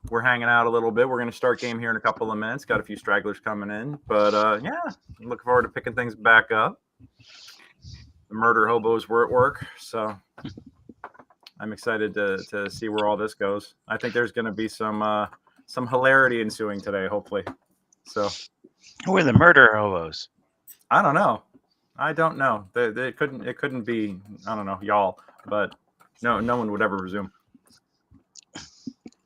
we're hanging out a little bit. We're going to start game here in a couple of minutes. Got a few stragglers coming in. But, yeah, looking forward to picking things back up. The murder hobos were at work, so I'm excited to see where all this goes. I think there's going to be some hilarity ensuing today, hopefully. So, who are the murder hobos? I don't know. It couldn't be, I don't know, y'all, but no one would ever resume.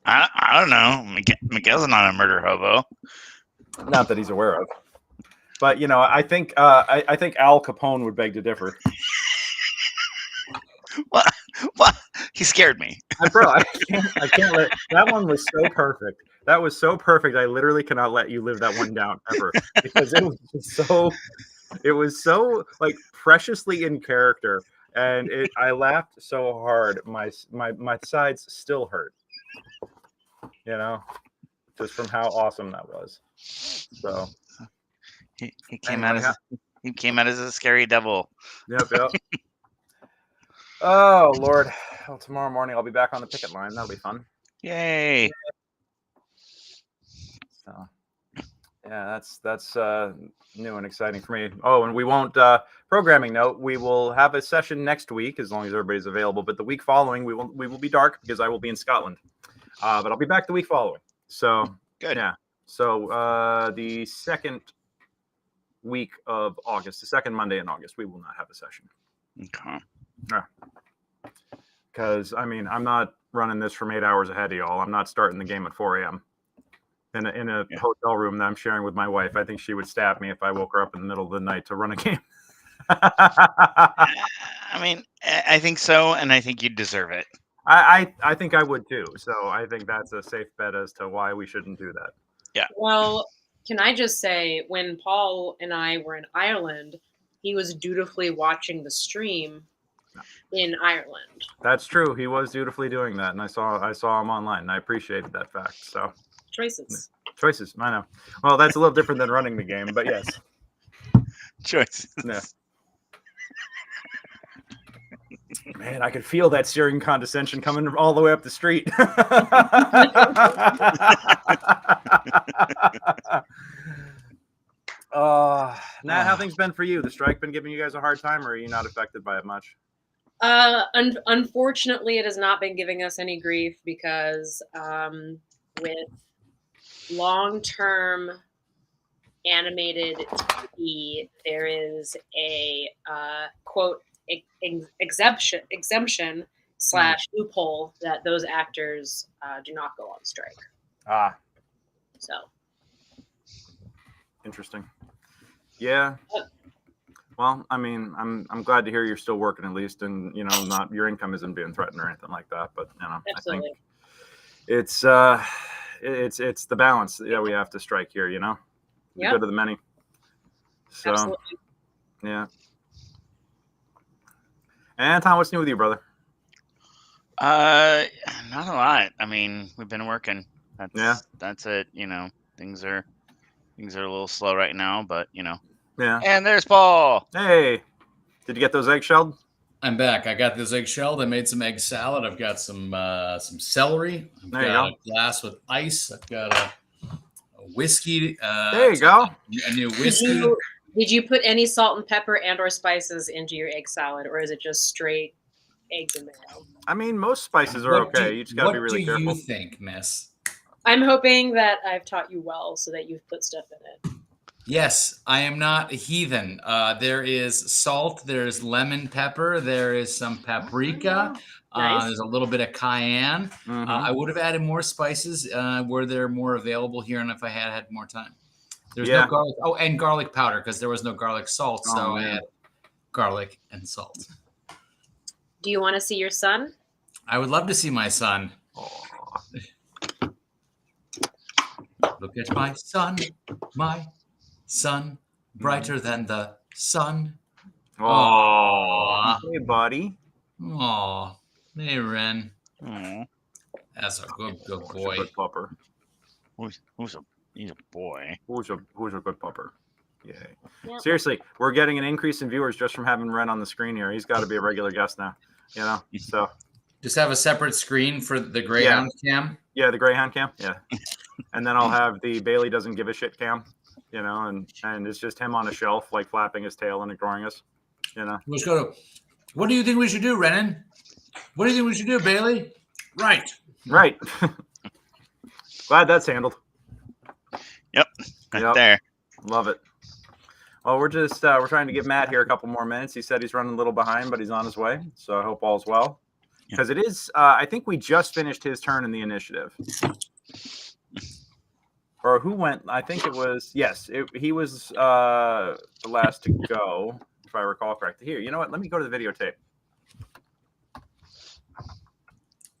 I don't know. Miguelle's not a murder hobo. Not that he's aware of. But, you know, I think Al Capone would beg to differ. What? He scared me. Bro, I can't let that one was so perfect. That was so perfect. I literally cannot let you live that one down ever because it was so like preciously in character, and I laughed so hard my sides still hurt. You know, just from how awesome that was. So he came out as a scary devil. Yep. Oh Lord! Well, tomorrow morning I'll be back on the picket line. That'll be fun. Yay! So, yeah, that's new and exciting for me. Oh, and we won't programming note. We will have a session next week as long as everybody's available. But the week following, we will be dark because I will be in Scotland. But I'll be back the week following. So good. Yeah. So the second week of August, the second Monday in August, we will not have a session. Okay. Because I mean, I'm not running this from 8 hours ahead of y'all. I'm not starting the game at 4 a.m. in a hotel room that I'm sharing with my wife. I think she would stab me if I woke her up in the middle of the night to run a game. I mean, I think so, and I think you'd deserve it. I think I would too. So I think that's a safe bet as to why we shouldn't do that. Yeah. Well, can I just say, when Paul and I were in Ireland, he was dutifully watching the stream in Ireland. That's true. He was dutifully doing that, and I saw him online, and I appreciated that fact. So choices. I know. Well, that's a little different than running the game, but yes. Choices. Yeah. Man, I could feel that searing condescension coming all the way up the street. Nat, how things been for you? The strike been giving you guys a hard time, or are you not affected by it much? Unfortunately, it has not been giving us any grief because with long-term animated TV, there is a quote exemption / loophole that those actors do not go on strike. So interesting. Yeah. Well, I mean, I'm glad to hear you're still working at least, and you know, not your income isn't being threatened or anything like that. But you know, absolutely. I think it's the balance that we have to strike here. You know, the good of the many. So, absolutely. Yeah. Anton, what's new with you, brother? Not a lot. I mean, we've been working. That's it. You know, things are a little slow right now, but you know. Yeah. And there's Paul. Hey, did you get those egg shelled? I'm back. I got this egg shelled. I made some egg salad. I've got some celery. I've got a glass with ice. I've got a whiskey. There you go. A new whiskey. Did you put any salt and pepper and/or spices into your egg salad, or is it just straight eggs and mayo? I mean, most spices are okay. You just got to be really careful. What do you think, Miss? I'm hoping that I've taught you well so that you've put stuff in it. Yes, I am not a heathen. There is salt, there's lemon pepper, there is some paprika, nice. There's a little bit of cayenne. Mm-hmm. I would have added more spices were there more available here and if I had more time. There's no garlic. Oh, and garlic powder because there was no garlic salt. So I had garlic and salt. Do you want to see your son? I would love to see my son. Look at my son, brighter than the sun. Oh, hey, buddy. Oh, hey, Ren. Aww. That's a good boy. Good pupper. He's a boy. Who's a good pupper? Yay. Yep. Seriously, we're getting an increase in viewers just from having Ren on the screen here. He's got to be a regular guest now. You know, so just have a separate screen for the Greyhound cam. Yeah, the Greyhound cam. Yeah, and then I'll have the Bailey doesn't give a shit cam. You know, and it's just him on a shelf, like flapping his tail and ignoring us. You know. Let's go to. What do you think we should do, Renan? What do you think we should do, Bailey? Right. Right. Glad that's handled. Yep. There. Love it. Well, we're just we're trying to give Matt here a couple more minutes. He said he's running a little behind, but he's on his way. So I hope all's well. Because it is, I think we just finished his turn in the initiative. Or who went? I think it was, yes, he was the last to go, if I recall correctly. Here, you know what? Let me go to the videotape.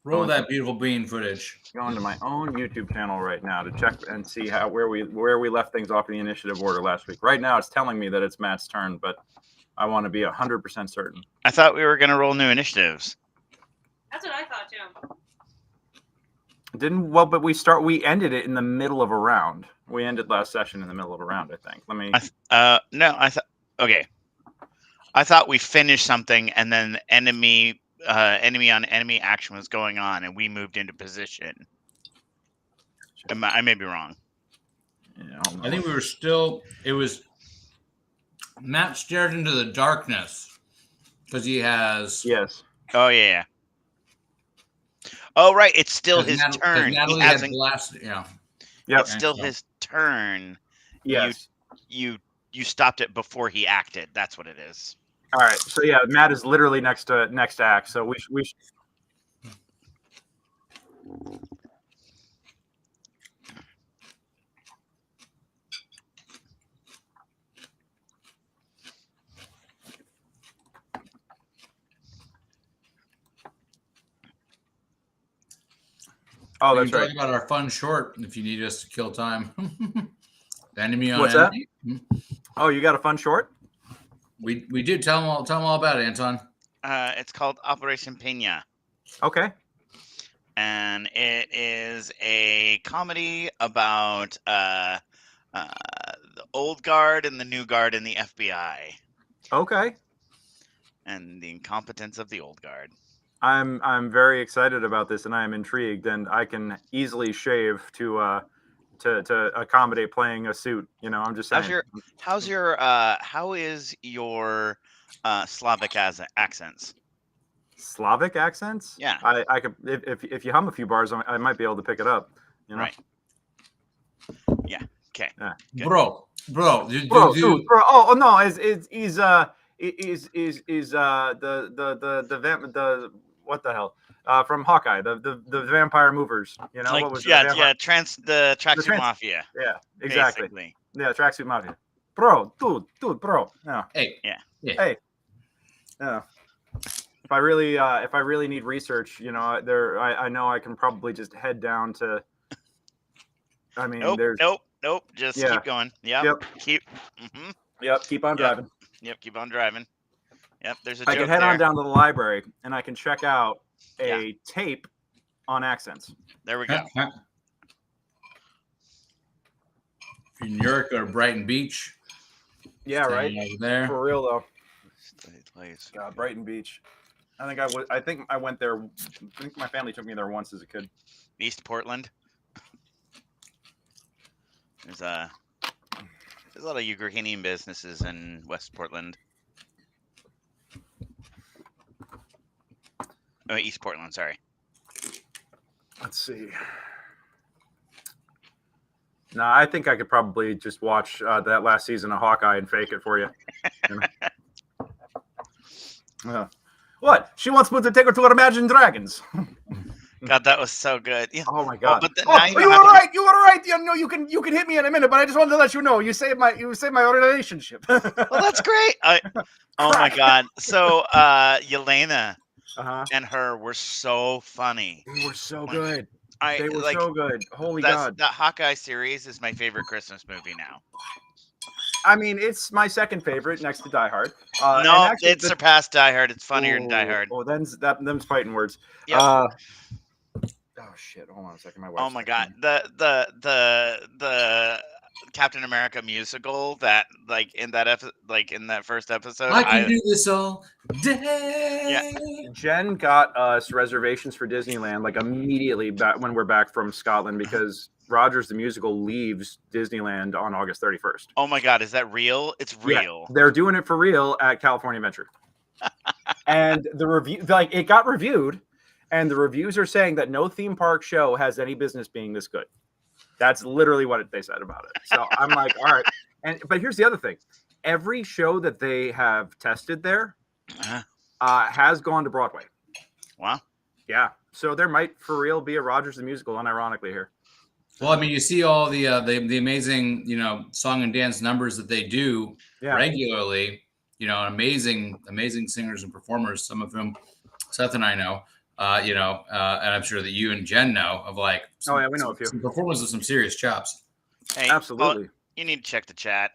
Roll that beautiful bean footage. Going to my own YouTube channel right now to check and see where we left things off in the initiative order last week. Right now, it's telling me that it's Matt's turn, but I want to be 100% certain. I thought we were going to roll new initiatives. That's what I thought too. But we ended it in the middle of a round. We ended last session in the middle of a round, I think. Let me. Okay. I thought we finished something and then enemy on enemy action was going on and we moved into position. I may be wrong. Yeah, I think we were still. It was. Matt stared into the darkness because he has. Yes. Oh yeah. Oh right, it's still his turn. Natalie had blasted. Yeah. Yep. It's still his turn. Yes. You stopped it before he acted. That's what it is. All right. So yeah, Matt is literally next act. So we. Oh, that's right. Talk about our fun short. If you need us to kill time, enemy on What's enemy. that? Oh, you got a fun short? We do. Tell them all about it, Anton. It's called Operation Pena. Okay. And it is a comedy about the old guard and the new guard in the FBI. Okay. And the incompetence of the old guard. I'm very excited about this, and I am intrigued, and I can easily shave to accommodate playing a suit. You know, I'm just saying. How is your Slavic accents? Slavic accents? Yeah. I could if you hum a few bars, I might be able to pick it up. You know? Right. Yeah. Okay. Yeah. Bro. Bro. Oh no! Is the what the hell? From Hawkeye, the vampire movers. You know, like, what was the tracksuit mafia. Yeah, exactly. Basically. Yeah, tracksuit mafia. Bro, dude, bro. Yeah. Hey. Yeah. Hey. Yeah. If I really need research, you know, I know I can probably just head down to. I mean, Nope. Just keep going. Yep. Keep. Mm-hmm. Yep. Keep on driving. Yep. Keep on driving. Yep. There's a. I can head on down to the library and I can check out a tape on accents. There we go. If you're in New York, go to Brighton Beach. Yeah, right. Over there. For real though. Place. God, Brighton Beach. I think I went there. I think my family took me there once as a kid. East Portland. There's a lot of Ukrainian businesses in West Portland. Oh, East Portland, sorry. Let's see. No, I think I could probably just watch that last season of Hawkeye and fake it for you. What? She wants me to take her to Imagine Dragons. God, that was so good. Yeah. Oh my God! But you were right. You were right. You know, you can hit me in a minute, but I just wanted to let you know you saved my relationship. Well, that's great. Oh my God! So Yelena and her were so funny. They were so good. They were so good. Holy God! That Hawkeye series is my favorite Christmas movie now. I mean, it's my second favorite next to Die Hard. No, it surpassed Die Hard. It's funnier than Die Hard. Oh, them's fighting words. Yep. Oh shit! Hold on a second. My wife. Oh my God! The Captain America musical that like in that first episode. I can do this all day. Yeah. Jen got us reservations for Disneyland like immediately back when we're back from Scotland because Rogers the Musical leaves Disneyland on August 31st. Oh my God, is that real? It's real. Yeah, they're doing it for real at California Adventure. And the review, like, it got reviewed, and the reviews are saying that no theme park show has any business being this good. That's literally what they said about it. So I'm like, all right. But here's the other thing: every show that they have tested there has gone to Broadway. Wow. Yeah. So there might, for real, be a Rogers the Musical, unironically here. Well, I mean, you see all the amazing, song and dance numbers that they do regularly. Amazing singers and performers. Some of whom Seth and I know. And I'm sure that you and Jen know of like. We know a few. Some performers with some serious chops. Hey, absolutely. You need to check the chat.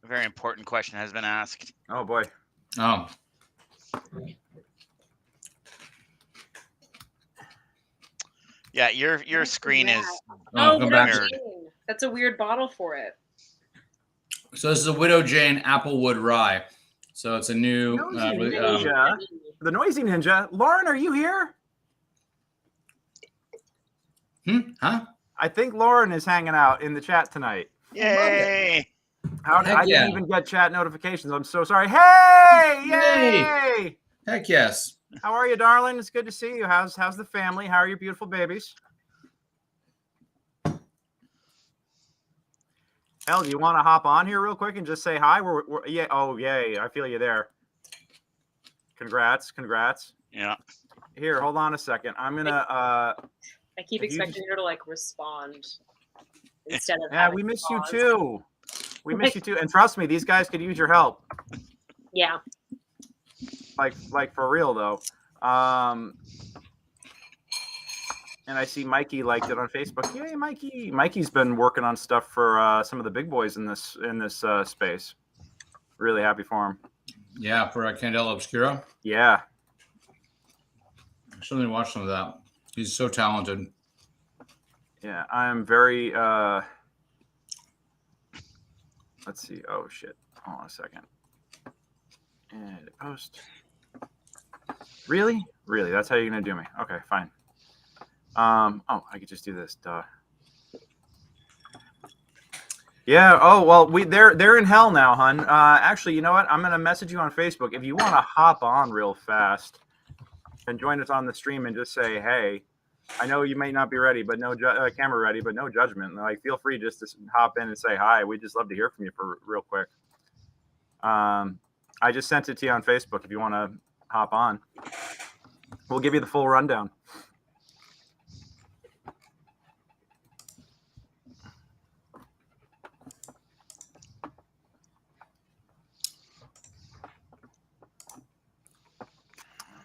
A very important question has been asked. Oh boy. Oh. Yeah, your screen is. Oh, come back. That's a weird bottle for it. So this is a Widow Jane Applewood Rye. So it's a new. The Noisy Ninja. Lauren, are you here? Huh? I think Lauren is hanging out in the chat tonight. Yay! I didn't even get chat notifications. I'm so sorry. Hey! Yay! Heck yes. How are you, darling? It's good to see you. How's the family? How are your beautiful babies? Elle, do you want to hop on here real quick and just say hi? Yeah. Oh, yay! I feel you there. Congrats. Yeah. Here, hold on a second. I'm gonna. I keep expecting her to like respond instead of. Yeah, we miss you too. We miss you too, and trust me, these guys could use your help. Yeah. Like for real though. And I see Mikey liked it on Facebook. Yay, Mikey! Mikey's been working on stuff for some of the big boys in this space. Really happy for him. Yeah, for Candela Obscura. Yeah. I should have watched some of that. He's so talented. Yeah, I am very. Let's see. Oh shit! Hold on a second. And post. Really? That's how you're gonna do me? Okay, fine. Oh, I could just do this. Duh. Yeah. Oh well, they're in hell now, hun. Actually, you know what? I'm gonna message you on Facebook if you want to hop on real fast and join us on the stream and just say, hey, I know you may not be ready, but no camera ready, but no judgment. Like, feel free just to hop in and say hi. We'd just love to hear from you for real quick. I just sent it to you on Facebook if you want to hop on. We'll give you the full rundown.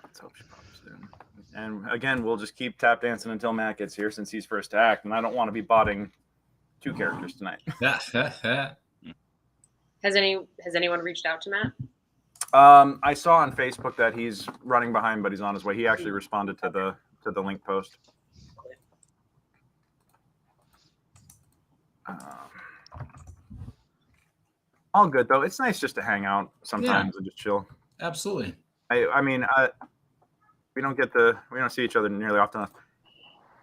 Let's hope she pops in. And again, we'll just keep tap dancing until Matt gets here since he's first to act. And I don't want to be botting two characters tonight. Has anyone reached out to Matt? I saw on Facebook that he's running behind, but he's on his way. He actually responded to the link post. All good though. It's nice just to hang out sometimes and just chill. Absolutely. I mean, we don't see each other nearly often enough.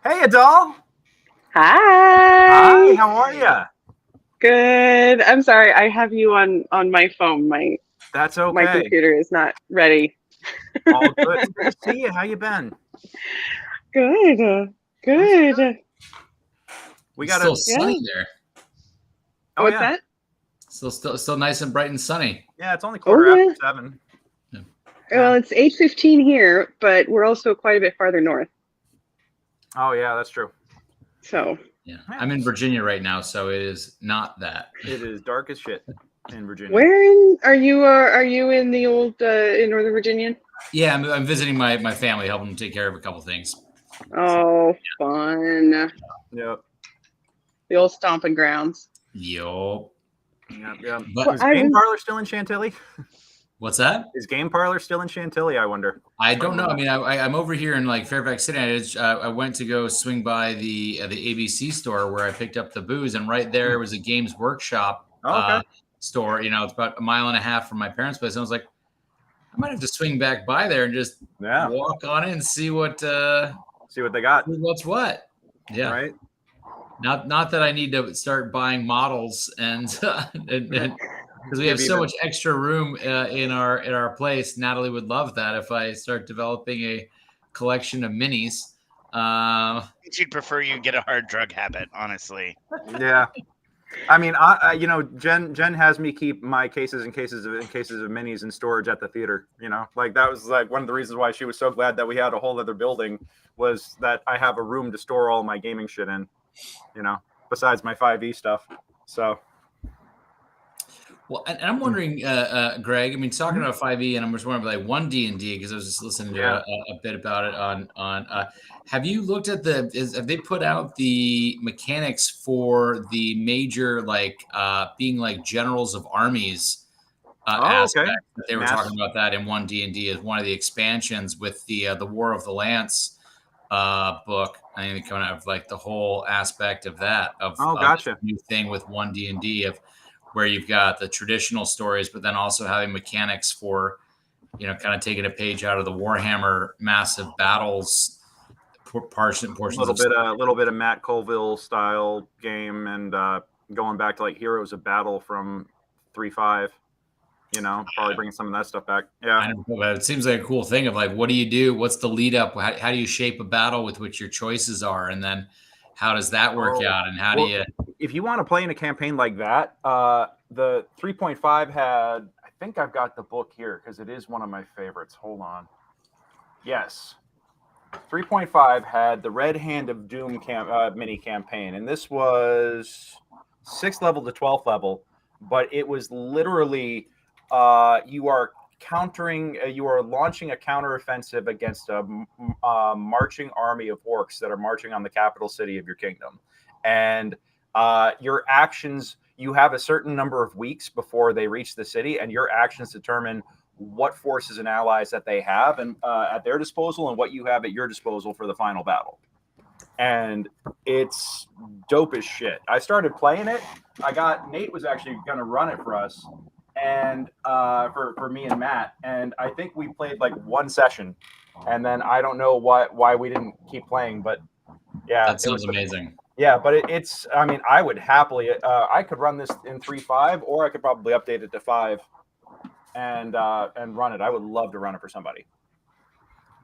Hey, Adal. Hi. Hi. How are you? Good. I'm sorry. I have you on my phone. That's okay. My computer is not ready. All good. Good to see you. How you been? Good. Good. We got still sunny there. Oh, what's that? Still nice and bright and sunny. Yeah, it's only quarter after 7. Yeah. Well, it's 8:15 here, but we're also quite a bit farther north. Oh yeah, that's true. So. Yeah, I'm in Virginia right now, so it is not that. It is dark as shit in Virginia. Where are you? Are you in the old in Northern Virginia? Yeah, I'm visiting my family, helping them take care of a couple things. Oh, fun! Yep. The old stomping grounds. Yo. Yep. But is Game Parlor still in Chantilly? What's that? Is Game Parlor still in Chantilly? I wonder. I don't know. I mean, I'm over here in like Fairfax City. I went to go swing by the ABC store where I picked up the booze, and right there was a Games Workshop store. You know, it's about 1.5 miles from my parents' place. And I was like, I might have to swing back by there and just walk on in and see what they got. What's what? Yeah. Right. Not that I need to start buying models and because we have so much extra room in our place. Natalie would love that if I start developing a collection of minis. She'd prefer you get a hard drug habit, honestly. Yeah. I mean, you know, Jen has me keep my cases of minis in storage at the theater. You know, like that was like one of the reasons why she was so glad that we had a whole other building, was that I have a room to store all my gaming shit in. You know, besides my 5e stuff. So. Well, and I'm wondering, Greg. I mean, talking about 5e, and I'm just wondering, like 1D&D, because I was just listening to a bit about it on. Have you looked at have they put out the mechanics for the major, like being like generals of armies aspect? They were talking about that in 1D&D as one of the expansions with the War of the Lance book. I think coming out of like the whole aspect of that gotcha. New thing with 1D&D of where you've got the traditional stories, but then also having mechanics for, you know, kind of taking a page out of the Warhammer massive battles portions. A little bit of Matt Colville style game, and going back to like Heroes of Battle from 3.5. You know, probably bringing some of that stuff back. Yeah, I know, but it seems like a cool thing of like, what do you do? What's the lead up? How do you shape a battle with which your choices are, and then how does that work out? And how do you? If you want to play in a campaign like that, the 3.5 had, I think I've got the book here because it is one of my favorites. Hold on. Yes. 3.5 had the Red Hand of Doom mini campaign, and this was 6th level to 12th level, but it was literally you are launching a counteroffensive against a marching army of orcs that are marching on the capital city of your kingdom, and your actions, you have a certain number of weeks before they reach the city, and your actions determine what forces and allies that they have and at their disposal, and what you have at your disposal for the final battle. And it's dope as shit. I started playing it. Nate was actually going to run it for us, and for me and Matt, and I think we played like one session, and then I don't know why we didn't keep playing, but yeah, that sounds amazing. Yeah, but it's, I mean, I would happily, I could run this in 3.5, or I could probably update it to 5 and run it. I would love to run it for somebody,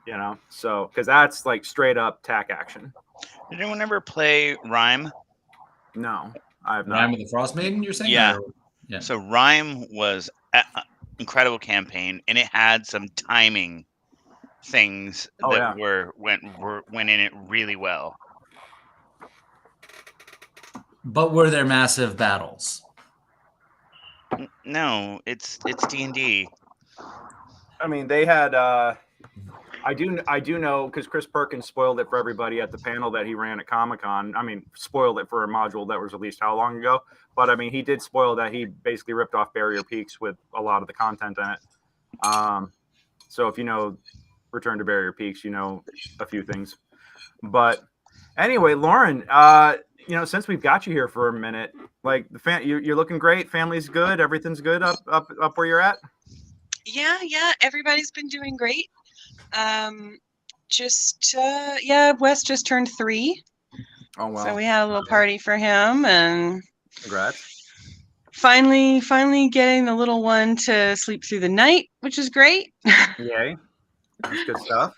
you know, so, because that's like straight up tack action. Did anyone ever play Rime? No, I have not. Rime of the Frost Maiden, you're saying? Yeah. So Rime was an incredible campaign, and it had some timing things that went in it really well. But were there massive battles? No, it's D&D. I mean, they had. I do know, because Chris Perkins spoiled it for everybody at the panel that he ran at Comic-Con. I mean, spoiled it for a module that was released how long ago? But I mean, he did spoil that he basically ripped off Barrier Peaks with a lot of the content in it. So if you know Return to Barrier Peaks, you know a few things. But anyway, Lauren, you know, since we've got you here for a minute, like you're looking great. Family's good. Everything's good up where you're at. Yeah. Everybody's been doing great. Wes just turned 3. Oh wow! So we had a little party for him, and congrats. Finally getting the little one to sleep through the night, which is great. Yay! That's good stuff.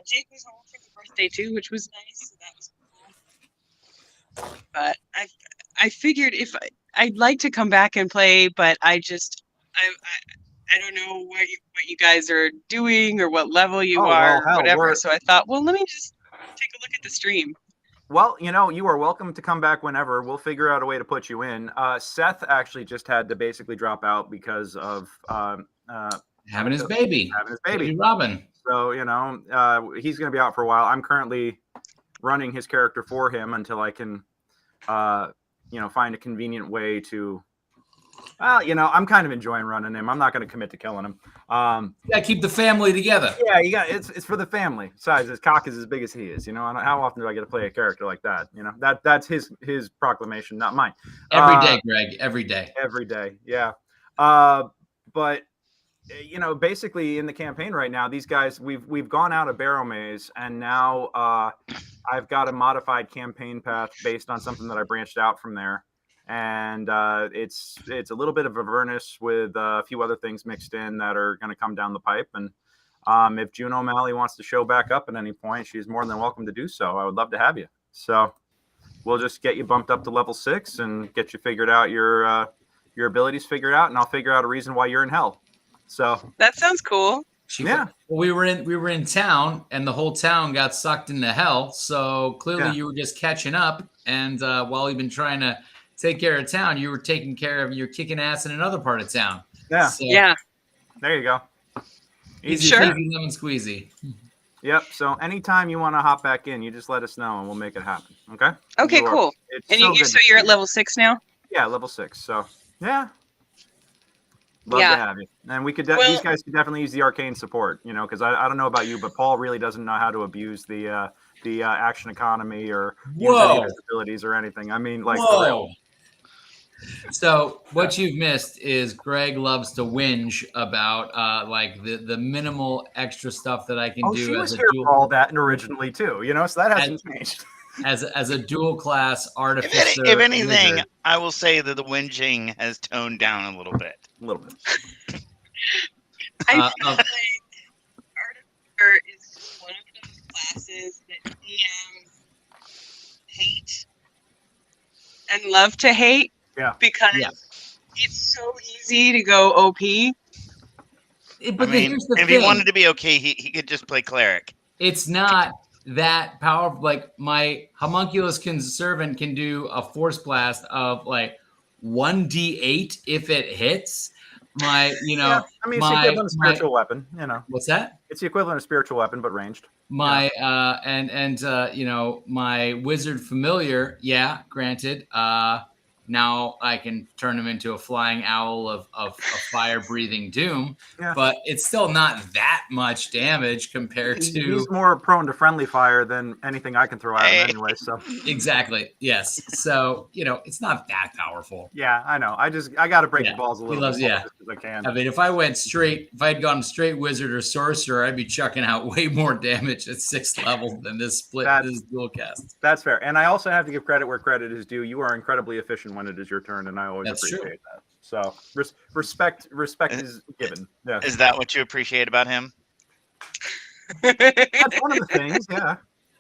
Jake was home for the birthday too, which was nice. So that was cool. But I figured if I'd like to come back and play, but I don't know what you guys are doing or what level you are, or whatever. So I thought, well, let me just take a look at the stream. Well, you know, you are welcome to come back whenever. We'll figure out a way to put you in. Seth actually just had to basically drop out because of having his baby. Robin. So, you know, he's going to be out for a while. I'm currently running his character for him until I can, you know, find a convenient way to Well, I'm kind of enjoying running him. I'm not going to commit to killing him. Yeah, keep the family together. Yeah, it's for the family. Besides, his cock is as big as he is. How often do I get to play a character like that? That's his proclamation, not mine. Every day, Greg. Every day. Every day. Yeah. But basically in the campaign right now, these guys, we've gone out of Barrow Maze, and now I've got a modified campaign path based on something that I branched out from there. And it's a little bit of Avernus with a few other things mixed in that are going to come down the pipe. And if June O'Malley wants to show back up at any point, she's more than welcome to do so. I would love to have you. So we'll just get you bumped up to level 6 and get you figured out, your abilities figured out, and I'll figure out a reason why you're in hell. So that sounds cool. Yeah. Well, we were in town, and the whole town got sucked into hell. So clearly, you were just catching up. And while we've been trying to take care of town, you were you're kicking ass in another part of town. Yeah. So, yeah. There you go. Easy sure. lemon squeezy. Yep. So anytime you want to hop back in, you just let us know and we'll make it happen. Okay. Okay, cool. And you're at level 6 now? Yeah, level 6. So yeah. Love to have you. And we could these guys could definitely use the arcane support, because I don't know about you, but Paul really doesn't know how to abuse the action economy or use any of his abilities or anything. I mean, like for real. So what you've missed is Greg loves to whinge about the minimal extra stuff that I can do. She was here for all that originally too, so that hasn't changed. As a dual class artificer. If anything, wizard. I will say that the whinging has toned down a little bit. A little bit. I feel like Artificer is one of those classes that DMs hate and love to hate. Yeah. Because it's so easy to go OP. But if he wanted to be okay, he could just play Cleric. It's not that powerful. Like my homunculus servant can do a force blast of 1d8 if it hits. It's the equivalent of spiritual weapon. What's that? It's the equivalent of spiritual weapon, but ranged. My my wizard familiar. Yeah, granted. Now I can turn him into a flying owl of fire-breathing doom, but it's still not that much damage compared to... He's more prone to friendly fire than anything I can throw at him anyway, so... Exactly, yes. So, it's not that powerful. Yeah, I know. I got to break the balls a little bit just as I can. I mean, if I had gone straight wizard or sorcerer, I'd be chucking out way more damage at 6th level than this dual cast. That's fair. And I also have to give credit where credit is due. You are incredibly efficient when it is your turn, and I always appreciate that. So respect is given. Yeah. Is that what you appreciate about him? That's one of the things. Yeah,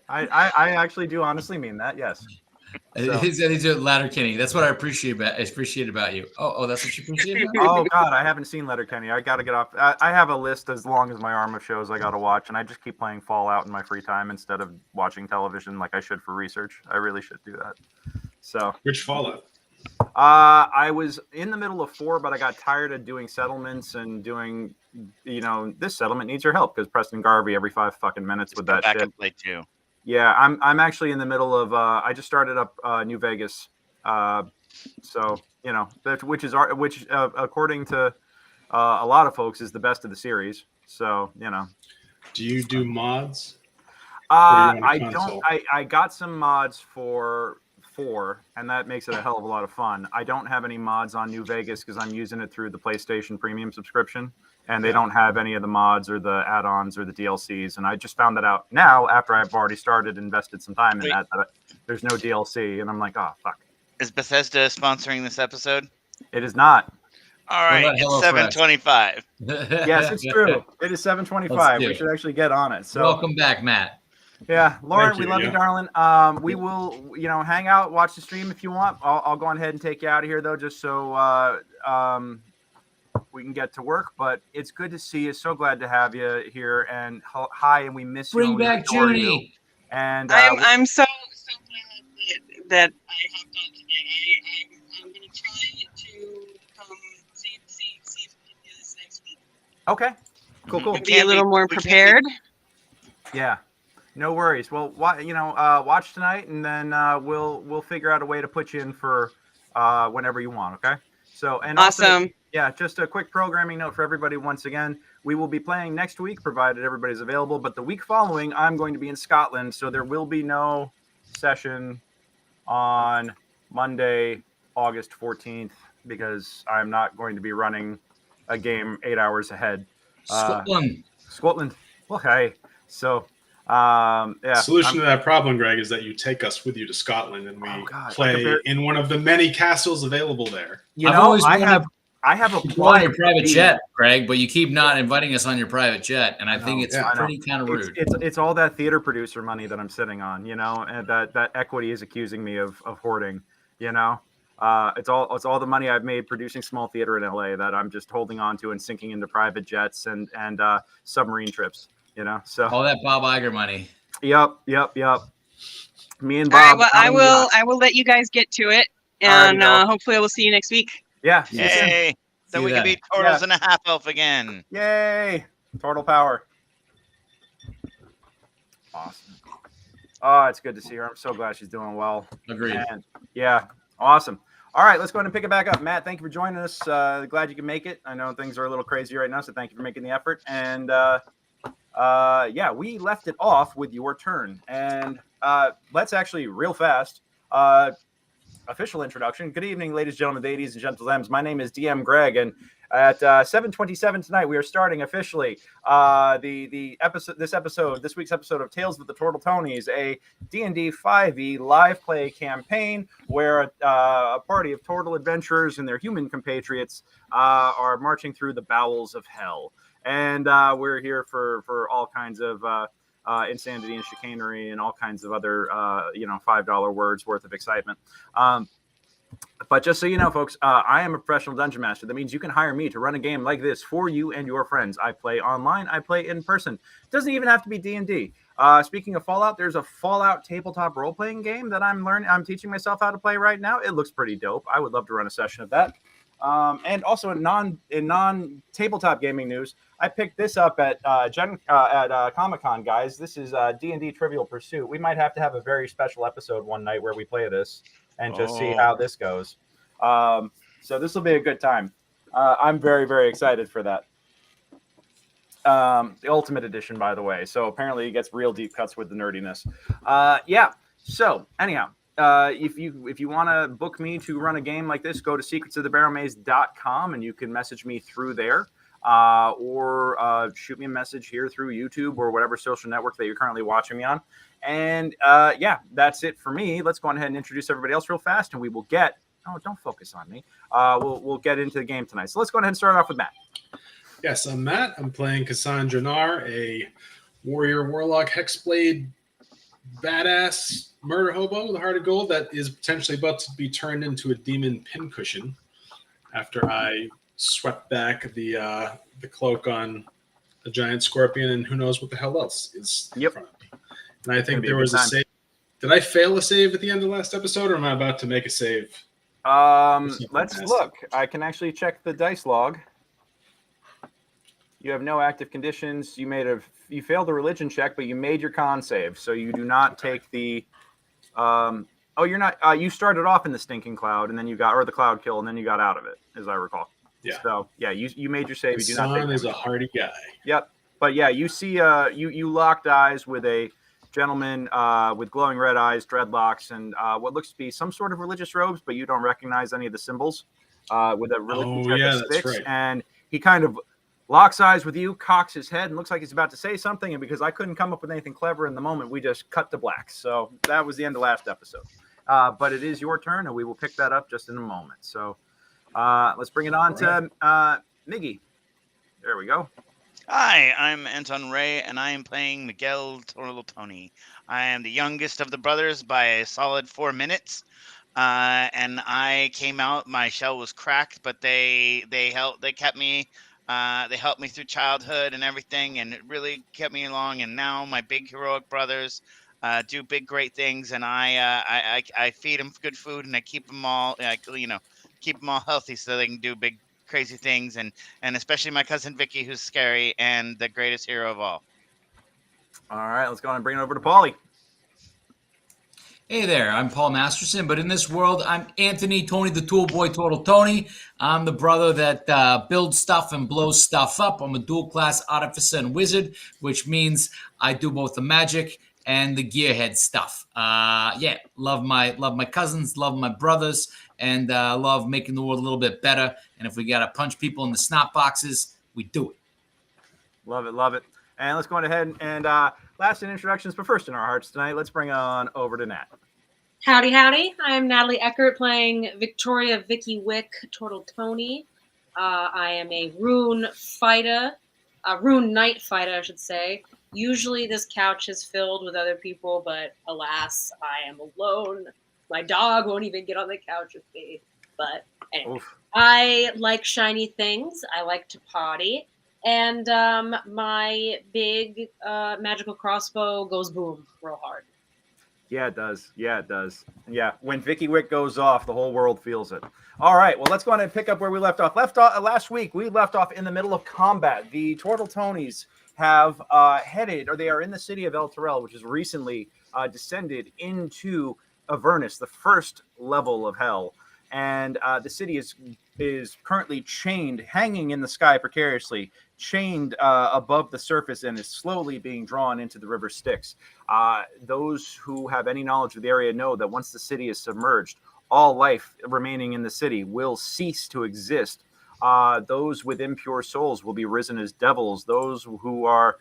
I actually do honestly mean that. Yes. So. He's a Letterkenny. That's what I appreciate about you. Oh, that's what you appreciate about? Oh God, I haven't seen Letterkenny. I got to get off. I have a list as long as my arm of shows I got to watch, and I just keep playing Fallout in my free time instead of watching television like I should for research. I really should do that. So which Fallout? I was in the middle of 4, but I got tired of doing settlements and doing, this settlement needs your help because Preston Garvey every 5 fucking minutes with that shit. Play too. Yeah, I'm actually in the middle of. I just started up New Vegas, so which according to a lot of folks is the best of the series. So Do you do mods? I don't. I got some mods for 4, and that makes it a hell of a lot of fun. I don't have any mods on New Vegas because I'm using it through the PlayStation Premium subscription, and they don't have any of the mods or the add-ons or the DLCs. And I just found that out now after I've already started, invested some time in that there's no DLC, and I'm like, oh fuck. Is Bethesda sponsoring this episode? It is not. All right, it's 7:25. Yes, it's true. It is 7:25. We should actually get on it. So welcome back, Matt. Yeah, Lauren, we love you, darling. We will, hang out, watch the stream if you want. I'll go ahead and take you out of here, though, just so we can get to work. But it's good to see you. So glad to have you here. And hi, and we miss you. Bring back Junie. And I'm so glad that I hopped on tonight. I'm going to try to come see if we can do this next week. Okay, cool. Be a little more prepared. Yeah. No worries. Well, watch tonight, and then we'll figure out a way to put you in for whenever you want. Okay. So, and awesome. Also, yeah, just a quick programming note for everybody. Once again, we will be playing next week, provided everybody's available. But the week following, I'm going to be in Scotland, so there will be no session on Monday, August 14th, because I'm not going to be running a game 8 hours ahead. Scotland. Okay. So, yeah. Solution to that problem, Greg, is that you take us with you to Scotland and we play in one of the many castles available there. You know, I have applied your private jet, Greg, but you keep not inviting us on your private jet, and I think it's pretty kind of rude. It's all that theater producer money that I'm sitting on, you know, and that equity is accusing me of hoarding, you know. It's all the money I've made producing small theater in LA that I'm just holding on to and sinking into private jets and submarine trips, you know. So all that Bob Iger money. Yep. Me and Bob. All right, well, I will let you guys get to it, and hopefully I will see you next week. Yeah. Yay! So we can be turtles and a half elf again. Yay! Turtle power. Awesome. Oh, it's good to see her. I'm so glad she's doing well. Agreed. And, yeah. Awesome. All right, let's go ahead and pick it back up. Matt, thank you for joining us. Glad you can make it. I know things are a little crazy right now, so thank you for making the effort. And yeah, we left it off with your turn. And let's actually, real fast, official introduction. Good evening, ladies and gentlemen, ladies and gentlemen. My name is DM Greg, and at 7:27 tonight, we are starting officially this week's episode of Tales of the Tortletonis, a D&D 5e live play campaign where a party of Tortle adventurers and their human compatriots are marching through the bowels of hell. And we're here for all kinds of insanity and chicanery and all kinds of other, $5 words worth of excitement. But just so you know, folks, I am a professional dungeon master. That means you can hire me to run a game like this for you and your friends. I play online. I play in person. It doesn't even have to be D&D. Speaking of Fallout, there's a Fallout tabletop role-playing game that I'm teaching myself how to play right now. It looks pretty dope. I would love to run a session of that. And also in non-tabletop gaming news, I picked this up at Comic-Con, guys. This is D&D Trivial Pursuit. We might have to have a very special episode one night where we play this and just see how this goes. So this will be a good time. I'm very, very excited for that. The Ultimate Edition, by the way. So apparently it gets real deep cuts with the nerdiness. Yeah. So anyhow, if you want to book me to run a game like this, go to secretsofthebarrowmaze.com and you can message me through there. Or shoot me a message here through YouTube or whatever social network that you're currently watching me on. And yeah, that's it for me. Let's go ahead and introduce everybody else real fast, and we will get. Oh, don't focus on me. We'll get into the game tonight. So let's go ahead and start off with Matt. Yes, I'm Matt. I'm playing Casan, Jonar, a warrior, warlock, hexblade, badass murder hobo with a heart of gold that is potentially about to be turned into a demon pincushion after I swept back the cloak on a giant scorpion, and who knows what the hell else is in front of me. And I think there was a save. Did I fail a save at the end of the last episode, or am I about to make a save? Let's look. I can actually check the dice log. You have no active conditions. You failed the religion check, but you made your con save, so you do not take the. You're not. You started off in the stinking cloud, and then you got, or the cloud kill, and then you got out of it, as I recall. Yeah. So yeah, you made your save. The son is a hardy guy. Yep. But yeah, you see, you locked eyes with a gentleman with glowing red eyes, dreadlocks, and what looks to be some sort of religious robes, but you don't recognize any of the symbols. With a religious that's right. And he kind of locks eyes with you, cocks his head, and looks like he's about to say something. And because I couldn't come up with anything clever in the moment, we just cut to black. So that was the end of last episode. But it is your turn, and we will pick that up just in a moment. So let's bring it on to Miggy. There we go. Hi, I'm Anton Ray, and I am playing Miguelle Tortletoni. I am the youngest of the brothers by a solid 4 minutes, and I came out. My shell was cracked, but they kept me. They helped me through childhood and everything, and it really kept me along. And now my big heroic brothers do big great things, and I feed them good food, and I keep them all keep them all healthy so they can do big crazy things, and especially my cousin Vicki, who's scary and the greatest hero of all. All right, let's go on and bring it over to Paulie. Hey there, I'm Paul Masterson, but in this world, I'm Anthony, Tony the Tool Boy, Tortletoni. I'm the brother that builds stuff and blows stuff up. I'm a dual class Artificer and Wizard, which means I do both the magic and the gearhead stuff. Yeah, love my cousins, love my brothers, and love making the world a little bit better. And if we gotta punch people in the snot boxes, we do it. Love it, love it. And let's go on ahead and last in introductions, but first in our hearts tonight, let's bring on over to Nat. Howdy, howdy. I'm Nathalie Eckert playing Victoria Vicki Wick Tortletoni. I am a rune fighter, a rune knight fighter, I should say. Usually this couch is filled with other people, but alas, I am alone. My dog won't even get on the couch with me. But anyway, I like shiny things. I like to party. And my big magical crossbow goes boom real hard. Yeah, it does. Yeah, it does. Yeah, when Vicki Wick goes off, the whole world feels it. All right, well, let's go on and pick up where we left off. Last week, we left off in the middle of combat. The Tortletonis have headed, or they are in the city of El Terrell, which has recently descended into Avernus, the first level of hell. And the city is currently chained, hanging in the sky precariously, chained above the surface, and is slowly being drawn into the river Styx. Those who have any knowledge of the area know that once the city is submerged, all life remaining in the city will cease to exist. Those with impure souls will be risen as devils. Those who are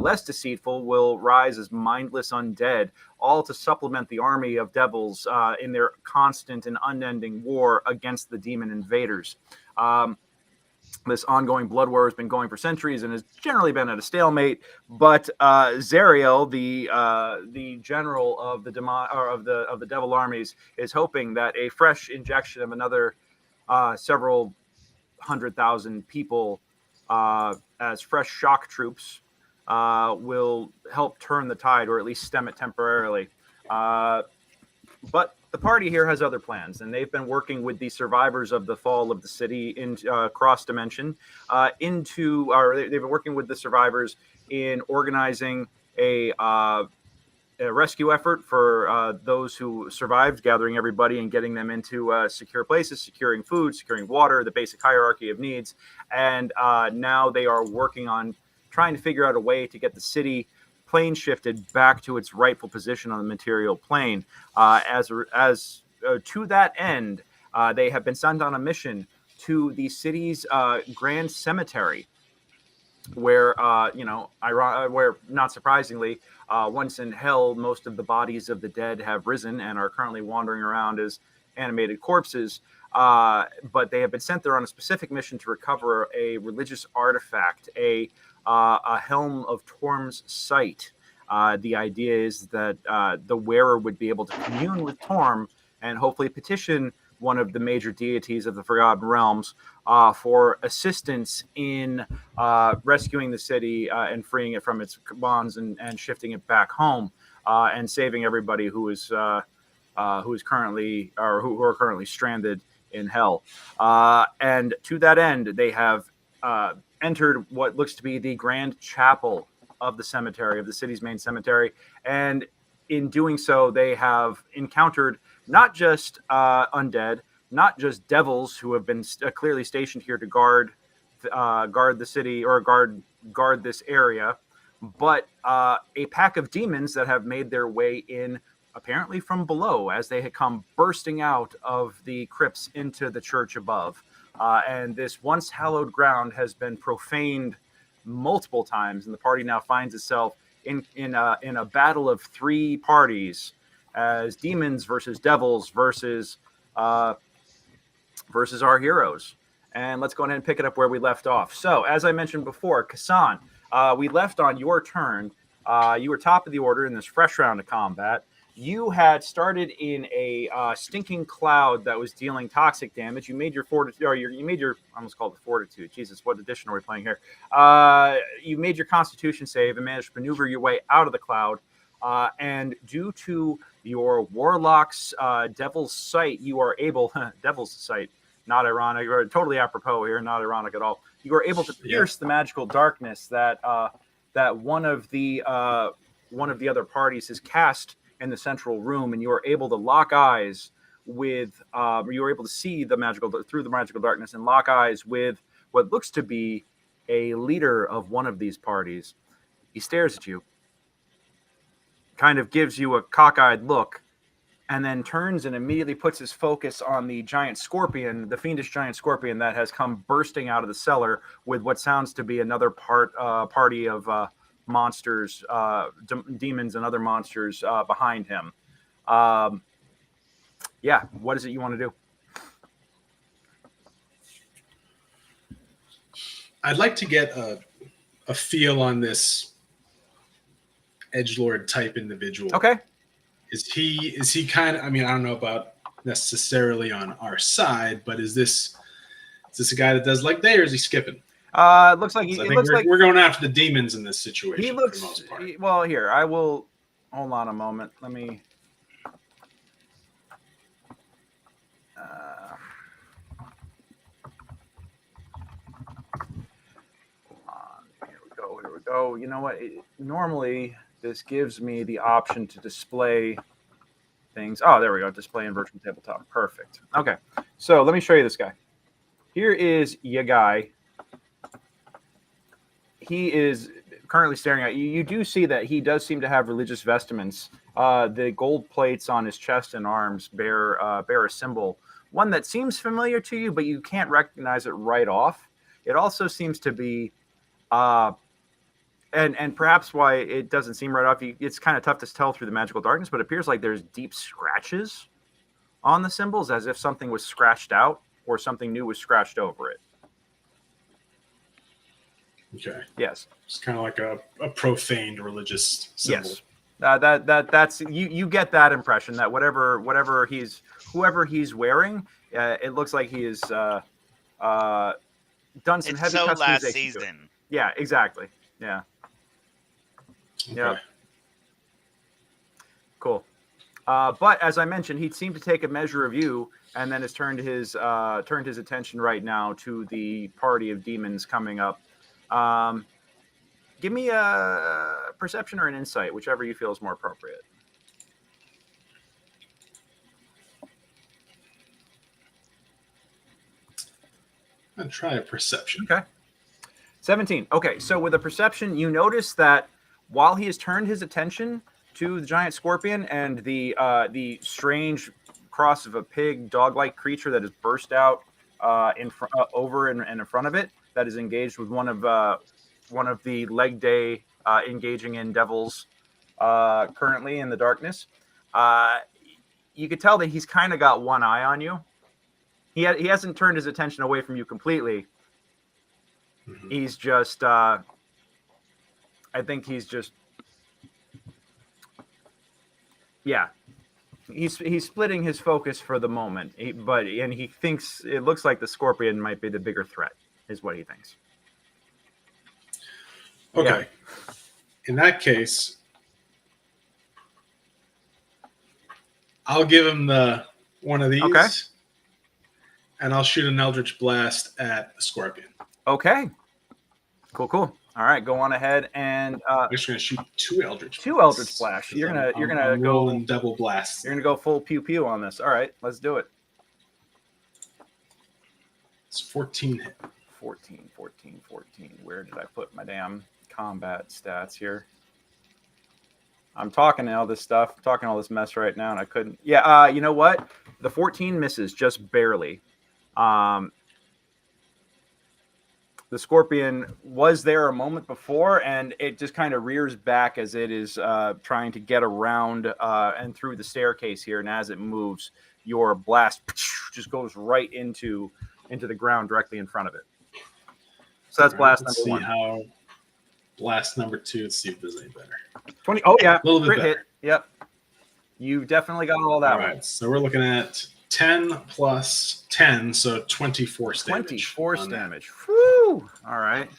less deceitful will rise as mindless undead, all to supplement the army of devils in their constant and unending war against the demon invaders. This ongoing blood war has been going for centuries and has generally been at a stalemate. But Zariel, the general of the devil armies, is hoping that a fresh injection of another several 100,000 people as fresh shock troops will help turn the tide, or at least stem it temporarily. But the party here has other plans, and they've been working with the survivors of the fall of the city in cross dimension they've been working with the survivors in organizing a rescue effort for those who survived, gathering everybody and getting them into secure places, securing food, securing water, the basic hierarchy of needs. And now they are working on trying to figure out a way to get the city plane shifted back to its rightful position on the material plane. As to that end, they have been sent on a mission to the city's grand cemetery, where where not surprisingly, once in hell, most of the bodies of the dead have risen and are currently wandering around as animated corpses. But they have been sent there on a specific mission to recover a religious artifact, a helm of Torm's sight. The idea is that the wearer would be able to commune with Torm and hopefully petition one of the major deities of the Forgotten Realms for assistance in rescuing the city and freeing it from its bonds and shifting it back home and saving everybody who is currently who are currently stranded in hell. And to that end, they have entered what looks to be the grand chapel of the cemetery, of the city's main cemetery. And in doing so, they have encountered not just undead, not just devils who have been clearly stationed here to guard the city, or guard this area, but a pack of demons that have made their way in, apparently from below, as they had come bursting out of the crypts into the church above. And this once hallowed ground has been profaned multiple times, and the party now finds itself in a battle of three parties, as demons versus devils versus our heroes. And let's go ahead and pick it up where we left off. So, as I mentioned before, Casan, we left on your turn. You were top of the order in this fresh round of combat. You had started in a stinking cloud that was dealing toxic damage. You made your fortitude, or you made your, I almost called it fortitude. Jesus, what edition are we playing here? You made your Constitution save and managed to maneuver your way out of the cloud. And due to your Warlock's Devil's Sight, you are able, Devil's Sight, not ironic, or totally apropos here, not ironic at all. You are able to pierce the magical darkness that one of the other parties has cast in the central room, and you are able to lock eyes with. You are able to see through the magical darkness and lock eyes with what looks to be a leader of one of these parties. He stares at you, kind of gives you a cockeyed look, and then turns and immediately puts his focus on the giant scorpion, the fiendish giant scorpion that has come bursting out of the cellar with what sounds to be another party of monsters, demons and other monsters behind him. Yeah, what is it you want to do? I'd like to get a feel on this edgelord type individual. Okay. Is he kind of, I mean, I don't know about necessarily on our side, but is this a guy that does like they, or is he skipping? It looks like we're going after the demons in this situation. He looks for the most part. well. Here, I will hold on a moment. Let me. Hold on. Here we go. You know what? Normally, this gives me the option to display things. Oh, there we go. Display in virtual tabletop. Perfect. Okay. So let me show you this guy. Here is your guy. He is currently staring at you. You do see that he does seem to have religious vestments. The gold plates on his chest and arms bear a symbol, one that seems familiar to you, but you can't recognize it right off. It also seems to be, and perhaps why it doesn't seem right off. It's kind of tough to tell through the magical darkness, but it appears like there's deep scratches on the symbols, as if something was scratched out or something new was scratched over it. Okay. Yes. It's kind of like a profaned religious symbol. Yes. That's you get that impression that whoever he's wearing, it looks like he is done some It's heavy so customization last to it. season. Yeah, exactly. Yeah. Okay. Yeah. Cool. But as I mentioned, he seemed to take a measure of you, and then has turned his attention right now to the party of demons coming up. Give me a perception or an insight, whichever you feel is more appropriate. I'm gonna try a perception. Okay. 17. Okay, so with a perception, you notice that while he has turned his attention to the giant scorpion and the strange cross of a pig dog-like creature that has burst out in front of it, that is engaged with one of the leg day engaging in devils currently in the darkness. You could tell that he's kind of got one eye on you. He hasn't turned his attention away from you completely. Mm-hmm. He's just, I think he's just, yeah. He's splitting his focus for the moment, and he thinks it looks like the scorpion might be the bigger threat, is what he thinks. Okay. Yeah. In that case, I'll give him one of these. Okay. And I'll shoot an Eldritch Blast at the scorpion. Okay. Cool. All right, go on ahead and I'm just gonna shoot two Eldritch Blasts. You're gonna I'm go rolling double blasts. You're gonna go full pew pew on this. All right, let's do it. It's 14 hit. 14. Where did I put my damn combat stats here? I'm talking all this stuff, talking all this mess right now, and I couldn't. Yeah, you know what? The 14 misses just barely. The scorpion was there a moment before, and it just kind of rears back as it is trying to get around and through the staircase here. And as it moves, your blast just goes right into the ground directly in front of it. So that's blast number one. How blast number two. Let's see if there's any better. 20. Oh yeah, a little bit better. Hit. Yep. You definitely got all that. All right. So we're looking at 10 plus 10, so 24 damage. 24 damage. Whew. All right.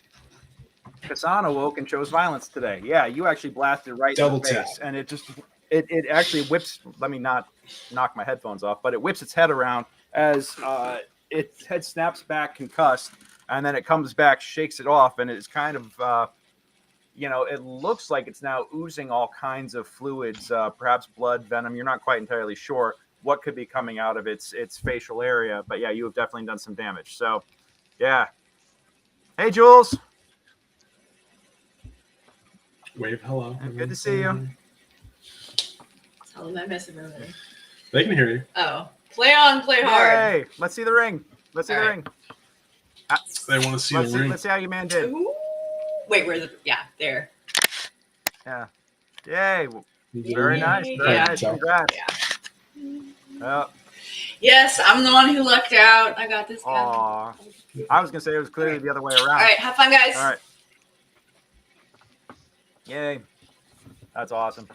Casan awoke and chose violence today. Yeah, you actually blasted right Double in the face, tap. and it actually whips. Let me not knock my headphones off, but it whips its head around as its head snaps back, concussed, and then it comes back, shakes it off, and it's kind of it looks like it's now oozing all kinds of fluids, perhaps blood, venom. You're not quite entirely sure what could be coming out of its facial area, but yeah, you have definitely done some damage. So, yeah. Hey, Jules. Wave hello. Good to see you. Tell them I miss them. They can hear you. Oh, play on, play hard. Hey, let's see the ring. Let's see the ring. They want to see the ring. Let's see how your man did. Ooh. Wait, where's the? Yeah, there. Yeah. Yay. Very nice. Very nice. Congrats. Yeah. Yes, I'm the one who lucked out. I got this guy. Aw. I was gonna say it was clearly the other way around. All right, have fun, guys. All right. Yay. That's awesome.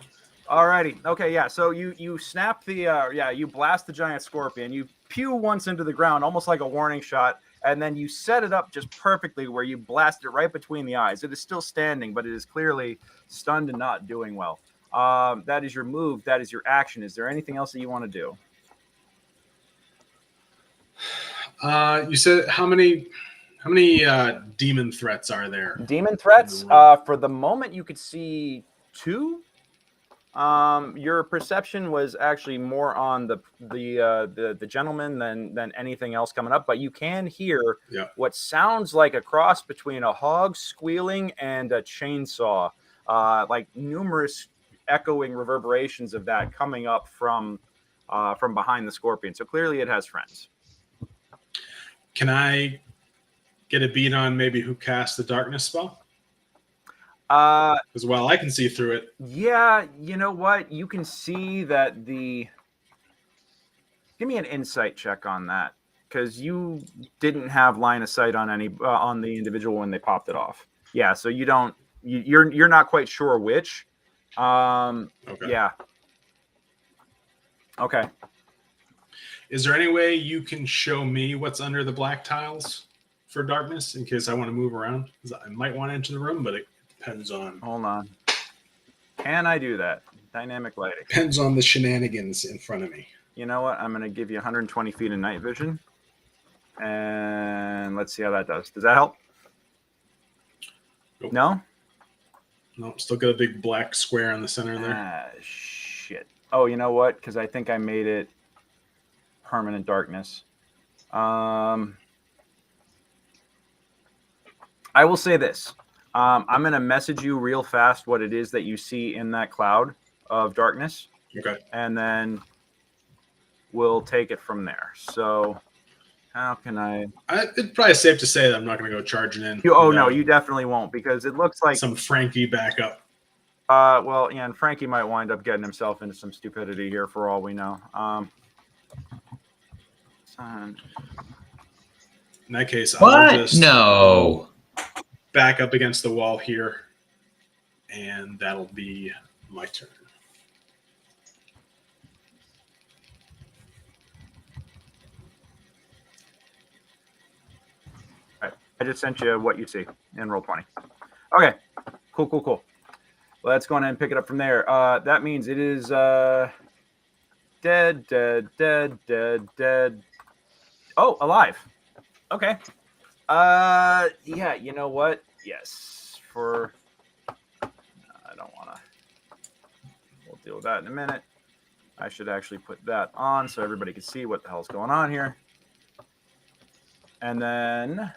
Alrighty. Okay, yeah. So you snap the you blast the giant scorpion. You pew once into the ground, almost like a warning shot, and then you set it up just perfectly where you blast it right between the eyes. It is still standing, but it is clearly stunned and not doing well. That is your move. That is your action. Is there anything else that you want to do? You said how many demon threats are there? Demon threats? For the moment, you could see 2. Your perception was actually more on the gentleman than anything else coming up, but you can hear what sounds like a cross between a hog squealing and a chainsaw, like numerous echoing reverberations of that coming up from behind the scorpion. So clearly, it has friends. Can I get a beat on maybe who cast the darkness spell? As well, I can see through it. Yeah, you know what? You can see that the... Give me an insight check on that, because you didn't have line of sight on any on the individual when they popped it off. Yeah, so you don't... You're not quite sure which. Okay. Yeah. Okay. Is there any way you can show me what's under the black tiles for darkness in case I want to move around? Because I might want to enter the room, but it depends on... Hold on. Can I do that? Dynamic lighting. Depends on the shenanigans in front of me. You know what? I'm going to give you 120 feet of night vision. And let's see how that does. Does that help? Nope. No? No, still got a big black square in the center there. Shit. Oh, you know what? Because I think I made it permanent darkness. I will say this. I'm going to message you real fast what it is that you see in that cloud of darkness. Okay. And then we'll take it from there. So how can it's probably safe to say that I'm not going to go charging in. No, you definitely won't, because it looks like some Frankie backup. Well, yeah, and Frankie might wind up getting himself into some stupidity here for all we know. In that case, I'll just back up against the wall here, and that'll be my turn. All right. I just sent you what you see in Roll20. Okay, cool. Let's go on and pick it up from there. That means it is dead. Oh, alive. Okay. Yeah, you know what? Yes. I don't want to. We'll deal with that in a minute. I should actually put that on so everybody can see what the hell's going on here. And then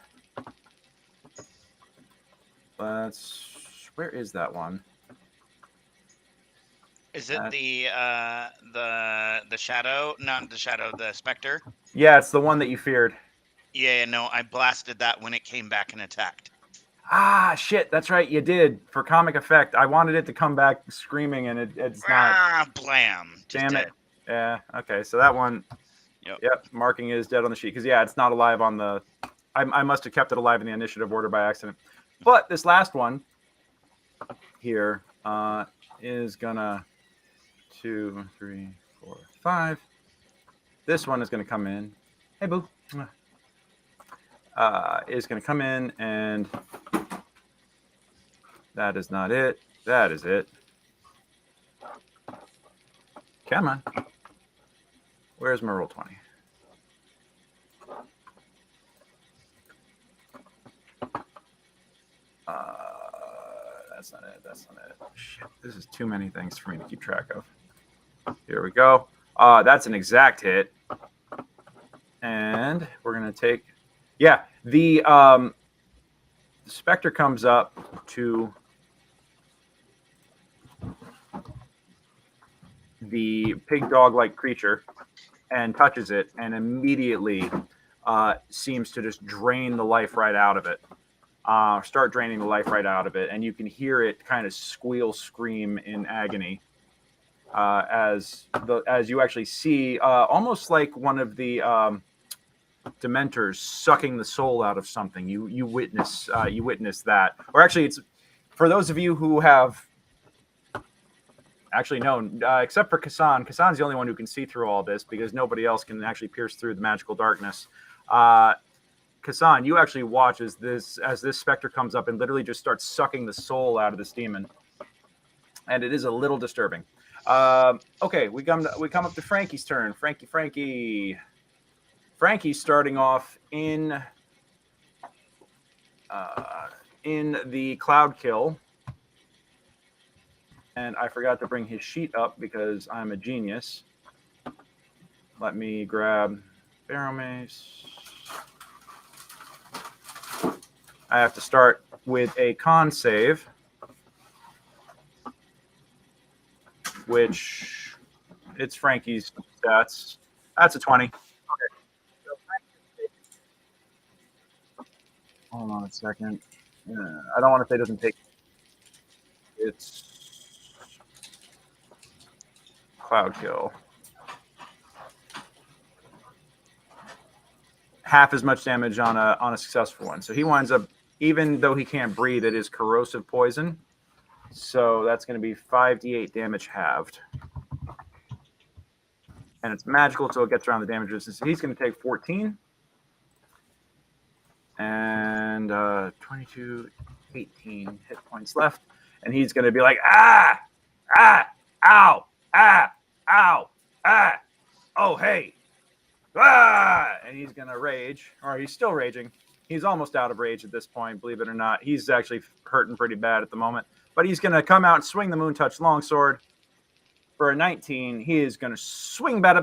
where is that one? Is it the shadow? Not the shadow, the specter? Yeah, it's the one that you feared. Yeah, no, I blasted that when it came back and attacked. Ah, shit, that's right, you did. For comic effect, I wanted it to come back screaming, and it's not. Blam. Damn it. Yeah, okay, so that one, yep, marking is dead on the sheet. Because, yeah, it's not alive on the... I must have kept it alive in the initiative order by accident. But this last one here is gonna... 2, 3, 4, 5. This one is going to come in. Hey, boo. Is going to come in, and that is not it. That is it. Come on. Where's my Roll20? That's not it. That's not it. Shit, this is too many things for me to keep track of. Here we go. That's an exact hit. And we're going to take... Yeah, the Spectre comes up to the pig dog-like creature and touches it and immediately seems to just drain the life right out of it. Start draining the life right out of it. And you can hear it kind of squeal, scream in agony as you actually see almost like one of the Dementors sucking the soul out of something. You witness that. Or actually, it's for those of you who have actually known, except for Casan. Casan's the only one who can see through all this because nobody else can actually pierce through the magical darkness. Casan, you actually watch as this specter comes up and literally just starts sucking the soul out of this demon, and it is a little disturbing. Okay, we come up to Frankie's turn. Frankie's starting off in the cloud kill. And I forgot to bring his sheet up because I'm a genius. Let me grab Barrow Mace. I have to start with a con save, which it's Frankie's stats. That's a 20. Okay. Hold on a second. I don't want to say it doesn't take. It's cloud kill. Half as much damage on a successful one. So he winds up, even though he can't breathe, it is corrosive poison. So that's going to be 5d8 damage halved. And it's magical, so it gets around the damage resistance. So he's going to take 14. And 22, 18 hit points left. And he's going to be like, ow, oh, hey. And he's going to rage, or he's still raging. He's almost out of rage at this point, believe it or not. He's actually hurting pretty bad at the moment. But he's going to come out and swing the Moon Touch Longsword for a 19. He is going to swing for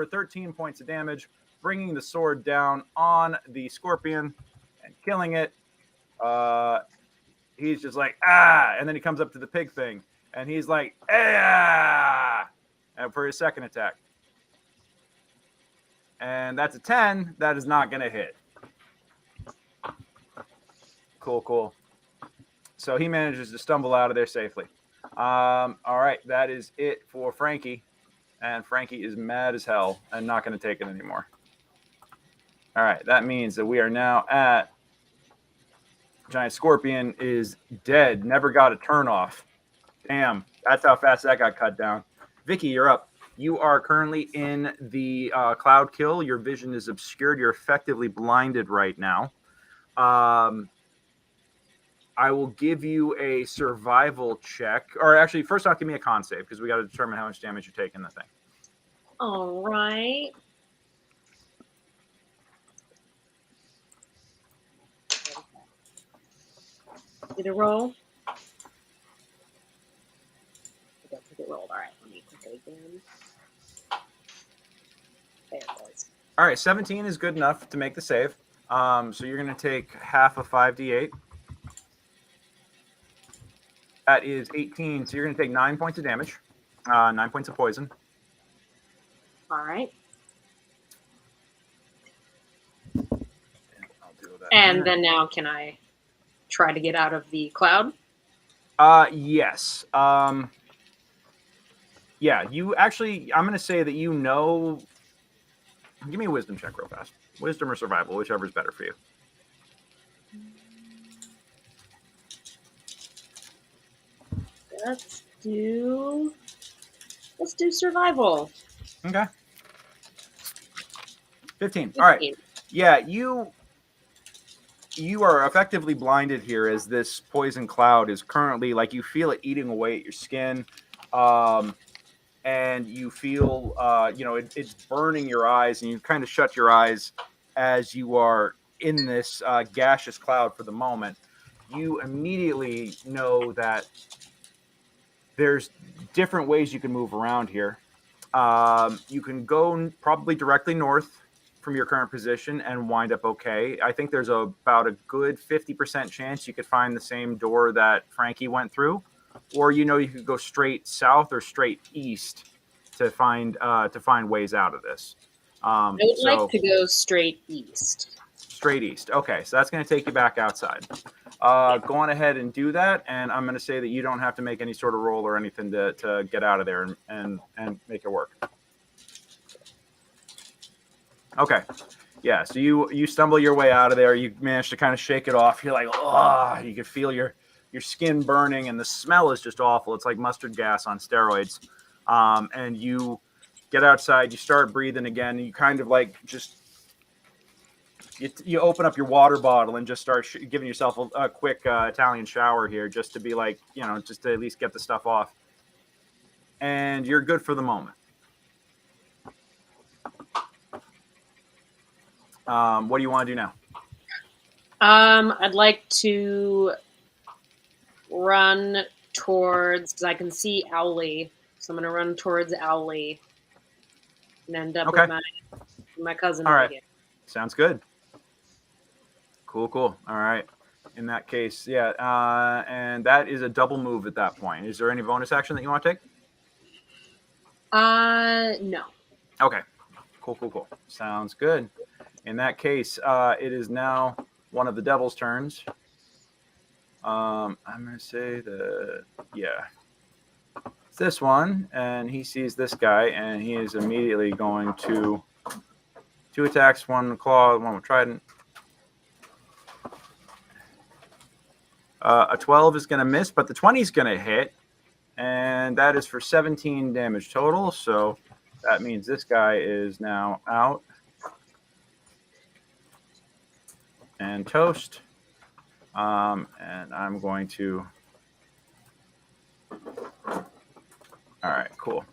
13 points of damage, bringing the sword down on the scorpion and killing it. He's just like, and then he comes up to the pig thing, and he's like, and for his second attack. And that's a 10. That is not going to hit. Cool. So he manages to stumble out of there safely. All right, that is it for Frankie. And Frankie is mad as hell and not going to take it anymore. All right, that means that we are now at Giant Scorpion is dead. Never got a turn off. Damn, that's how fast that got cut down. Vicki, you're up. You are currently in the cloud kill. Your vision is obscured. You're effectively blinded right now. I will give you a survival check. Or actually, first off, give me a con save because we got to determine how much damage you're taking the thing. All right. Did it roll? I don't think it rolled. All right, let me click it again. There it goes. All right, 17 is good enough to make the save. So you're going to take half of 5d8. That is 18. So you're going to take 9 points of damage, 9 points of poison. All right. I'll deal with that And here. then now can I try to get out of the cloud? Yes. Yeah, you actually, I'm going to say that you know. Give me a wisdom check real fast. Wisdom or survival, whichever is better for you. Let's do survival. Okay. 15. All right. Yeah, you are effectively blinded here as this poison cloud is currently, like, you feel it eating away at your skin. And you feel, it's burning your eyes, and you kind of shut your eyes as you are in this gaseous cloud for the moment. you immediately know that there's different ways you can move around here. You can go probably directly north from your current position and wind up okay. I think there's about a good 50% chance you could find the same door that Frankie went through, or you could go straight south or straight east to find ways out of this. I would like to go straight east. Straight east. Okay, so that's going to take you back outside. Go on ahead and do that, and I'm going to say that you don't have to make any sort of roll or anything to get out of there and make it work. Okay. Yeah, so you stumble your way out of there. You manage to kind of shake it off. You're like, oh, you can feel your skin burning, and the smell is just awful. It's like mustard gas on steroids. And you get outside, you start breathing again, and you kind of like just you open up your water bottle and just start giving yourself a quick Italian shower here, just to be like, just to at least get the stuff off. And you're good for the moment. What do you want to do now? I'd like to run towards. I can see Owly, so I'm going to run towards Owly and end up with my cousin. All right, again. Sounds good. Cool. All right. In that case, yeah, and that is a double move at that point. Is there any bonus action that you want to take? No. Okay. Cool. Sounds good. In that case, it is now one of the devil's turns. I'm going to say it's this one, and he sees this guy, and he is immediately going to 2 attacks, 1 with claw, 1 with trident. A 12 is going to miss, but the 20 is going to hit, and that is for 17 damage total. So that means this guy is now out. And toast. And I'm going to. All right, cool.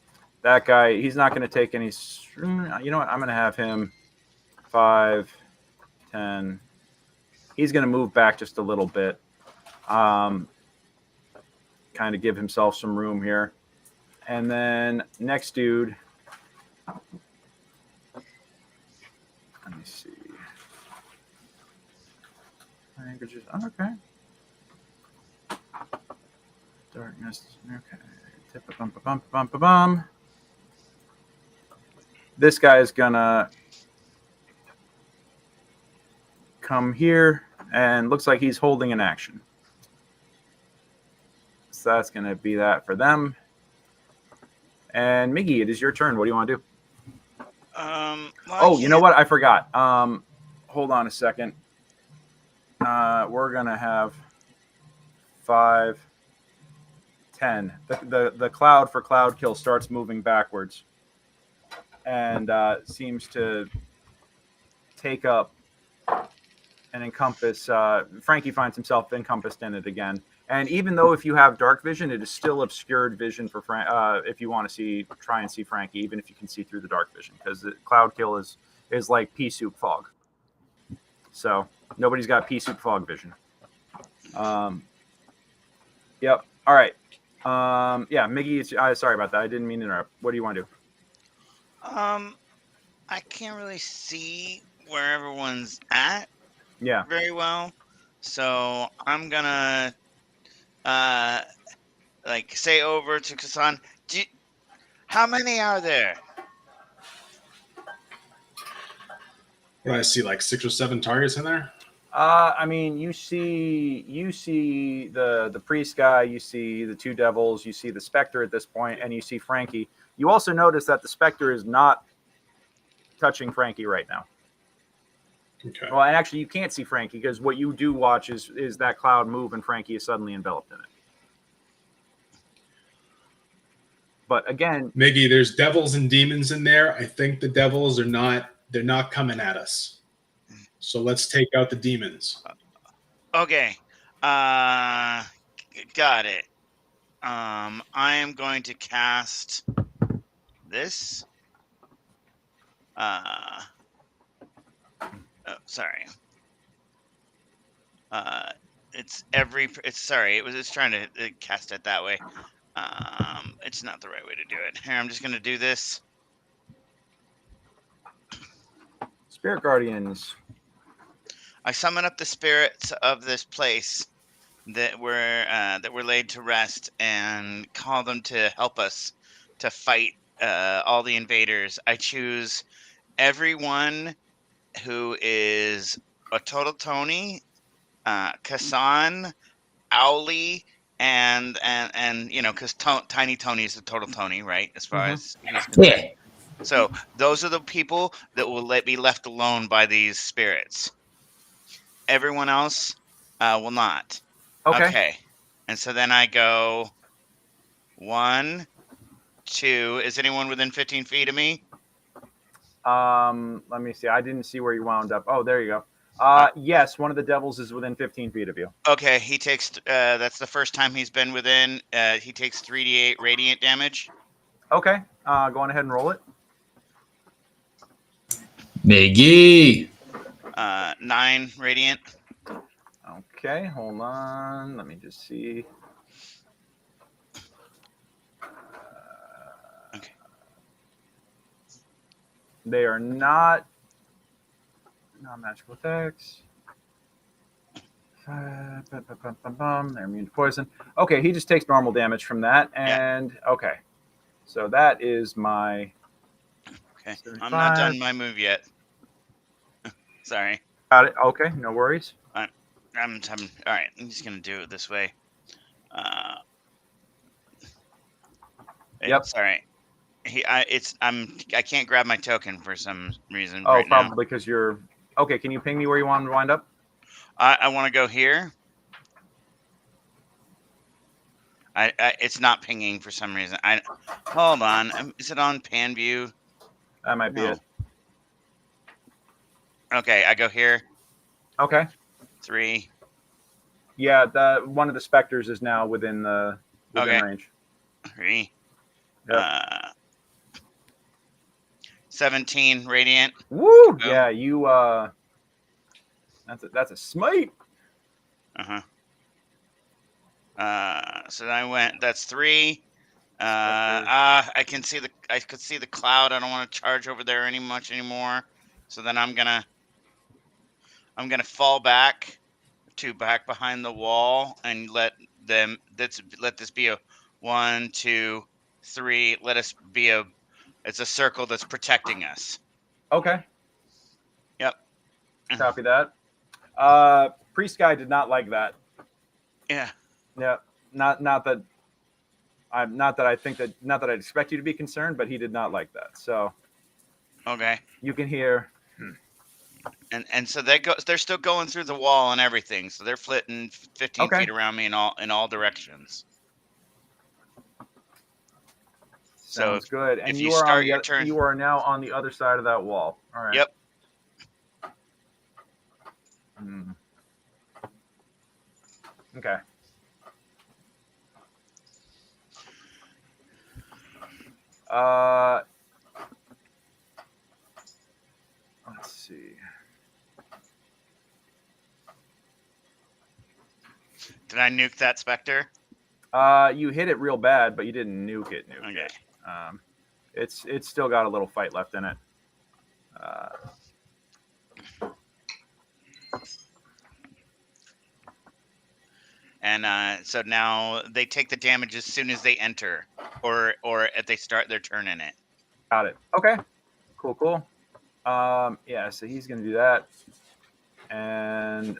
That guy, he's not going to take any. You know what? I'm going to have him 5, 10. He's going to move back just a little bit. Kind of give himself some room here. And then next dude. Let me see. Languages. Okay. Darkness. Okay. This guy is gonna come here, and looks like he's holding an action. So that's gonna be that for them. And Miggy, it is your turn. What do you want to do? Well, you know what? I forgot. Hold on a second. We're gonna have 5, 10. The cloud for cloud kill starts moving backwards, and seems to take up and encompass. Frankie finds himself encompassed in it again. And even though if you have dark vision, it is still obscured vision for if you want to try and see Frankie, even if you can see through the dark vision, because the cloud kill is like pea soup fog. So nobody's got pea soup fog vision. Yep. All right. Yeah, Miggy. Sorry about that. I didn't mean to interrupt. What do you want to do? I can't really see where everyone's at. Yeah. Very well. So I'm gonna say over to Casan. How many are there? What do I see, like 6 or 7 targets in there? I mean, you see the priest guy, you see the 2 devils, you see the specter at this point, and you see Frankie. You also notice that the specter is not touching Frankie right now. Okay. Well, and actually, you can't see Frankie because what you do watch is that cloud move, and Frankie is suddenly enveloped in it. But again, Miggy, there's devils and demons in there. I think the devils are not. They're not coming at us. So let's take out the demons. Okay. Got it. I am going to cast this. Sorry. It's sorry. It's trying to cast it that way. It's not the right way to do it. Here, I'm just gonna do this. Spirit Guardians. I summon up the spirits of this place that were laid to rest and call them to help us to fight all the invaders. I choose everyone who is a Tortletoni, Casan, Owly, and you know, because Tiny Tony is a Tortletoni, right? As far as he's concerned. So those are the people that will be left alone by these spirits. Everyone else will not. Okay. And so then I go 1, 2. Is anyone within 15 feet of me? Let me see. I didn't see where you wound up. Oh, there you go. Yes, one of the devils is within 15 feet of you. Okay, he takes. That's the first time he's been within. He takes 3d8 radiant damage. Okay. Go on ahead and roll it. Miggy. 9 radiant. Okay, hold on. Let me just see. Okay. They are not magical effects. They're immune to poison. Okay, he just takes normal damage from that. And okay. So that is my. Okay. 75. I'm not done my move yet. Sorry. Got it. Okay, no worries. I'm all right. I'm just gonna do it this way. Yep. Sorry. I can't grab my token for some reason. Oh, right probably because you're. Okay, can you ping me where you want to wind up? I want to go here. It's not pinging for some reason. Hold on. Is it on pan view? That might be it. Okay, I go here. Okay. 3. Yeah, one of the specters is now within range. 3. Yep. 17 radiant. Woo! Boom. Yeah, you. That's a smite. So then I went. That's 3. I could see the cloud. I don't want to charge over there much anymore. So then I'm gonna fall back behind the wall and let this be a 1, 2, 3. Let us be it's a circle that's protecting us. Okay. Yep. Copy that. Priest guy did not like that. Yeah. Yeah. Not that I'd expect you to be concerned, but he did not like that. So. Okay. You can hear. And so they're still going through the wall and everything. So they're flitting 15 feet around me in all directions. Sounds good. And if you start your turn, you are now on the other side of that wall. All right. Yep. Okay. Let's see. Did I nuke that specter? You hit it real bad, but you didn't nuke it. Okay. It's still got a little fight left in it. And so now they take the damage as soon as they enter, or if they start their turn in it. Got it. Okay. Cool. Yeah. So he's gonna do that, and.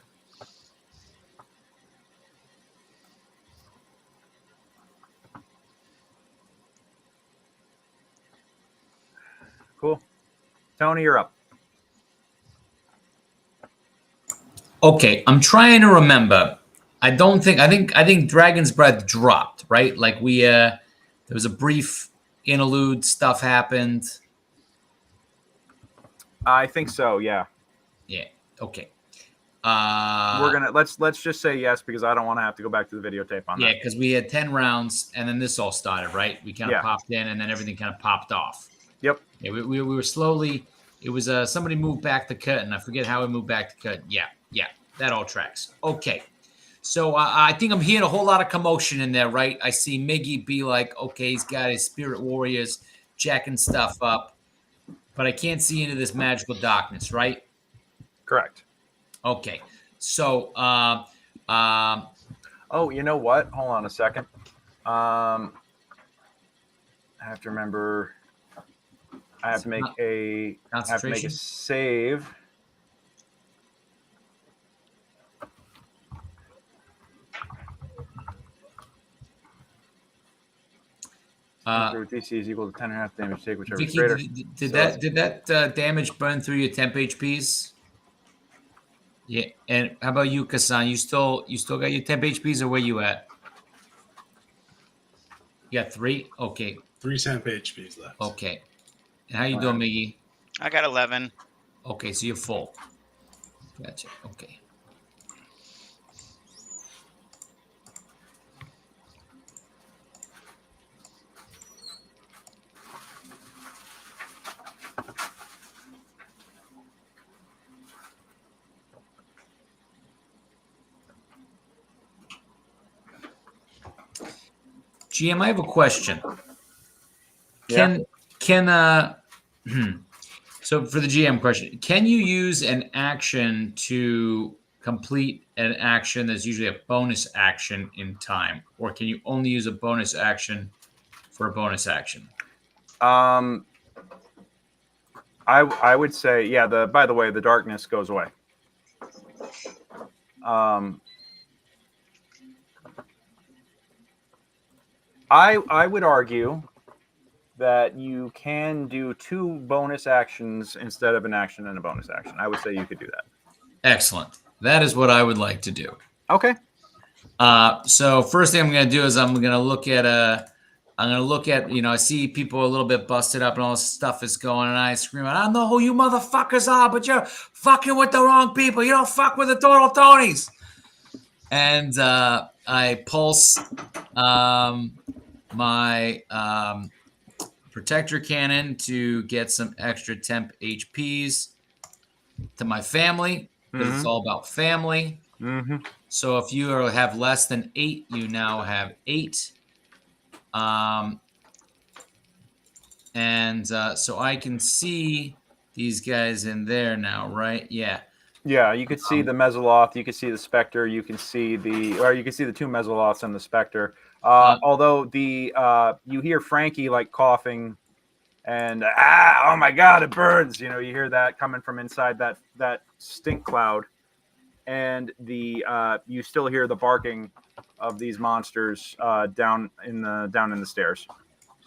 Cool. Tony, you're up. Okay, I'm trying to remember. I think Dragon's Breath dropped, right? Like there was a brief interlude, stuff happened. I think so, yeah. Yeah. Okay. Let's just say yes, because I don't want to have to go back to the videotape on that. Yeah, because we had 10 rounds and then this all started, right? We kind of popped in and then everything kind of popped off. Yep. Yeah, we were slowly. It was somebody moved back the curtain. I forget how we moved back the curtain. Yeah, that all tracks. Okay, So I think I'm hearing a whole lot of commotion in there, right? I see Miggy be like, okay, he's got his spirit warriors jacking stuff up, but I can't see into this magical darkness, right? Correct. Okay. So, oh, you know what? Hold on a second. I have to remember. I have to make a save. DC is equal to 10.5 damage. Take whichever is greater. Did that damage burn through your temp HPs? Yeah. And how about you, Casan? You still got your temp HPs, or where you at? You got 3? Okay. 3 temp HPs left. Okay. And how you doing, Miggy? I got 11. Okay, so you're full. Gotcha. Okay. GM, I have a question. So for the GM question, can you use an action to complete an action that's usually a bonus action in time, or can you only use a bonus action for a bonus action? I would say, yeah. By the way, the darkness goes away. I would argue that you can do 2 bonus actions instead of an action and a bonus action. I would say you could do that. Excellent. That is what I would like to do. Okay. So first thing I'm going to do is I'm going to look at, I see people a little bit busted up and all this stuff is going, and I scream, I don't know who you motherfuckers are, but you're fucking with the wrong people. You don't fuck with the Tortletonis. And I pulse my protector cannon to get some extra temp HPs to my family, because it's all about family. So if you have less than 8, you now have 8. So I can see these guys in there now, right? Yeah. Yeah, you could see the Mezzoloth, you could see the Spectre, you can see the 2 Mezzoloths and the Spectre. Although you hear Frankie like coughing and oh my god, it burns. You hear that coming from inside that stink cloud, and you still hear the barking of these monsters down in the stairs.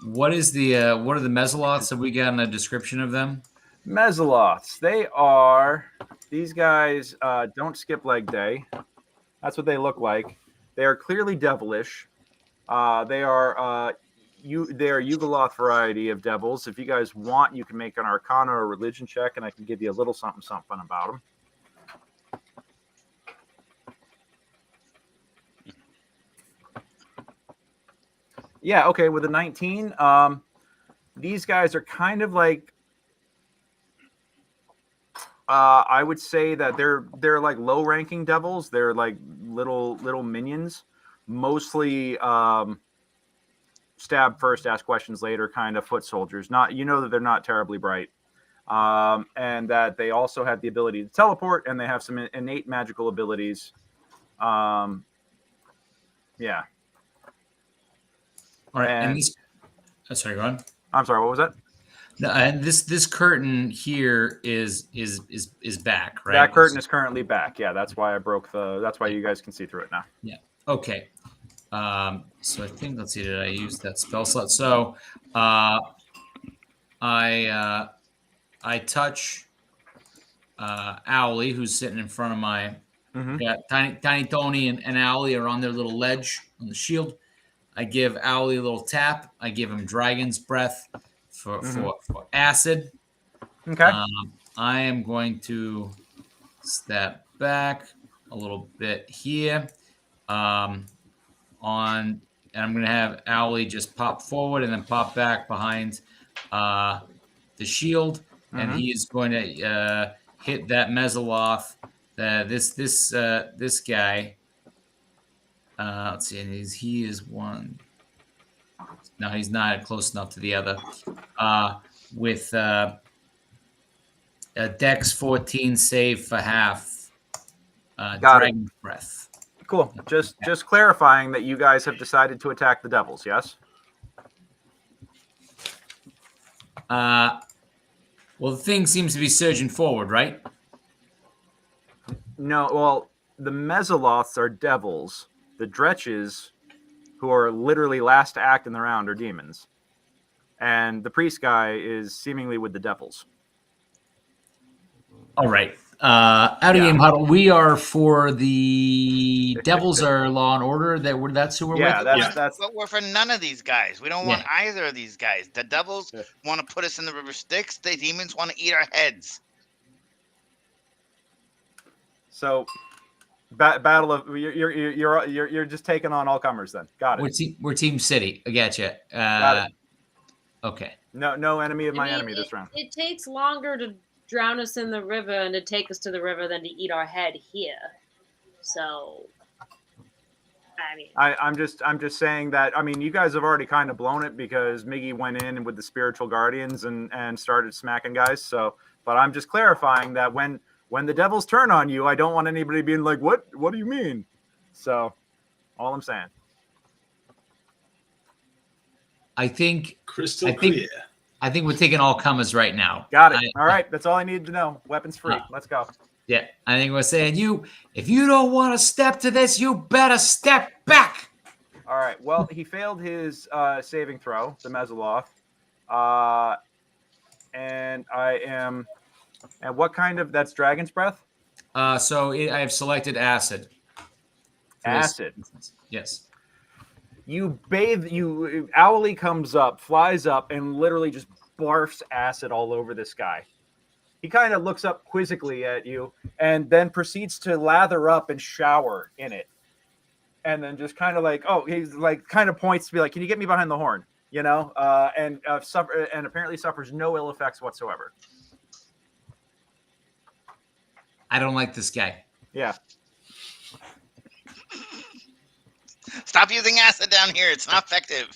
What are the Mezzoloths? Have we gotten a description of them? Mezzoloths. These guys don't skip leg day. That's what they look like. They are clearly devilish. They are Yugoloth variety of devils. If you guys want, you can make an Arcana or Religion check, and I can give you a little something about them. Yeah, okay, with a 19, these guys are kind of like, I would say that they're like low-ranking devils. They're like little minions, mostly stab first, ask questions later kind of foot soldiers. That they're not terribly bright, and that they also have the ability to teleport, and they have some innate magical abilities. Yeah. All right, and sorry, go on. I'm sorry, what was that? No, and this curtain here is back, right? That curtain is currently back. Yeah, that's why that's why you guys can see through it now. Yeah. Okay. So I think, let's see, did I use that spell slot? So I touch Owly, who's sitting in front of my Tiny Tony and Owly are on their little ledge on the shield. I give Owly a little tap. I give him Dragon's Breath for acid. Okay. I am going to step back a little bit here. And I'm going to have Owly just pop forward and then pop back behind the shield, and he is going to hit that Mezzoloth. This guy, Let's see. And he is one. No, he's not close enough to the other. With a Dex 14 save for half. Dragon Breath. Cool. Just clarifying that you guys have decided to attack the devils, yes? Well, the thing seems to be surging forward, right? No, well, the Mesoloths are devils. The Dretches, who are literally last to act in the round, are demons. And the priest guy is seemingly with the devils. All right. Out of game huddle. We are for the devils are Law and Order. That's who we're with. That's. But we're for none of these guys. We don't want either of these guys. The devils want to put us in the river Styx. The demons want to eat our heads. So, battle of you're just taking on all comers then. Got it. We're Team City. I got you. Got it. Okay. No enemy of my enemy this round. It takes longer to drown us in the river and to take us to the river than to eat our head here. So, I mean, I'm just saying that. I mean, you guys have already kind of blown it because Miggy went in with the spiritual guardians and started smacking guys. So, but I'm just clarifying that when the devils turn on you, I don't want anybody being like, what do you mean? So, all I'm saying. I think crystal clear. I think we're taking all comers right now. Got it. All right. That's all I needed to know. Weapons free. Let's go. Yeah. I think we're saying if you don't want to step to this, you better step back. All right. Well, he failed his saving throw, the Mesoloth. And I am... And what kind of... That's Dragon's Breath? I have selected acid. Acid. Yes. You bathe, Owly comes up, flies up, and literally just barfs acid all over this guy. He kind of looks up quizzically at you and then proceeds to lather up and shower in it. And then just kind of like, he's like kind of points to be like, can you get me behind the horn? You know, and apparently suffers no ill effects whatsoever. I don't like this guy. Yeah. Stop using acid down here. It's not effective.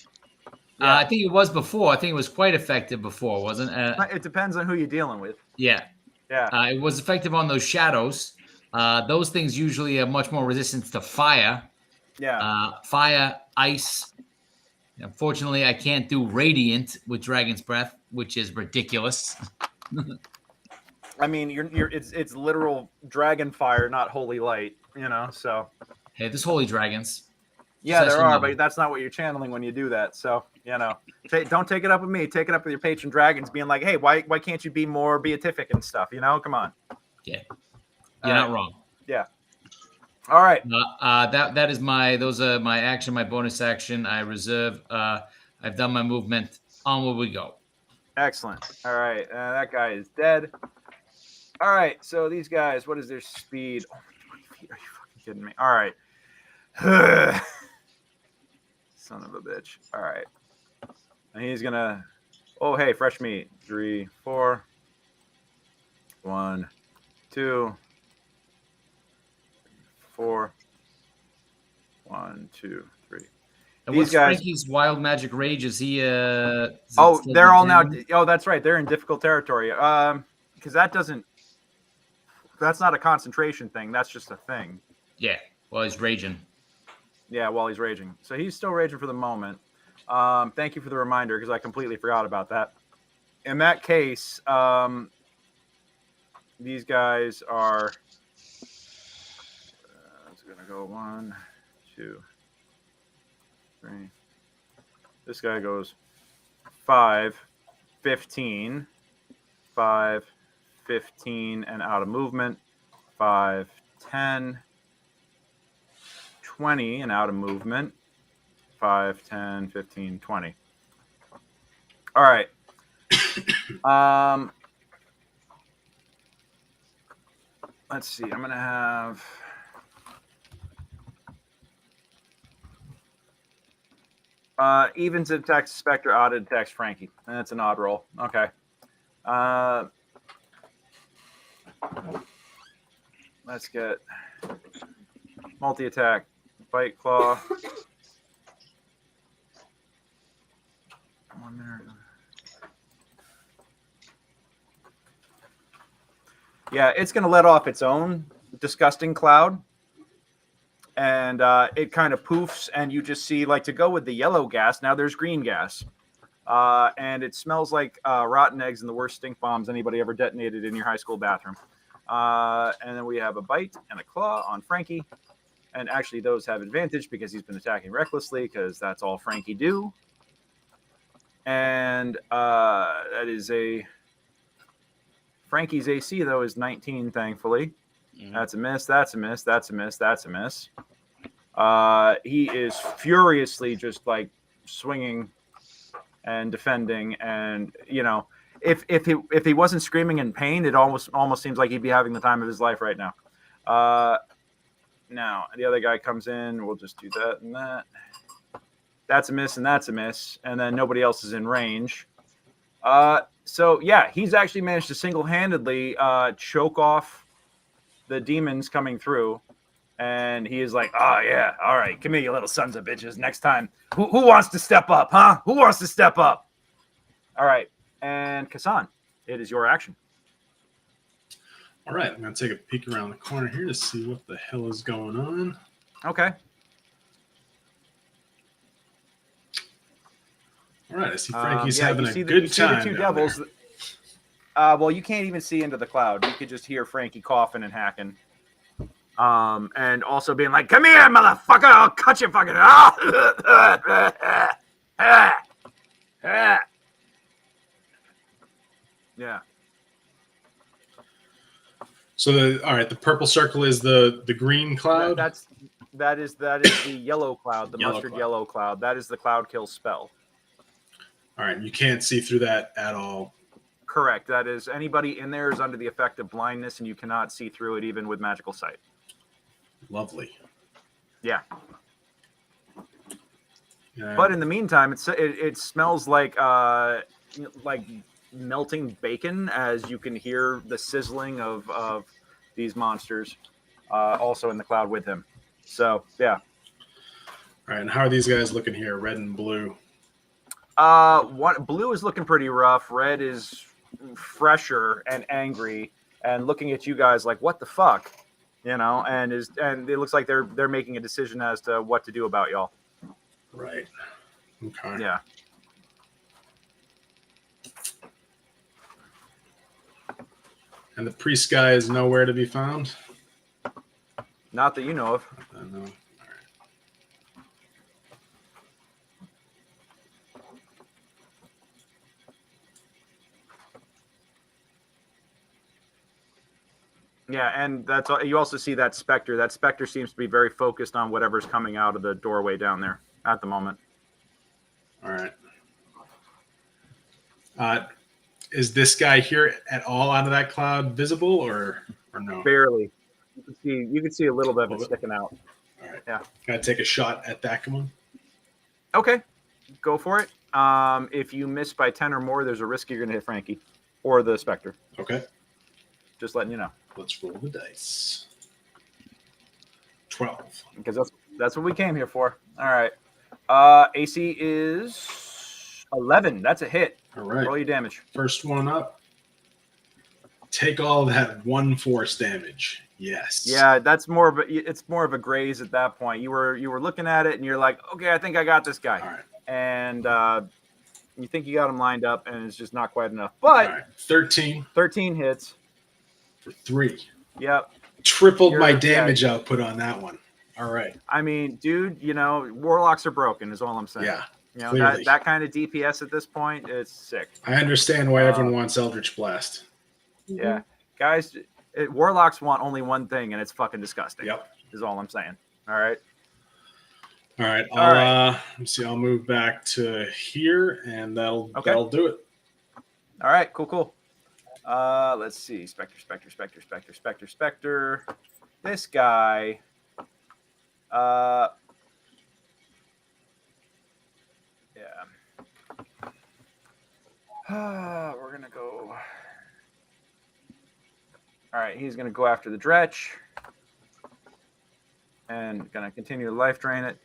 I think it was before. I think it was quite effective before, wasn't it? It depends on who you're dealing with. Yeah. Yeah. It was effective on those shadows. Those things usually are much more resistant to fire. Yeah. Fire, ice. Unfortunately, I can't do radiant with Dragon's Breath, which is ridiculous. I mean, it's literal dragon fire, not holy light, you know, so. Hey, there's holy dragons. Yeah, there are, but that's not what you're channeling when you do that. So, you know, don't take it up with me. Take it up with your patron dragons being like, hey, why can't you be more beatific and stuff? You know, come on. Yeah. You're not wrong. Yeah. All right. Those are my action, my bonus action. I reserve. I've done my movement. Onward we go. Excellent. All right. That guy is dead. All right. So these guys, what is their speed? Oh, 20 feet. Are you fucking kidding me? All right. Son of a bitch. All right. And he's going to... Oh, hey, fresh meat. 3, 4. 1, 2. 4. 1, 2, 3. And what's Frankie's wild magic rage? Is he... they're all now... Oh, that's right. They're in difficult territory. Because that doesn't... That's not a concentration thing. That's just a thing. Yeah. Well, he's raging. Yeah, while he's raging. So he's still raging for the moment. Thank you for the reminder, because I completely forgot about that. In that case, these guys are... it's going to go 1, 2, 3. This guy goes 5, 15. 5, 15, and out of movement. 5, 10. 20 and out of movement. 5, 10, 15, 20. All right. Let's see. I'm going to have... evens attacks Spectre, odd attacks Frankie. That's an odd roll. Okay. Let's get multi-attack bite claw. One there. Yeah, it's going to let off its own disgusting cloud. And it kind of poofs, and you just see, like, to go with the yellow gas, now there's green gas. And it smells like rotten eggs and the worst stink bombs anybody ever detonated in your high school bathroom. And then we have a bite and a claw on Frankie. And actually, those have advantage because he's been attacking recklessly, because that's all Frankie do. And that is a... Frankie's AC, though, is 19, thankfully. Mm-hmm. That's a miss, that's a miss, that's a miss, that's a miss. He is furiously just, like, swinging and defending. And, you know, if he wasn't screaming in pain, it almost seems like he'd be having the time of his life right now. Now, the other guy comes in. We'll just do that and that. That's a miss and that's a miss. And then nobody else is in range. So, yeah, he's actually managed to single-handedly choke off the demons coming through. And he is like, oh, yeah, all right, come here, you little sons of bitches. Next time, who wants to step up, huh? Who wants to step up? All right, and Casan, it is your action. All right, I'm going to take a peek around the corner here to see what the hell is going on. Okay. All right, I see Frankie's having a good time. See the two devils. Well, you can't even see into the cloud. You could just hear Frankie coughing and hacking. And also being like, come here, motherfucker, I'll cut you fucking... Yeah. So the purple circle is the green cloud. That is the yellow cloud, the mustard yellow cloud. That is the cloud kill spell. All right, you can't see through that at all. Correct. That is, anybody in there is under the effect of blindness, and you cannot see through it even with magical sight. Lovely. Yeah. But in the meantime, it smells like melting bacon, as you can hear the sizzling of these monsters also in the cloud with him. So, yeah. All right, and how are these guys looking here, red and blue? Blue is looking pretty rough. Red is fresher and angry and looking at you guys like, what the fuck? You know, and it looks like they're making a decision as to what to do about y'all. Right. Okay. Yeah. And the priest guy is nowhere to be found? Not that you know of. No. Yeah, and that's you also see that specter. That specter seems to be very focused on whatever's coming out of the doorway down there at the moment. All right. Is this guy here at all out of that cloud visible or no? Barely. You can see a little bit of it sticking out. All right. Yeah. Can I take a shot at that one? Okay. Go for it. If you miss by 10 or more, there's a risk you're going to hit Frankie or the specter. Okay. Just letting you know. Let's roll the dice. 12. Because that's what we came here for. All right. AC is 11. That's a hit. All right. Roll your damage. First one up. Take all that 1 force damage. Yes. Yeah, it's more of a graze at that point. You were looking at it and you're like, okay, I think I got this guy. All right. And you think you got him lined up, and it's just not quite enough. But all right. 13 hits. For 3. Yep. Tripled my damage output on that one. All right. I mean, dude, you know, warlocks are broken is all I'm saying. Yeah. You know, that kind of DPS at this point, it's sick. I understand why everyone wants Eldritch Blast. Yeah. Guys, warlocks want only one thing, and it's fucking disgusting. Yep. Is all I'm saying. All right. All right. Let me see. I'll move back to here, and that'll do it. All right. Cool. Let's see. Spectre. This guy. Yeah. We're gonna go. All right. He's gonna go after the Dretch. and gonna continue to life drain it.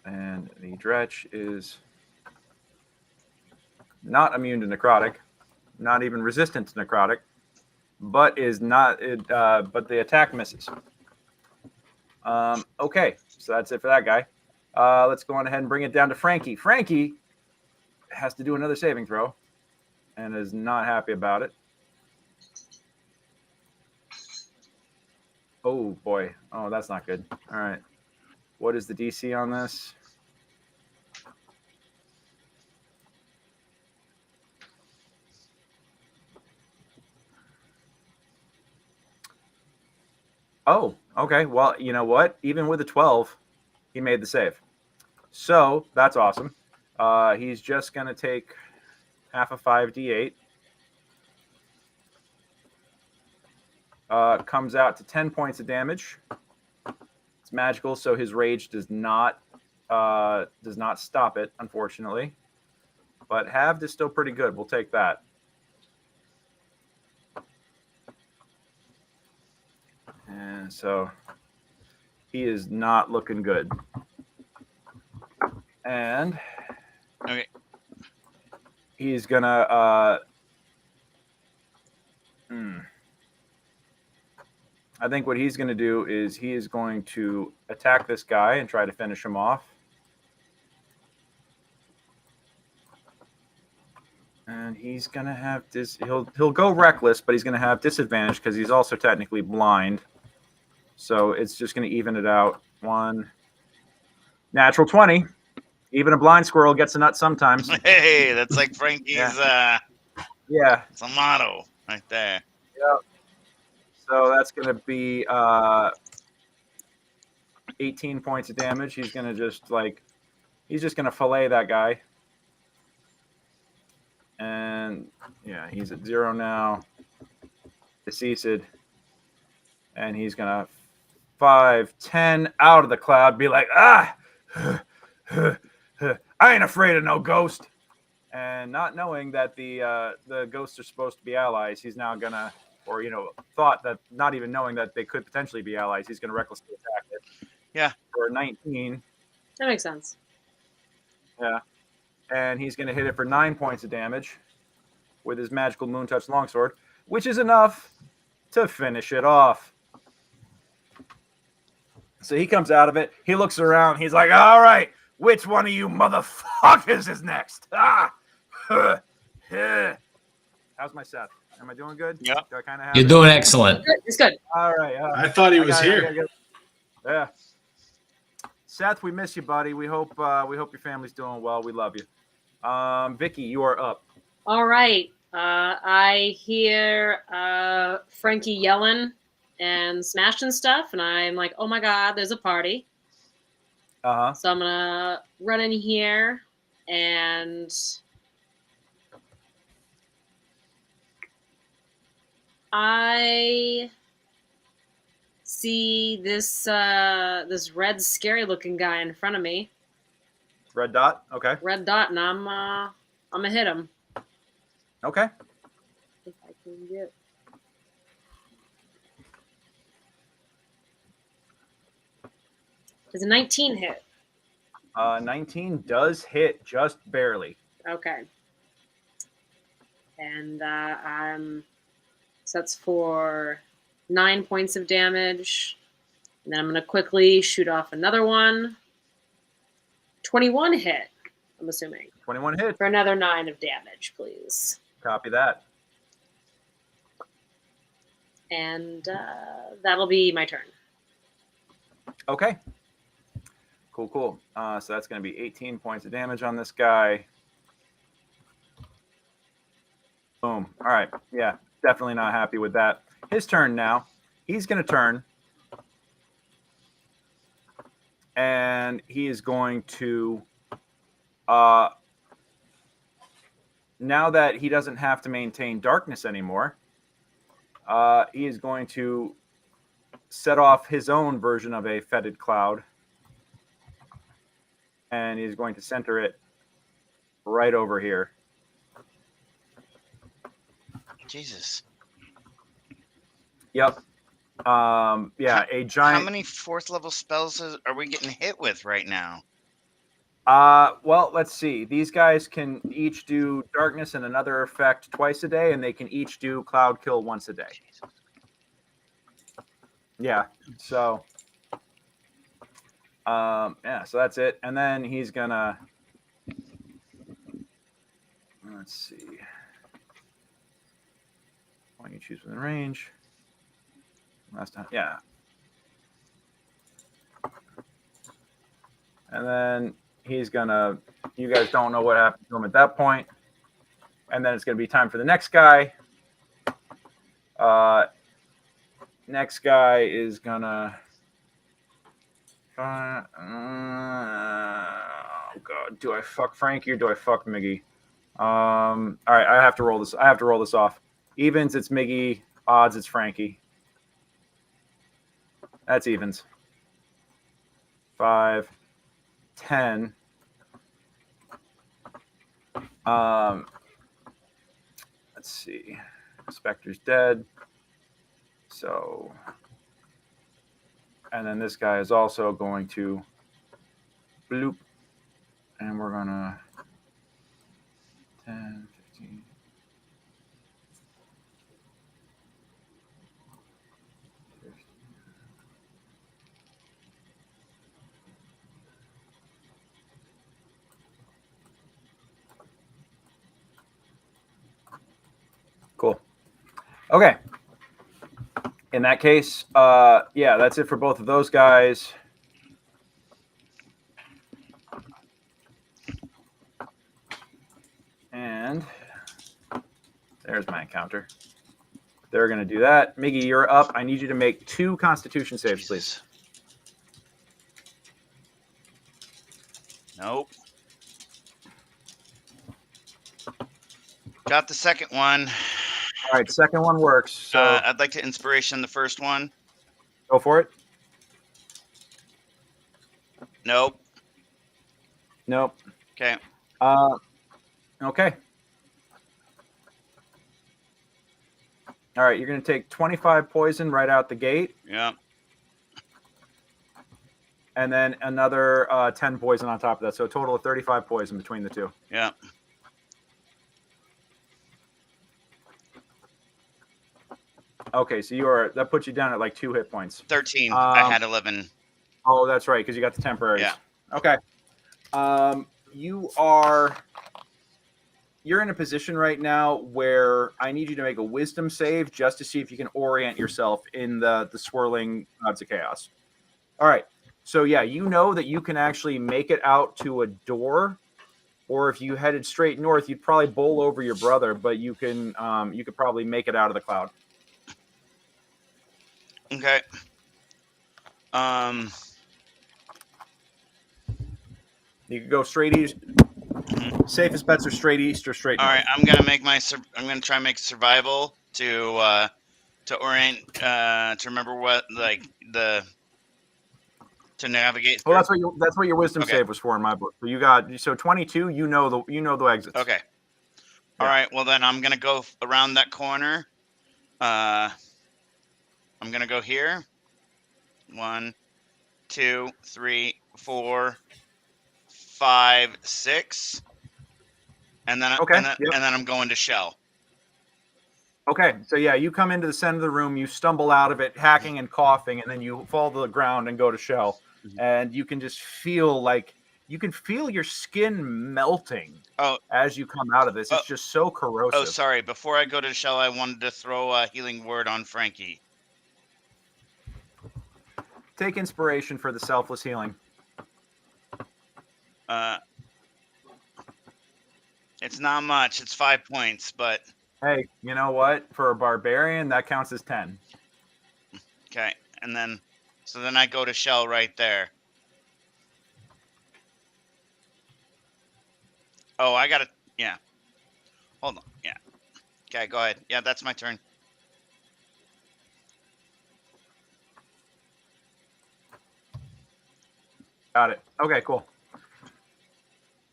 And the Dretch is not immune to necrotic, not even resistant to necrotic, but is not. But the attack misses. Okay, so that's it for that guy. Let's go on ahead and bring it down to Frankie. Frankie has to do another saving throw, and is not happy about it. Oh boy! Oh, that's not good. All right, what is the DC on this? Oh, okay. Well, you know what? Even with a 12, he made the save. So that's awesome. He's just going to take half of 5d8. Comes out to 10 points of damage. It's magical, so his rage does not stop it, unfortunately. But halved is still pretty good. We'll take that. And so he is not looking good. And okay, he's gonna I think what he's gonna do is he is going to attack this guy and try to finish him off. And he's gonna have this. He'll go reckless, but he's gonna have disadvantage because he's also technically blind. So it's just gonna even it out. 1 natural 20. Even a blind squirrel gets a nut sometimes. Hey, that's like Frankie's. Yeah, it's a motto right there. Yep. So that's gonna be 18 points of damage. He's gonna just gonna fillet that guy. And yeah, he's at 0 now. Deceased. And he's gonna 5, 10 out of the cloud, be like, I ain't afraid of no ghost. And not knowing that the ghosts are supposed to be allies, he's now gonna, or thought that, not even knowing that they could potentially be allies, he's gonna recklessly attack it. Yeah. For 19. That makes sense. Yeah. And he's gonna hit it for 9 points of damage with his magical moon touch longsword, which is enough to finish it off. So he comes out of it. He looks around. He's like, all right, which one of you motherfuckers is next? How's my Seth? Am I doing good? Yeah. Do I kind of have You're doing excellent. It's good. All right. I thought he was here. Yeah. Seth, we miss you, buddy. We hope your family's doing well. We love you. Vicki, you are up. All right. I hear Frankie yelling and smashing stuff, and I'm like, oh my god, there's a party. Uh-huh. So I'm gonna run in here, and I see this this red scary looking guy in front of me. Red dot? Okay. Red dot, and I'm gonna hit him. Okay. If I can get. Does a 19 hit? 19 does hit just barely. Okay. And so that's for 9 points of damage. And then I'm going to quickly shoot off another one. 21 hit, I'm assuming. 21 hit. For another 9 of damage, please. Copy that. And that'll be my turn. Okay. Cool. So that's going to be 18 points of damage on this guy. Boom. All right. Yeah, definitely not happy with that. His turn now. He's going to turn. And he is going to, now that he doesn't have to maintain darkness anymore, he is going to set off his own version of a fetid cloud. And he's going to center it right over here. Jesus. Yep. Yeah, a giant. How many 4th level spells are we getting hit with right now? Well, let's see. These guys can each do darkness and another effect twice a day, and they can each do cloud kill once a day. Yeah. So, yeah. So that's it. And then he's gonna. Let's see. Why don't you choose within range? Last time, yeah. And then he's gonna. You guys don't know what happened to him at that point. And then it's gonna be time for the next guy. Next guy is gonna. Oh God, do I fuck Frankie or do I fuck Miggy? All right, I have to roll this. I have to roll this off. Evens, it's Miggy. Odds, it's Frankie. That's evens. 5, 10. Let's see. Spectre's dead. So, and then this guy is also going to bloop, and we're gonna 10, 15. Cool. Okay. In that case, yeah, that's it for both of those guys. And there's my encounter. They're going to do that. Miggy, you're up. I need you to make 2 Constitution saves, please. Nope. Got the second one. All right, second one works. So I'd like to inspiration the first one. Go for it. Nope. Nope. Okay. Okay. All right, you're going to take 25 poison right out the gate. Yeah. And then another 10 poison on top of that. So a total of 35 poison between the two. Yeah. Okay, so that puts you down at like 2 hit points. 13. I had 11. Oh, that's right, because you got the temporaries. Yeah. Okay. You're in a position right now where I need you to make a wisdom save just to see if you can orient yourself in the swirling clouds of chaos. All right. So yeah, you know that you can actually make it out to a door, or if you headed straight north, you'd probably bowl over your brother, but you could probably make it out of the cloud. Okay. You could go straight east. Safest bets are straight east or straight north. All right, I'm gonna try and make survival to orient to remember what to navigate. Well, that's what your wisdom save was for in my book. So you got 22. You know the exits. Okay. All right. Well, then I'm gonna go around that corner. I'm gonna go here. 1, 2, 3, 4, 5, 6, and then and then I'm going to shell. Okay, so yeah, you come into the center of the room, you stumble out of it, hacking and coughing, and then you fall to the ground and go to shell, and you can just feel your skin melting. As you come out of this, it's just so corrosive. Oh, sorry. Before I go to shell, I wanted to throw a healing word on Frankie. Take inspiration for the selfless healing. It's not much. It's 5 points, but hey, you know what? For a barbarian, that counts as 10. Okay, and then I go to shell right there. Oh, I gotta. Yeah. Hold on. Yeah. Okay, go ahead. Yeah, that's my turn. Got it. Okay, cool.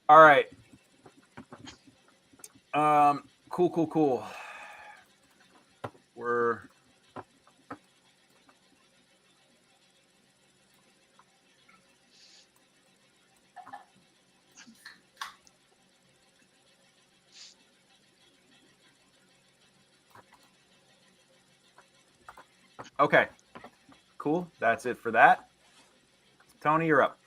All right. Cool. Okay. Cool. That's it for that. Tony, you're up.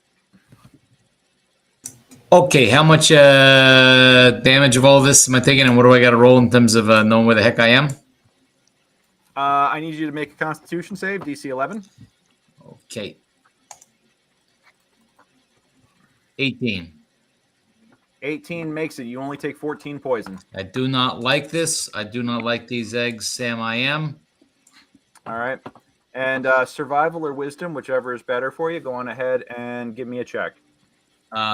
Okay, how much damage of all this am I taking, and what do I got to roll in terms of knowing where the heck I am? I need you to make a Constitution save, DC 11. Okay. 18. 18 makes it. You only take 14 poison. I do not like this. I do not like these eggs, Sam. I am. All right. And survival or wisdom, whichever is better for you, go on ahead and give me a check.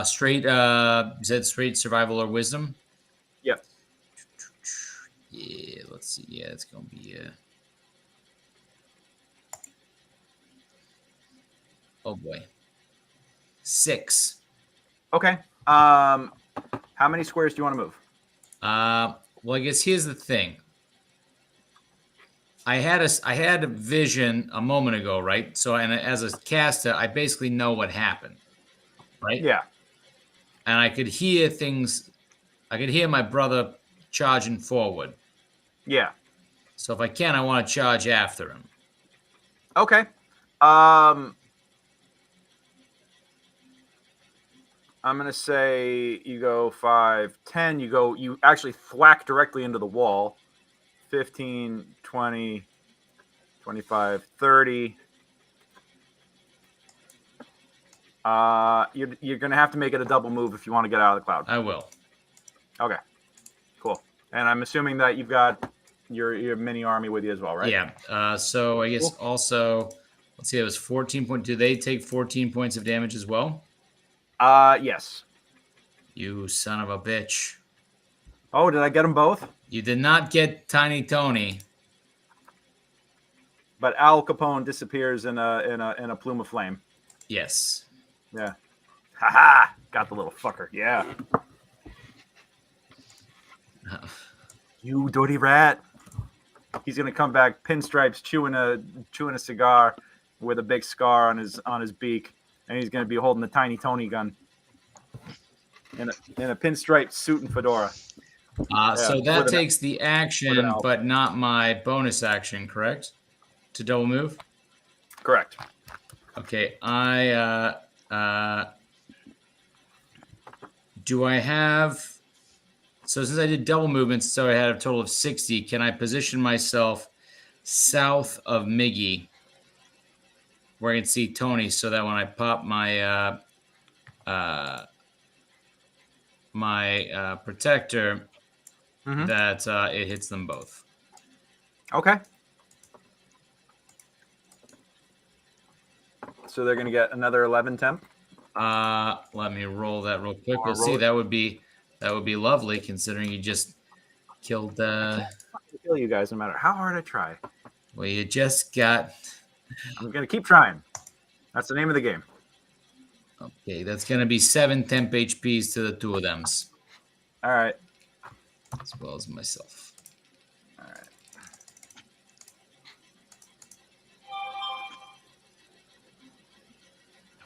Straight, is that straight survival or wisdom? Yep. Yeah, let's see. Yeah, it's going to be... Oh, boy. 6. Okay. How many squares do you want to move? Well, I guess here's the thing. I had a vision a moment ago, right? So, and as a caster, I basically know what happened, right? Yeah. And I could hear things. I could hear my brother charging forward. Yeah. So if I can, I want to charge after him. Okay. I'm going to say you go 5, 10. You actually thwack directly into the wall. 15, 20, 25, 30. You're going to have to make it a double move if you want to get out of the cloud. I will. Okay. Cool. And I'm assuming that you've got your mini army with you as well, right? Yeah. So I guess also, let's see, it was 14 points. Do they take 14 points of damage as well? Yes. You son of a bitch. Oh, did I get them both? You did not get Tiny Tony. But Al Capone disappears in a plume of flame. Yes. Yeah. Ha! Got the little fucker. Yeah. You dirty rat. He's gonna come back, pinstripes, chewing a cigar with a big scar on his beak, and he's gonna be holding the Tiny Tony gun in a pinstripe suit and fedora. So that takes the action, but not my bonus action, correct? To double move? Correct. Okay, do I have... So since I did double movements, so I had a total of 60, can I position myself south of Miggy where I can see Tony so that when I pop my protector, that it hits them both? Okay. So they're going to get another 11 temp. Let me roll that real quick. We'll see. That would be lovely, considering you just killed. I'll kill you guys no matter how hard I try. Well, you just got. I'm going to keep trying. That's the name of the game. Okay, that's going to be 7 temp HPs to the two of them. All right. As well as myself. All right.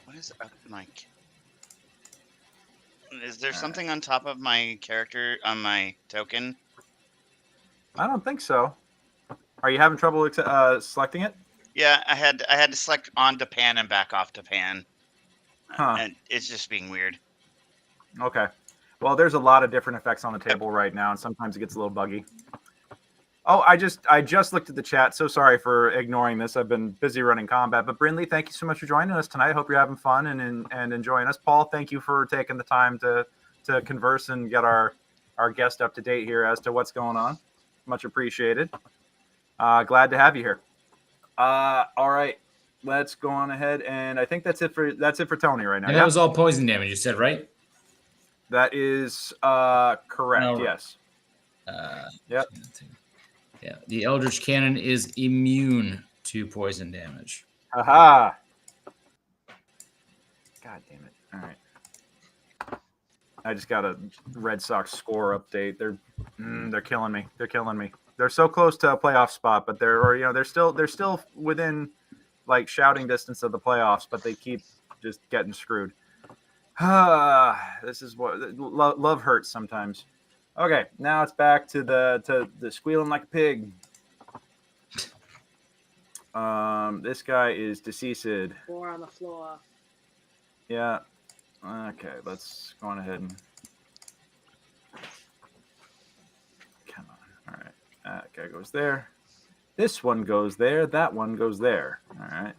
What is up, Mike? Is there something on top of my character on my token? I don't think so. Are you having trouble selecting it? Yeah, I had to select on to pan and back off to pan. Huh. And it's just being weird. Okay. Well, there's a lot of different effects on the table right now, and sometimes it gets a little buggy. Oh, I just looked at the chat. So sorry for ignoring this. I've been busy running combat. But Brindley, thank you so much for joining us tonight. I hope you're having fun and enjoying us. Paul, thank you for taking the time to converse and get our guest up to date here as to what's going on. Much appreciated. Glad to have you here. All right, let's go on ahead, and I think that's it for Tony right now. And that was all poison damage, you said, right? That is correct. No. Yes. Yep. Yeah, the Eldritch Cannon is immune to poison damage. Aha! God damn it! All right. I just got a Red Sox score update. They're killing me. They're killing me. They're so close to a playoff spot, but they're still within like shouting distance of the playoffs, but they keep just getting screwed. This is what love hurts sometimes. Okay, now it's back to the squealing like a pig. This guy is deceased. 4 on the floor. Yeah. Okay, let's go on ahead and. Come on. All right. That guy goes there. This one goes there. That one goes there. All right.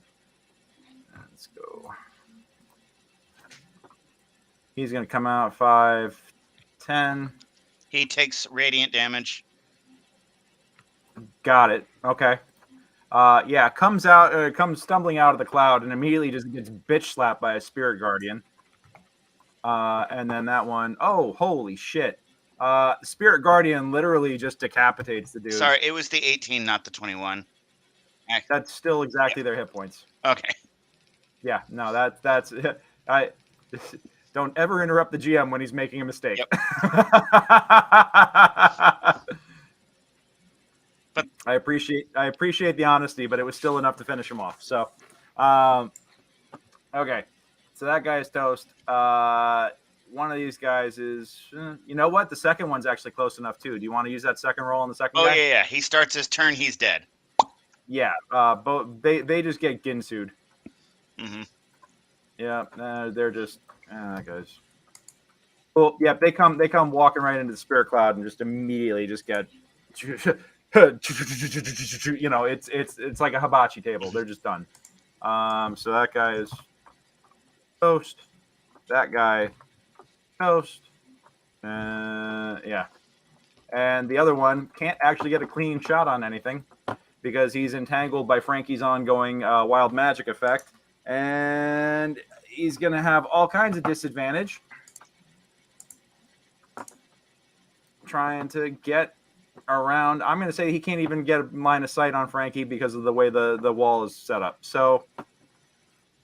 Let's go. He's going to come out 5, 10. He takes radiant damage. Got it. Okay. Yeah, comes stumbling out of the cloud and immediately just gets bitch slapped by a spirit guardian. And then that one, oh, holy shit. The spirit guardian literally just decapitates the dude. Sorry, it was the 18, not the 21. That's still exactly their hit points. Okay. Yeah, no, that's I don't ever interrupt the GM when he's making a mistake. Yep. But I appreciate the honesty, but it was still enough to finish him off. So, okay, so that guy is toast. One of these guys is, you know what? The second one's actually close enough too. Do you want to use that second roll on the second guy? Yeah. He starts his turn. He's dead. Yeah. Both they just get ginsued. Mm-hmm. Yeah. They're just guys. Well, yeah. They come walking right into the spirit cloud and just immediately just get. You know, it's like a hibachi table. They're just done. So that guy is toast. That guy toast. Yeah. And the other one can't actually get a clean shot on anything because he's entangled by Frankie's ongoing wild magic effect, and he's gonna have all kinds of disadvantage trying to get around. I'm going to say he can't even get a line of sight on Frankie because of the way the wall is set up. So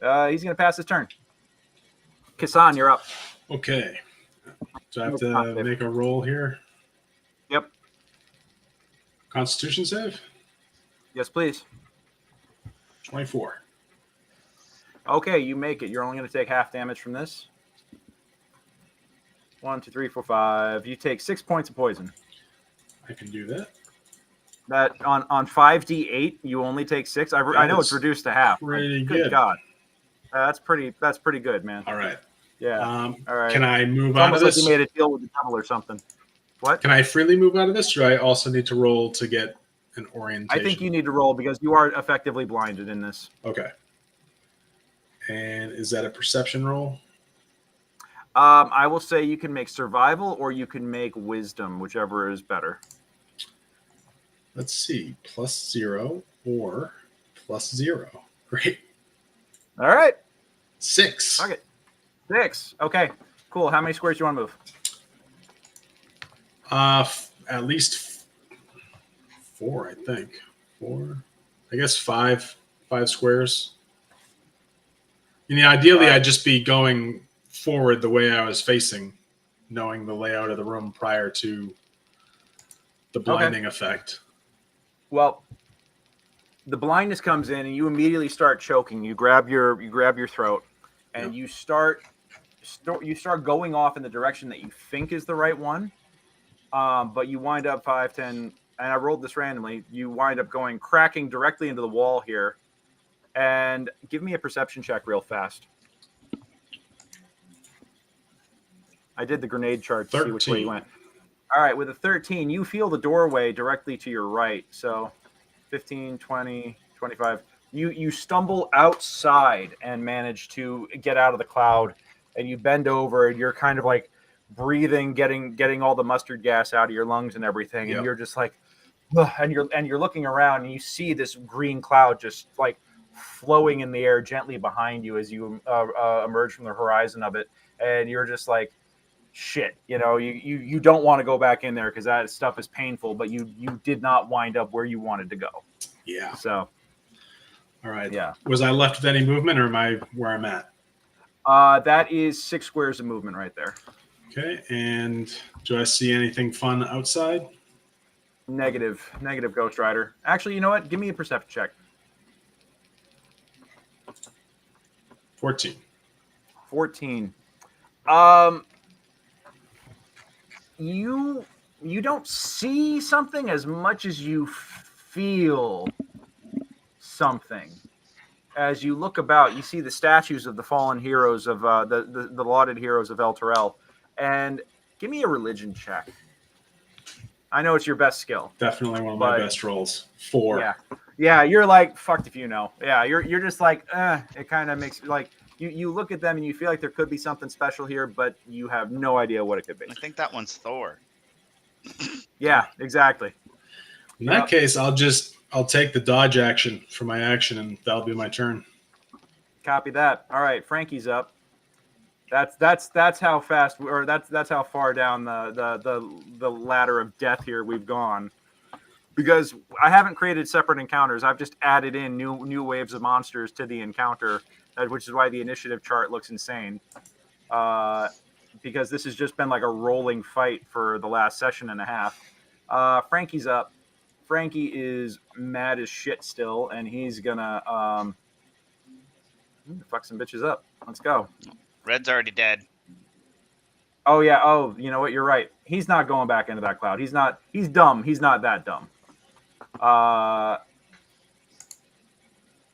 he's going to pass his turn. Casan, you're up. Okay. So I have to make a roll here. Yep. Constitution save? Yes, please. 24. Okay, you make it. You're only going to take half damage from this. 1, 2, 3, 4, 5. You take 6 points of poison. I can do that. That on 5d8, you only take 6. I know it's reduced to half. Pretty good. Good God, that's pretty good, man. All right. Yeah. All right. Can I move it's out of this? Like you made a deal with the devil or something. What? Can I freely move out of this, or do I also need to roll to get an orientation? I think you need to roll because you are effectively blinded in this. Okay. And is that a perception roll? I will say you can make survival or you can make wisdom, whichever is better. Let's see. +0 or +0. Great. All right. 6. Okay. 6. Okay. Cool. How many squares do you want to move? At least 4, I think. 4. I guess 5 squares. Ideally, I'd just be going forward the way I was facing, knowing the layout of the room prior to the blinding effect. Well, the blindness comes in and you immediately start choking. You grab your throat and you start going off in the direction that you think is the right one. But you wind up 5, 10, and I rolled this randomly. You wind up cracking directly into the wall here. And give me a perception check real fast. I did the grenade chart to 13. see which way you went. All right, with a 13, you feel the doorway directly to your right. So 15, 20, 25. You stumble outside and manage to get out of the cloud, and you bend over, and you're kind of like breathing, getting all the mustard gas out of your lungs and everything, and you're just like, ugh, and you're looking around, and you see this green cloud just like flowing in the air gently behind you as you emerge from the horizon of it, and you're just like, shit, you don't want to go back in there because that stuff is painful, but you did not wind up where you wanted to go. Yeah. So, all right. Yeah. Was I left with any movement, or am I where I'm at? That is 6 squares of movement right there. Okay. And do I see anything fun outside? Negative, Ghost Rider. Actually, you know what? Give me a perception check. 14. 14. You don't see something as much as you feel something. As you look about, you see the statues of the fallen heroes of the lauded heroes of El Terrell. And give me a religion check. I know it's your best skill. Definitely one of my best rolls. 4. Yeah, you're like, fucked if you know. Yeah, you're just like, it kind of makes like you look at them and you feel like there could be something special here, but you have no idea what it could be. I think that one's Thor. Yeah, exactly. In that case, I'll take the dodge action for my action, and that'll be my turn. Copy that. All right, Frankie's up. That's how fast, or that's how far down the ladder of death here we've gone. Because I haven't created separate encounters. I've just added in new waves of monsters to the encounter, which is why the initiative chart looks insane. Because this has just been like a rolling fight for the last session and a half. Frankie's up. Frankie is mad as shit still, and he's gonna fuck some bitches up. Let's go. Red's already dead. Oh yeah. Oh, you know what? You're right. He's not going back into that cloud. He's not. He's dumb. He's not that dumb.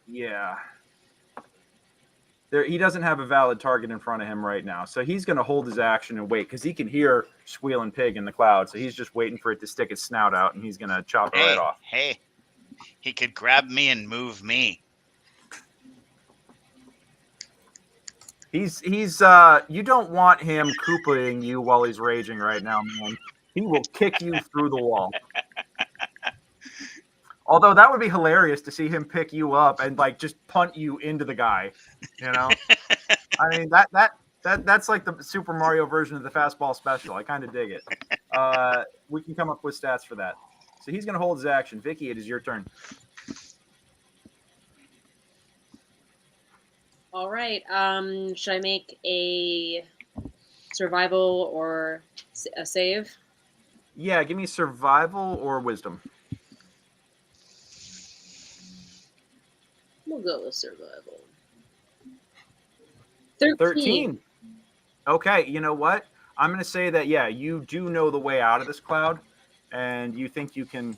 Yeah. He doesn't have a valid target in front of him right now, so he's going to hold his action and wait because he can hear squealing pig in the cloud. So he's just waiting for it to stick its snout out, and he's going to chop it right off. Hey, he could grab me and move me. He's you don't want him Koopaing you while he's raging right now, man. He will kick you through the wall. Although that would be hilarious to see him pick you up and like just punt you into the guy, you know. I mean that's like the Super Mario version of the fastball special. I kind of dig it. We can come up with stats for that. So he's going to hold his action. Vicki, it is your turn. All right. Should I make a survival or a save? Yeah, give me survival or wisdom. We'll go with survival. 13. Okay, you know what? I'm going to say that, yeah, you do know the way out of this cloud, and you think you can...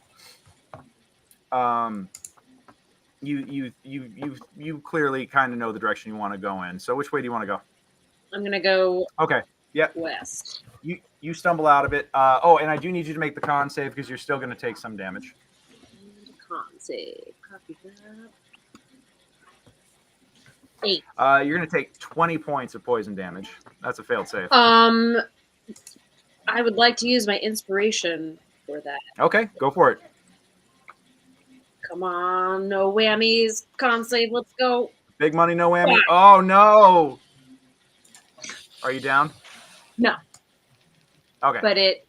You clearly kind of know the direction you want to go in. So which way do you want to go? I'm going to go west. You stumble out of it. And I do need you to make the con save because you're still going to take some damage. Con save. Copy that. 8. You're going to take 20 points of poison damage. That's a failed save. I would like to use my inspiration for that. Okay, go for it. Come on, no whammies. Con save, let's go. Big money, no whammy. Yeah. Oh, no. Are you down? No. Okay. But it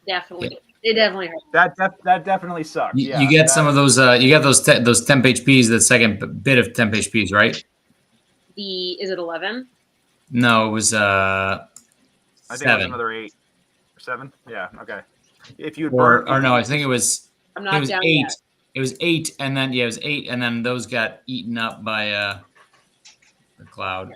definitely hurts. That definitely sucks. You get some of those. You got those temp HPs. The second bit of temp HPs, right? Is it 11? No, it was I think 7. It was another 8 or 7. Yeah. Okay. If you or no, I think it was. I'm not it was down 8. Yet. It was 8, and then it was 8, and then those got eaten up by the cloud.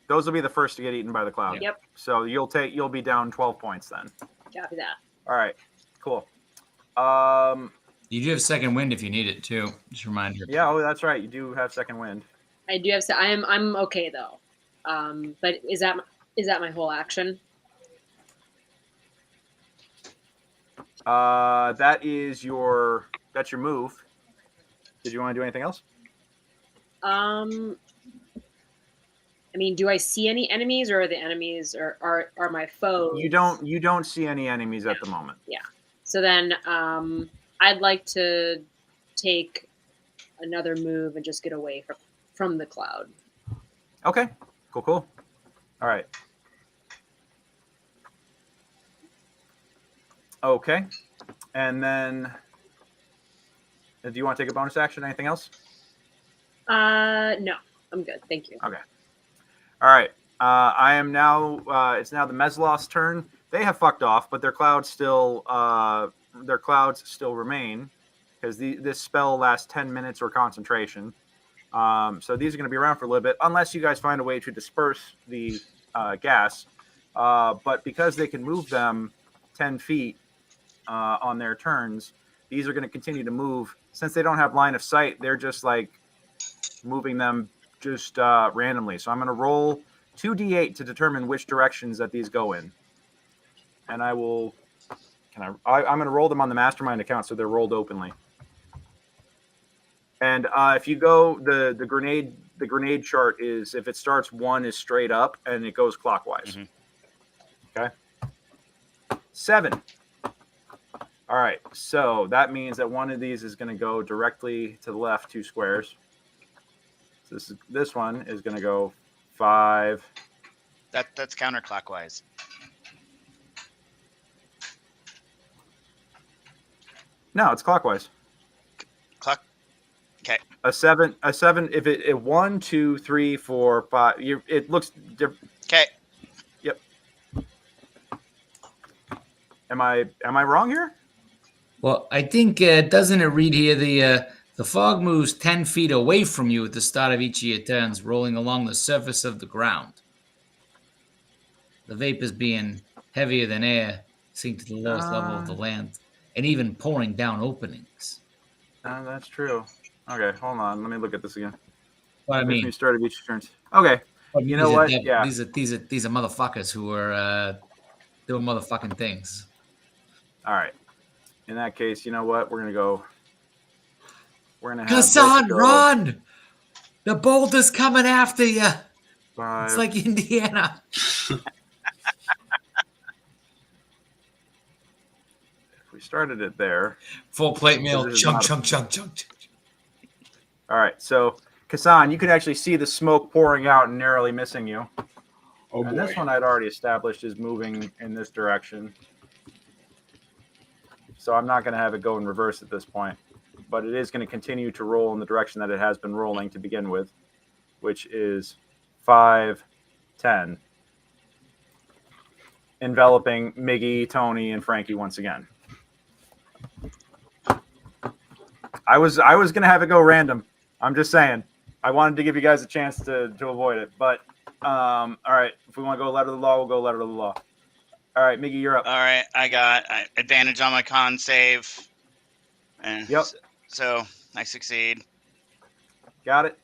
Those will be the first to get eaten by the cloud. Yep. So you'll be down 12 points then. Copy that. All right. Cool. You do have second wind if you need it too. Just a reminder. Yeah. Oh, that's right. You do have second wind. I do have. I'm okay though. But is that my whole action? That's your move. Did you want to do anything else? I mean, do I see any enemies, or are the enemies are my foes? You don't see any enemies at the moment. Yeah. So then, I'd like to take another move and just get away from the cloud. Okay. Cool. All right. Okay. And then, do you want to take a bonus action? Anything else? No, I'm good. Thank you. Okay. All right. I am now. It's now the Meslos' turn. They have fucked off, but their clouds still remain because this spell lasts 10 minutes or concentration. So these are going to be around for a little bit, unless you guys find a way to disperse the gas. But because they can move them 10 feet on their turns, these are going to continue to move. Since they don't have line of sight, they're just like moving them just randomly. So I'm going to roll 2d8 to determine which directions that these go in. And I will, I'm going to roll them on the mastermind account so they're rolled openly. And if you go, the grenade chart is, if it starts 1 is straight up and it goes clockwise. Okay. 7. All right, so that means that one of these is going to go directly to the left 2 squares. So this one is going to go 5. That's counterclockwise. No, it's clockwise. Okay. A 7. If it 1, 2, 3, 4, 5. It looks different. Okay. Yep. Am I wrong here? Well, I think doesn't it read here the fog moves 10 feet away from you at the start of each of your turns, rolling along the surface of the ground. The vapors being heavier than air sink to the lowest level of the land, and even pouring down openings. That's true. Okay, hold on. Let me look at this again. What I mean, you started each turn. Okay. You know what? Yeah. These are motherfuckers who are doing motherfucking things. All right. In that case, you know what? We're gonna have Casan, run! The boulder's coming after you. 5. It's like Indiana. If we started it there. Full plate meal. Chunk. All right. So, Casan, you can actually see the smoke pouring out and narrowly missing you. Oh, and boy. this one I'd already established is moving in this direction. So I'm not going to have it go in reverse at this point. But it is going to continue to roll in the direction that it has been rolling to begin with, which is 5, 10. Enveloping Miggy, Tony, and Frankie once again. I was going to have it go random. I'm just saying. I wanted to give you guys a chance to avoid it. But, all right, if we want to go letter of the law, we'll go letter of the law. All right, Miggy, you're up. All right, I got advantage on my con save. And yep. So I succeed. Got it.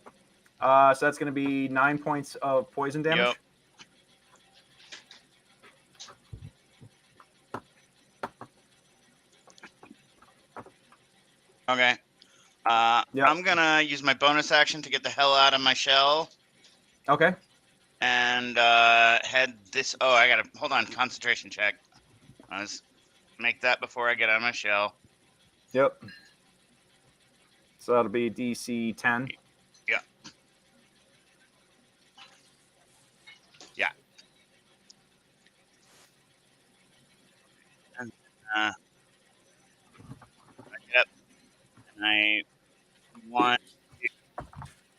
So that's going to be 9 points of poison damage. Yep. Okay. Yep. I'm going to use my bonus action to get the hell out of my shell. Okay. And head this. Oh, I got to hold on. Concentration check. Let's make that before I get out of my shell. Yep. So that'll be DC 10. Yeah. Yeah. And, I get up. And I 1, 2,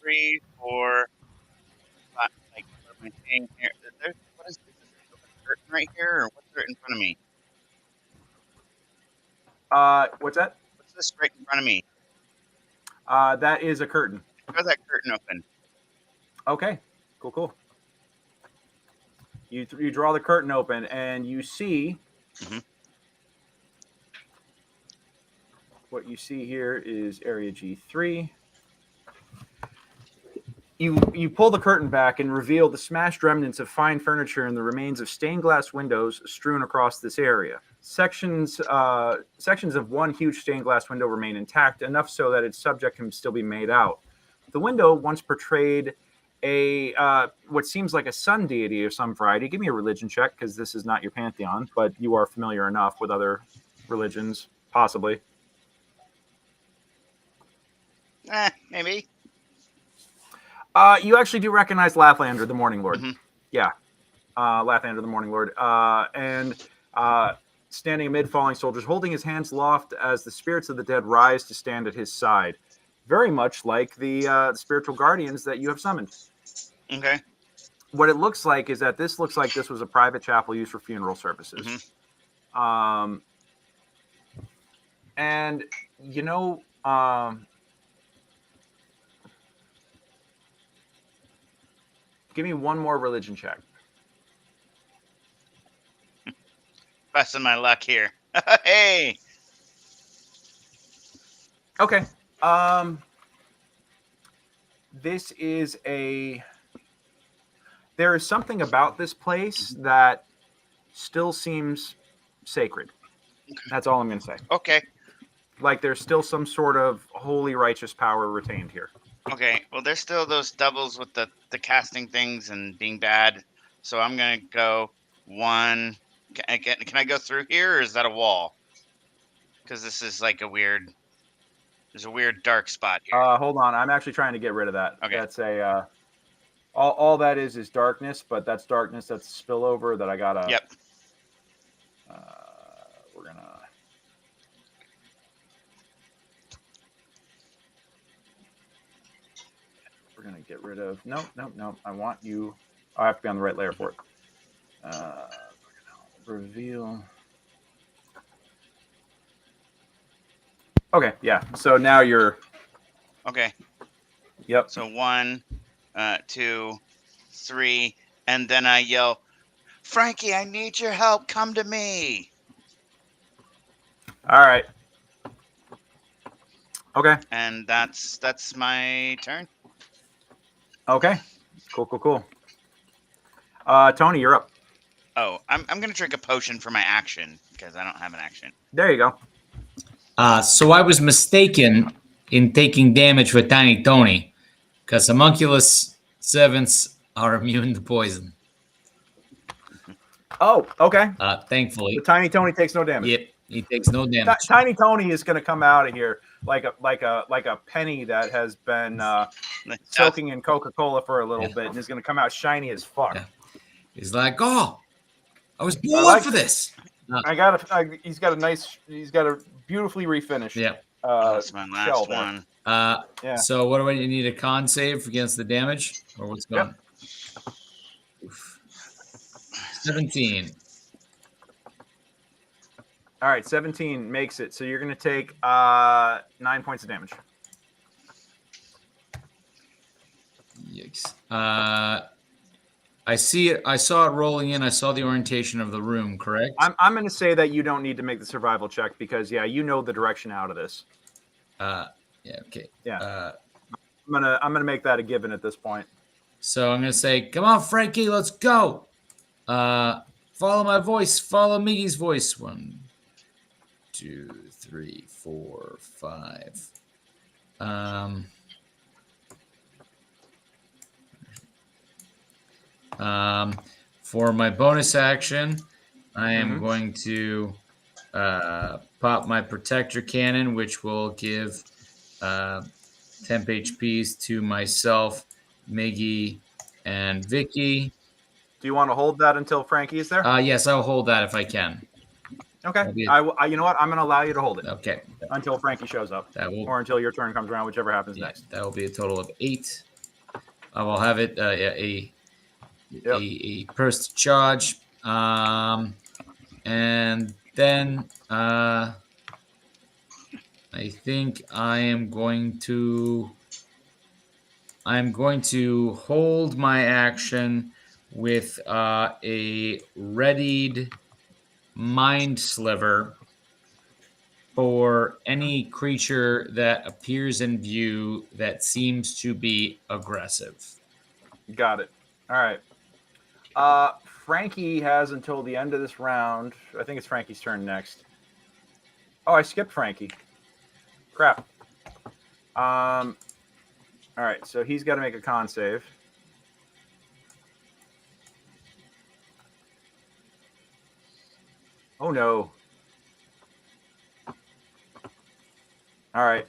3, 4, 5. Like, what am I seeing here? What is this? Is there a curtain right here, or what's there in front of me? What's that? What's this right in front of me? That is a curtain. How's that curtain open? Okay. Cool. You draw the curtain open, and you see. Mm-hmm. What you see here is area G3. You pull the curtain back and reveal the smashed remnants of fine furniture and the remains of stained glass windows strewn across this area. Sections of one huge stained glass window remain intact, enough so that its subject can still be made out. The window once portrayed a what seems like a sun deity of some variety. Give me a religion check, because this is not your pantheon, but you are familiar enough with other religions, possibly. Maybe. You actually do recognize Lathlander, the Morning Lord. Mm-hmm. Yeah. Lathlander, the Morning Lord. And standing amid falling soldiers, holding his hands aloft as the spirits of the dead rise to stand at his side. Very much like the spiritual guardians that you have summoned. Okay. What it looks like is that this looks like this was a private chapel used for funeral services. Mm-hmm. And, you know... give me one more religion check. Busting my luck here. Hey! Okay. This is a... There is something about this place that still seems sacred. That's all I'm going to say. Okay. Like there's still some sort of holy righteous power retained here. Okay. Well, there's still those doubles with the casting things and being bad. So I'm going to go 1. Can I go through here, or is that a wall? Because this is like a weird... There's a weird dark spot here. Hold on. I'm actually trying to get rid of that. Okay. That's a... all that is darkness, but that's darkness that's spillover that I got to... Yep. We're going to... We're going to get rid of... No. I want you... I have to be on the right layer for it. Reveal... Okay, yeah. So now you're... Okay. Yep. So 1, 2, 3, and then I yell, Frankie, I need your help. Come to me. All right. Okay. And that's my turn. Okay. Cool. Tony, you're up. Oh, I'm going to drink a potion for my action because I don't have an action. There you go. So I was mistaken in taking damage with Tiny Tony because homunculus servants are immune to poison. Oh, okay. Thankfully. The Tiny Tony takes no damage. Yep, he takes no damage. Tiny Tony is going to come out of here like a penny that has been soaking in Coca-Cola for a little bit, and is going to come out shiny as fuck. Yeah. He's like, oh, I was born for this. He's got a beautifully refinished. Yeah. That's my last one. Yeah. So what do I need, a con save against the damage, or what's going on? 17. All right, 17 makes it. So you're going to take 9 points of damage. Yikes. I see it. I saw it rolling in. I saw the orientation of the room, correct? I'm going to say that you don't need to make the survival check because, yeah, you know the direction out of this. Yeah, okay. Yeah. I'm gonna make that a given at this point. So I'm going to say, come on, Frankie, let's go. Follow my voice. Follow Miggy's voice. 1, 2, 3, 4, 5. For my bonus action, I am going to pop my protector cannon, which will give temp HPs to myself, Miggy, and Vicki. Do you want to hold that until Frankie is there? Yes, I'll hold that if I can. Okay. You know what? I'm going to allow you to hold it. Okay. Until Frankie shows up. Or until your turn comes around, whichever happens next. That will be a total of 8. I will have it a burst charge. And then I think I'm going to hold my action with a readied mind sliver for any creature that appears in view that seems to be aggressive. Got it. All right. Frankie has until the end of this round. I think it's Frankie's turn next. Oh, I skipped Frankie. Crap. All right, so he's got to make a con save. Oh, no. All right.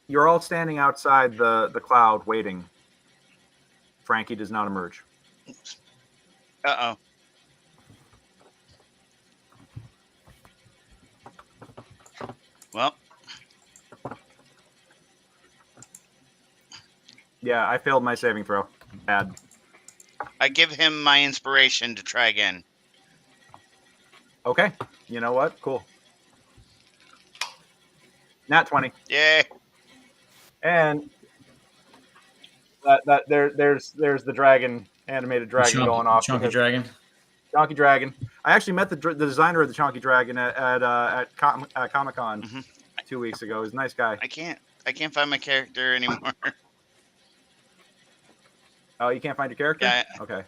You're all standing outside the cloud waiting. Frankie does not emerge. Uh-oh. Well. Yeah, I failed my saving throw. Bad. I give him my inspiration to try again. Okay. You know what? Cool. Nat 20. Yay. And there's the dragon, animated dragon going off. Chunky dragon. Chunky dragon. I actually met the designer of the Chunky dragon at Comic-Con 2 weeks ago. He's a nice guy. I can't find my character anymore. Oh, you can't find your character? Yeah. Okay.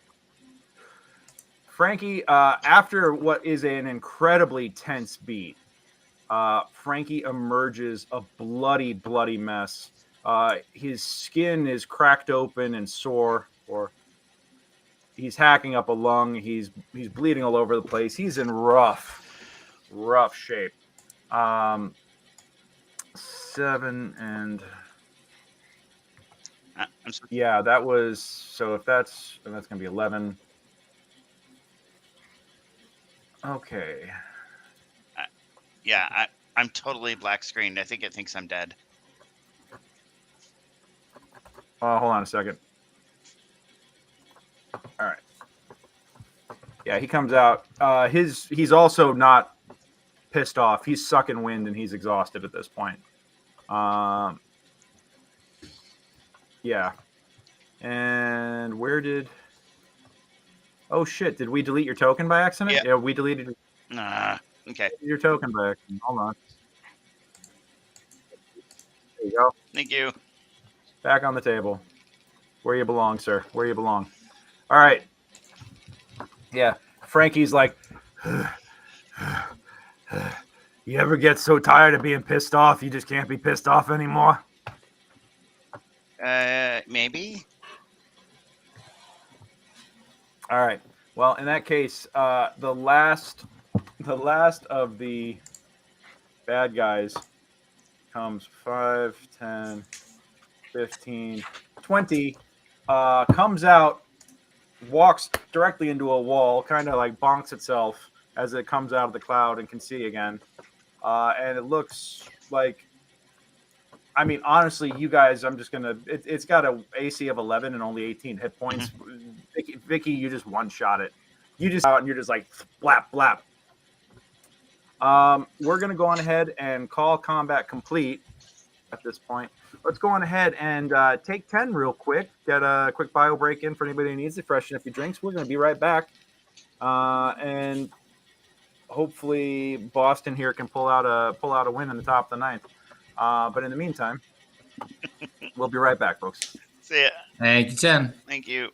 Frankie, after what is an incredibly tense beat, Frankie emerges a bloody, bloody mess. His skin is cracked open and sore, or he's hacking up a lung. He's bleeding all over the place. He's in rough shape. 7 and yeah, that was so. If that's gonna be 11. Okay. Yeah, I'm totally black screened. I think it thinks I'm dead. Hold on a second. All right. Yeah, he comes out. He's also not pissed off. He's sucking wind and he's exhausted at this point. Yeah. And where did... Oh, shit. Did we delete your token by accident? Yeah, we deleted... Okay. Your token by accident. Hold on. There you go. Thank you. Back on the table. Where you belong, sir. Where you belong. All right. Yeah. Frankie's like... You ever get so tired of being pissed off, you just can't be pissed off anymore? Maybe. All right. Well, in that case, the last of the bad guys comes 5, 10, 15, 20, comes out, walks directly into a wall, kind of like bonks itself as it comes out of the cloud and can see again. And it looks like, I mean, honestly, you guys, I'm just going to, it's got an AC of 11 and only 18 hit points. Vicki, you just one-shot it. You just out and you're just like, blap, blap. We're going to go on ahead and call combat complete at this point. Let's go on ahead and take 10 real quick. Get a quick bio break in for anybody who needs it. Freshen up your drinks. We're going to be right back. And hopefully Boston here can pull out a win in the top of the ninth. But in the meantime, we'll be right back, folks. See ya. Thank you, Jen. Thank you.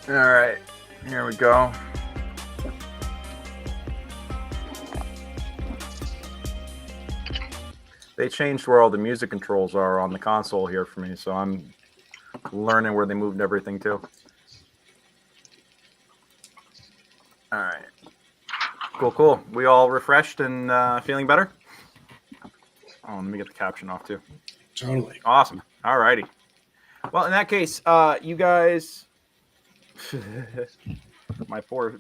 All right, here we go. They changed where all the music controls are on the console here for me, so I'm learning where they moved everything to. All right. Cool. We all refreshed and feeling better? Oh, let me get the caption off too. Totally. Awesome. All righty. Well, in that case, you guys... my poor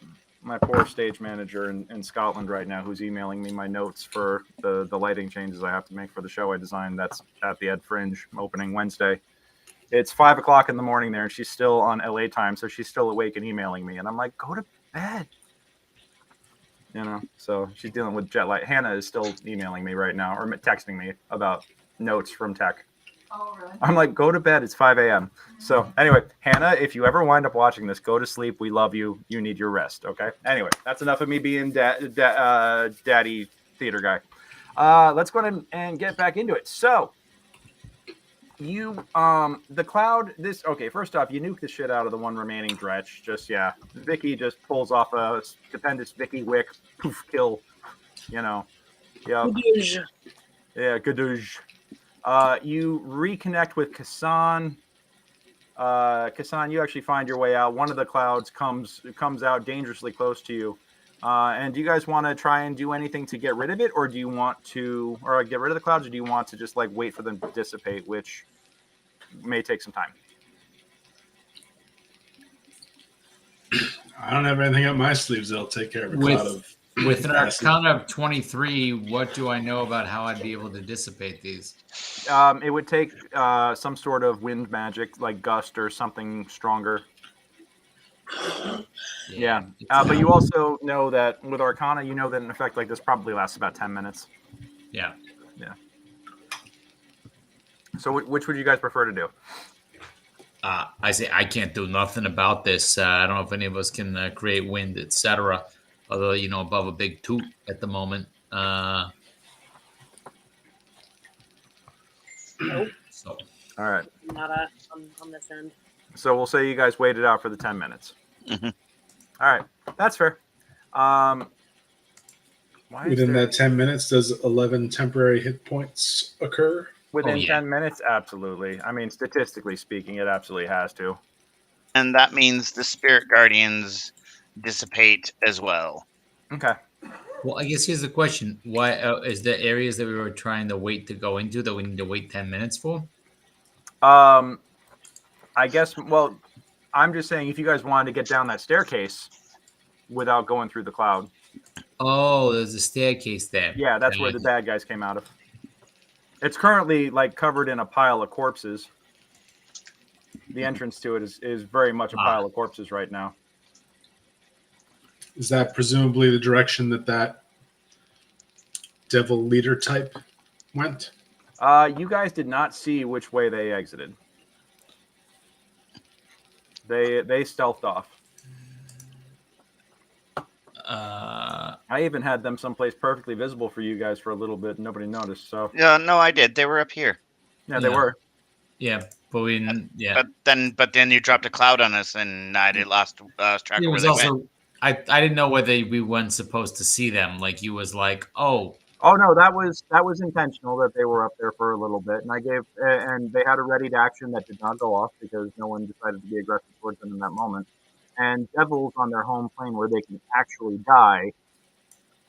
stage manager in Scotland right now, who's emailing me my notes for the lighting changes I have to make for the show I designed. That's at the Ed Fringe opening Wednesday. It's 5 o'clock in the morning there, and she's still on LA time, so she's still awake and emailing me. And I'm like, go to bed. You know, so she's dealing with jet lag. Hannah is still emailing me right now, or texting me about notes from tech. Oh, really? I'm like, go to bed. It's 5 a.m. So anyway, Hannah, if you ever wind up watching this, go to sleep. We love you. You need your rest. Okay. Anyway, that's enough of me being daddy theater guy. Let's go ahead and get back into it. So you, the cloud, okay, first off, you nuke the shit out of the one remaining dretch. Vicki just pulls off a stupendous Vicki wick, poof, kill, you know. Yeah. Yeah, gadoosh. You reconnect with Casan. Casan, you actually find your way out. One of the clouds comes out dangerously close to you. And do you guys want to try and do anything to get rid of it, or do you want to, or get rid of the clouds, or do you want to just like wait for them to dissipate, which may take some time? I don't have anything up my sleeves that'll take care of a cloud of. With an Arcana of 23, what do I know about how I'd be able to dissipate these? It would take some sort of wind magic, like gust or something stronger. Yeah. But you also know that with Arcana, you know that an effect like this probably lasts about 10 minutes. Yeah. So which would you guys prefer to do? I say I can't do nothing about this. I don't know if any of us can create wind, etc. Although, you know, above a big toot at the moment. Nope. So. All right. Not on this end. So we'll say you guys waited out for the 10 minutes. Mm-hmm. All right. That's fair. Within that 10 minutes, does 11 temporary hit points occur? Within 10 minutes? Absolutely. I mean, statistically speaking, it absolutely has to. And that means the spirit guardians dissipate as well. Okay. Well, I guess here's the question: why is the areas that we were trying to wait to go into that we need to wait 10 minutes for? I guess. Well, I'm just saying if you guys wanted to get down that staircase without going through the cloud. Oh, there's a staircase there. Yeah, that's where the bad guys came out of. It's currently like covered in a pile of corpses. The entrance to it is very much a pile of corpses right now. Is that presumably the direction that devil leader type went? You guys did not see which way they exited. They stealthed off. I even had them someplace perfectly visible for you guys for a little bit. And nobody noticed. So yeah, no, I did. They were up here. Yeah, they were. Yeah, but we didn't. Yeah, but then you dropped a cloud on us, and I did lost track of where they went. I didn't know whether we weren't supposed to see them. Like you was like, oh no, that was intentional that they were up there for a little bit, and they had a ready to action that did not go off because no one decided to be aggressive towards them in that moment. And devils on their home plane where they can actually die,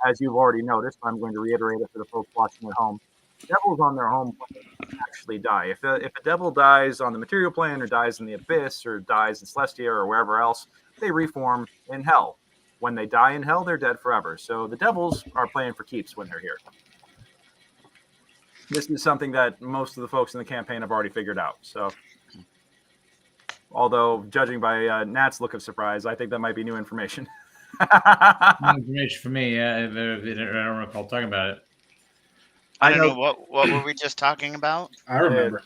as you've already noticed, I'm going to reiterate it for the folks watching at home. Devils on their home plane can actually die. If a devil dies on the material plane or dies in the abyss or dies in Celestia or wherever else, they reform in hell. When they die in hell, they're dead forever. So the devils are playing for keeps when they're here. This is something that most of the folks in the campaign have already figured out. So, although judging by Nat's look of surprise, I think that might be new information. New information for me. I don't recall talking about it. I don't know what were we just talking about? I remember.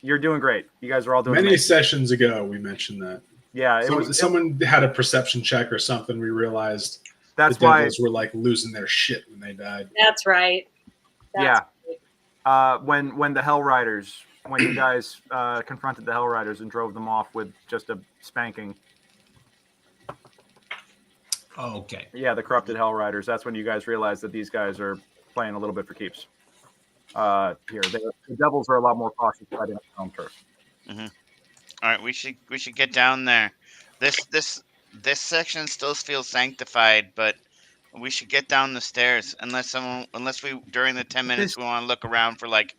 You're doing great. You guys are all doing many great. Sessions ago. We mentioned that. Yeah, someone had a perception check or something. We realized that's the devils were like losing their shit when they died. That's right. When the Hell Riders, when you guys confronted the Hell Riders and drove them off with just a spanking, Oh, okay. Yeah, the corrupted Hell Riders. That's when you guys realize that these guys are playing a little bit for keeps. Here, the Devils are a lot more cautious fighting on home turf. Mm-hmm. All right, we should get down there. This section still feels sanctified, but we should get down the stairs. Unless we during the 10 minutes we want to look around for like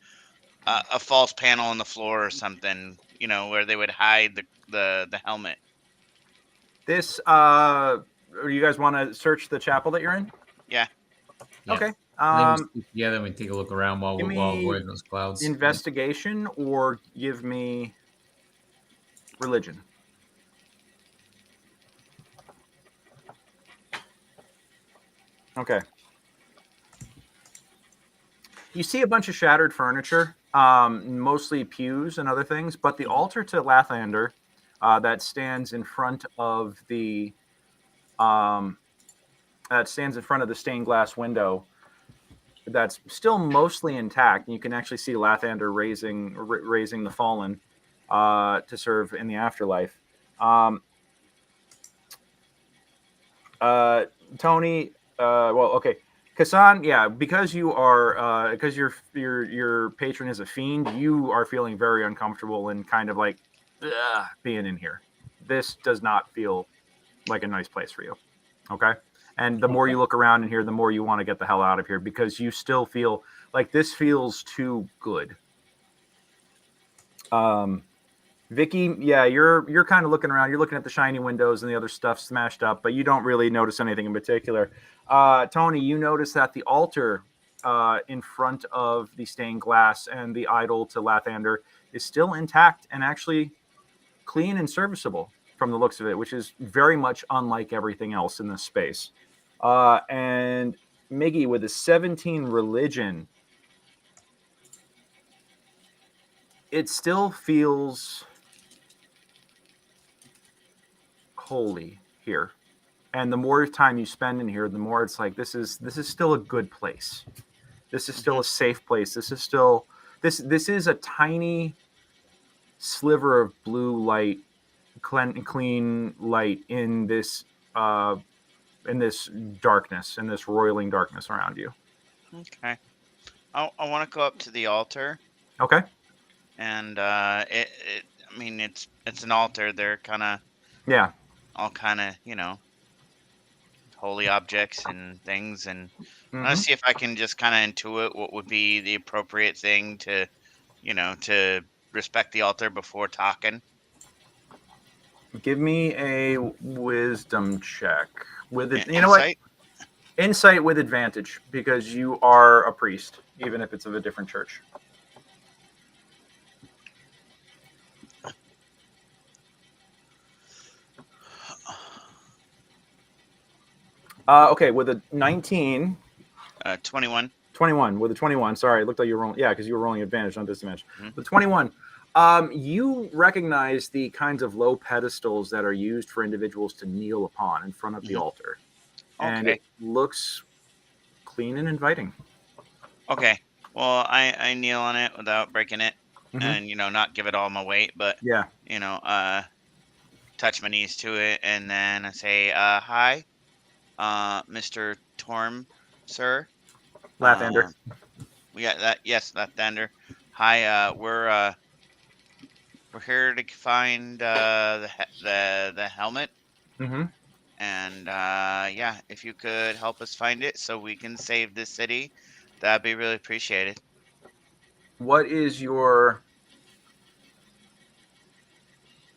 a false panel on the floor or something. You know, where they would hide the helmet. This you guys want to search the chapel that you're in? Yeah. Okay. Yeah, then we take a look around while we're avoiding those clouds. Investigation or give me religion. Okay. You see a bunch of shattered furniture, mostly pews and other things, but the altar to Lathander that stands in front of the stained glass window that's still mostly intact. You can actually see Lathander raising the fallen to serve in the afterlife. Tony, well, okay. Casan, yeah, because you are because your patron is a fiend, you are feeling very uncomfortable and kind of like being in here. This does not feel like a nice place for you. Okay? And the more you look around in here, the more you want to get the hell out of here because you still feel like this feels too good. Vicki, yeah, you're kind of looking around. You're looking at the shiny windows and the other stuff smashed up, but you don't really notice anything in particular. Tony, you notice that the altar in front of the stained glass and the idol to Lathander is still intact and actually clean and serviceable from the looks of it, which is very much unlike everything else in this space. And Miggy with a 17 religion, it still feels holy here. And the more time you spend in here, the more it's like this is still a good place. This is still a safe place. This is still this is a tiny sliver of blue light, clean light in this darkness, in this roiling darkness around you. Okay. I want to go up to the altar. Okay. And I mean, it's an altar. They're kind of all kind of holy objects and things, and I want to see if I can just kind of intuit what would be the appropriate thing to to respect the altar before talking. Give me a wisdom check with it. You Insight? know what? Insight with advantage because you are a priest, even if it's of a different church. Okay, with a 19. 21. 21. With a 21. Sorry, it looked like you were rolling. Yeah, because you were rolling advantage, not disadvantage. With 21, you recognize the kinds of low pedestals that are used for individuals to kneel upon in front of the altar. And it looks clean and inviting. Okay. Well, I kneel on it without breaking it and, not give it all my weight, but, touch my knees to it. And then I say, hi, Mr. Torm, sir. Lathander. We got that. Yes, Lathander. Hi, we're here to find the helmet. And if you could help us find it so we can save this city, that'd be really appreciated. What's your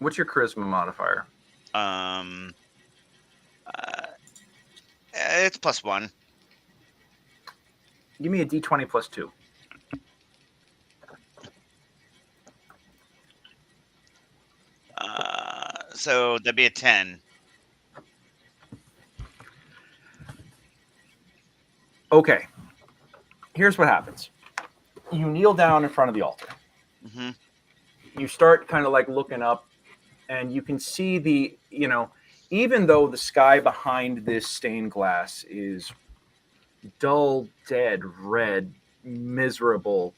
charisma modifier? It's +1. Give me a D20 plus 2. So that'd be a 10. Okay. Here's what happens. You kneel down in front of the altar. You start kind of like looking up, and you can see the, even though the sky behind this stained glass is dull, dead, red, miserable,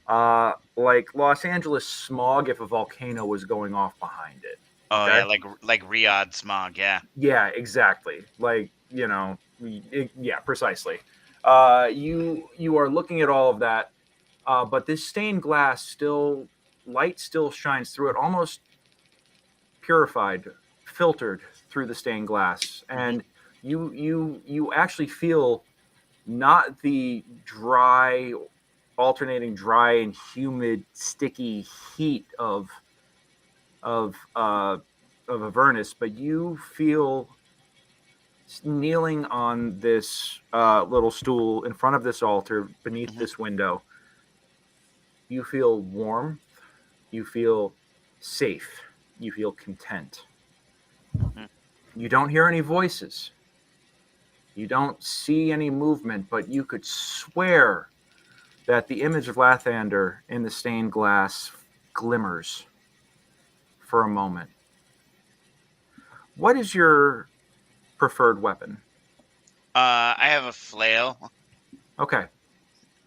like Los Angeles smog if a volcano was going off behind it. Oh, yeah, like Riyadh smog, yeah. Yeah, exactly. Like yeah, precisely. You are looking at all of that, but this stained glass light still shines through it, almost purified, filtered through the stained glass, and you actually feel not the alternating dry and humid, sticky heat of Avernus, but you feel kneeling on this little stool in front of this altar beneath this window. You feel warm. You feel safe. You feel content. You don't hear any voices. You don't see any movement, but you could swear that the image of Lathander in the stained glass glimmers for a moment. What is your preferred weapon? I have a flail. Okay.